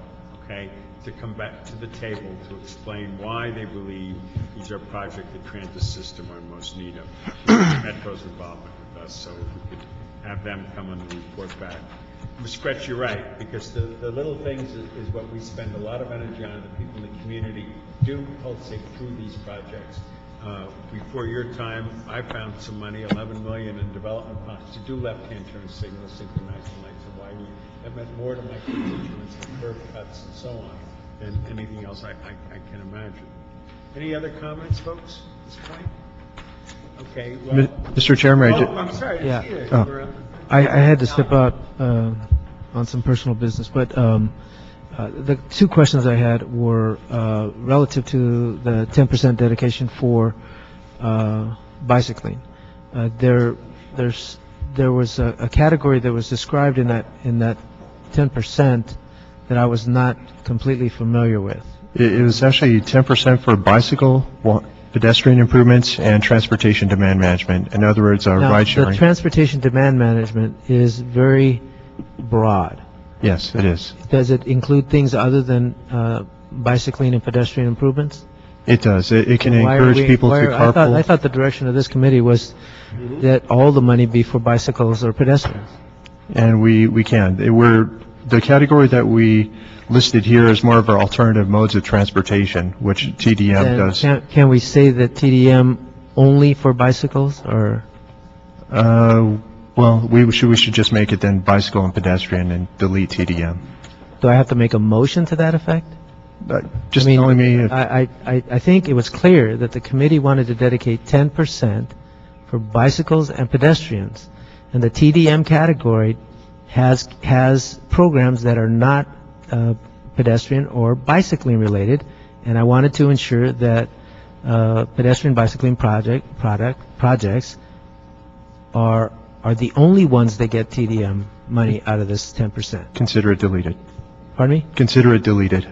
okay, to come back to the table to explain why they believe these are projects the transit system are most need of. Metro's involvement with us, so if we could have them come on the report back. Ms. Scratch, you're right, because the little things is what we spend a lot of energy on. The people in the community do pulsate through these projects. Before your time, I found some money, $11 million in development funds to do left-hand turn signals, synchronizing lights and widening. That meant more to my constituents than curb cuts and so on than anything else I can imagine. Any other comments, folks, at this point? Okay. Well, Mr. Chairman, I'm sorry. Yeah. I had to step out on some personal business, but the two questions I had were relative to the 10% dedication for bicycling. There was a category that was described in that 10% that I was not completely familiar with. It was actually 10% for bicycle pedestrian improvements, and transportation demand management. In other words, Now, ride the sharing. transportation demand management is very broad. Yes, it is. Does it include things other than bicycling and pedestrian improvements? It does. It can Why are encourage we- people why to are- carpool. I thought the direction of this committee was that all the money be for bicycles or pedestrians. And we can. The category that we listed here is more of our alternative modes of transportation, which TDM Then does. Can we say that TDM only for bicycles, or? Well, we should just make it then bicycle and pedestrian and delete TDM. Do I have to make a motion to that effect? Just I mean, telling me if- I think it was clear that the committee wanted to dedicate 10% for bicycles and pedestrians, and the TDM category has programs that are not pedestrian or bicycling related, and I wanted to ensure that pedestrian bicycling projects are the only ones that get TDM money out of this 10%. Consider it deleted. Pardon me? Consider it deleted.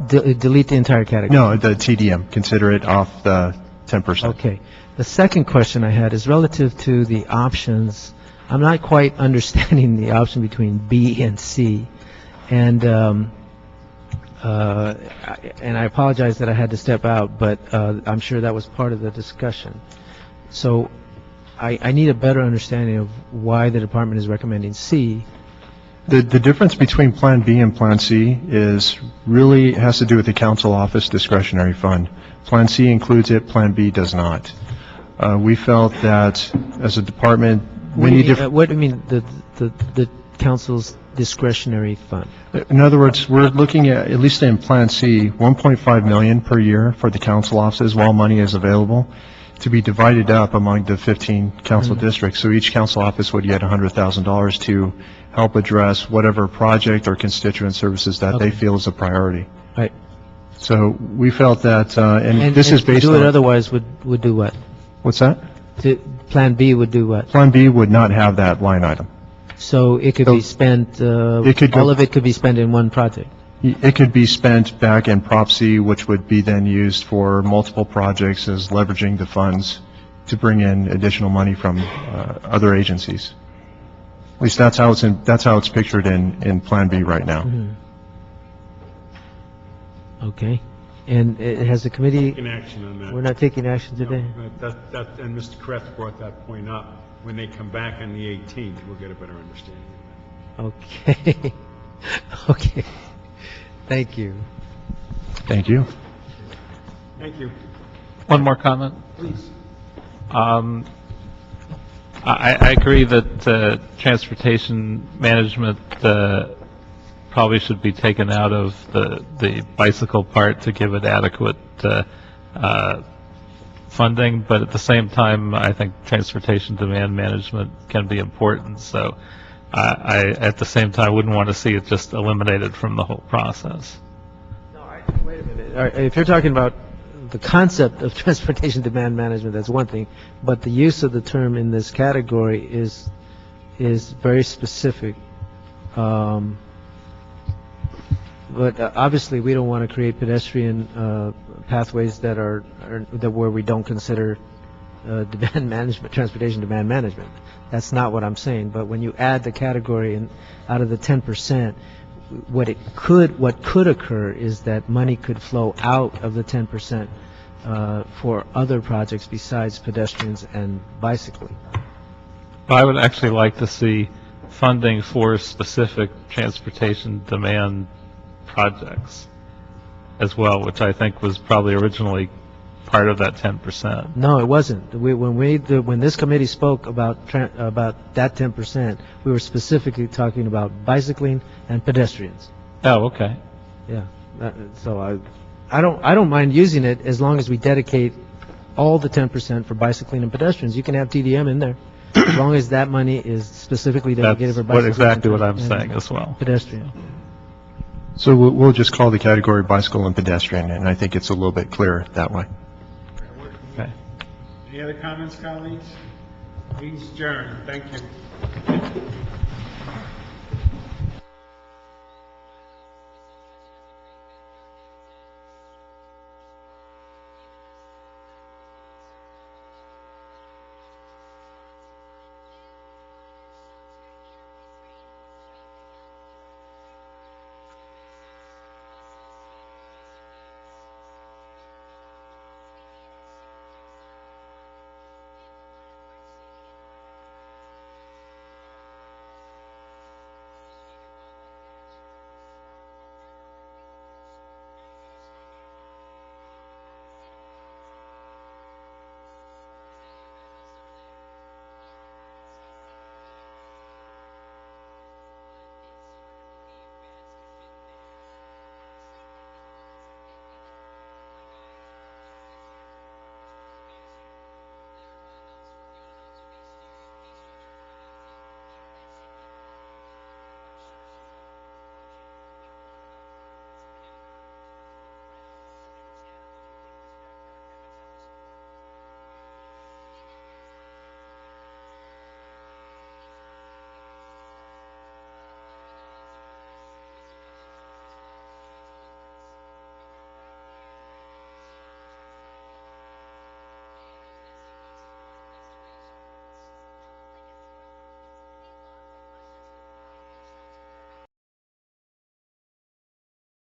Delete the entire category. No, the TDM. Consider it off the 10%. Okay. The second question I had is relative to the options. I'm not quite understanding the option between B and C. And I apologize that I had to step out, but I'm sure that was part of the discussion. So I need a better understanding of why the department is recommending C. The difference between Plan B and Plan C is really has to do with the council office discretionary fund. Plan C includes it, Plan B does not. We felt that as a department, we need different. What do you mean, the council's discretionary fund? In other words, we're looking at least in Plan C, 1.5 million per year for the council offices while money is available, to be divided up among the 15 council districts. So each council office would get $100,000 to help address whatever project or constituent services that they feel is a priority. Right. So we felt that, and this is based to on. do it otherwise would do what? What's that? Plan B would do what? Plan B would not have that line item. So it could be spent, all of it could be spent in one project? It could be spent back in Prop C, which would be then used for multiple projects as leveraging the funds to bring in additional money from other agencies. At least that's how it's pictured in Plan B right now. Okay. And has the committee? Taking action on that. We're not taking action today? No, and Mr. Kreft brought that point up. When they come back on the 18th, we'll get a better understanding. Okay. Okay. Thank you. Thank you. Thank you. One more comment. Please. I agree that transportation management probably should be taken out of the bicycle part to give it adequate funding, but at the same time, I think transportation demand management can be important, so I at the same time, wouldn't want to see it just eliminated from the whole process. Wait a minute. All right, if you're talking about the concept of transportation demand management, that's one thing, but the use of the term in this category is very specific. But obviously, we don't want to create pedestrian pathways that are where we don't consider demand management, transportation demand management. That's not what I'm saying. But when you add the category out of the 10%, what could occur is that money could flow out of the 10% for other projects besides pedestrians and bicycling. I would actually like to see funding for specific transportation demand projects as well, which I think was probably originally part of that 10%. No, it wasn't. When this committee spoke about that 10%, we were specifically talking about bicycling and pedestrians. Oh, okay. Yeah. So I don't mind using it as long as we dedicate all the 10% for bicycling and pedestrians. You can have TDM in there as long as that money is specifically dedicated for bicycling. That's exactly what I'm saying as well. Pedestrian. So we'll just call the category bicycle and pedestrian, and I think it's a little bit clearer that way. Okay. Any other comments, colleagues? Please adjourn. Thank you.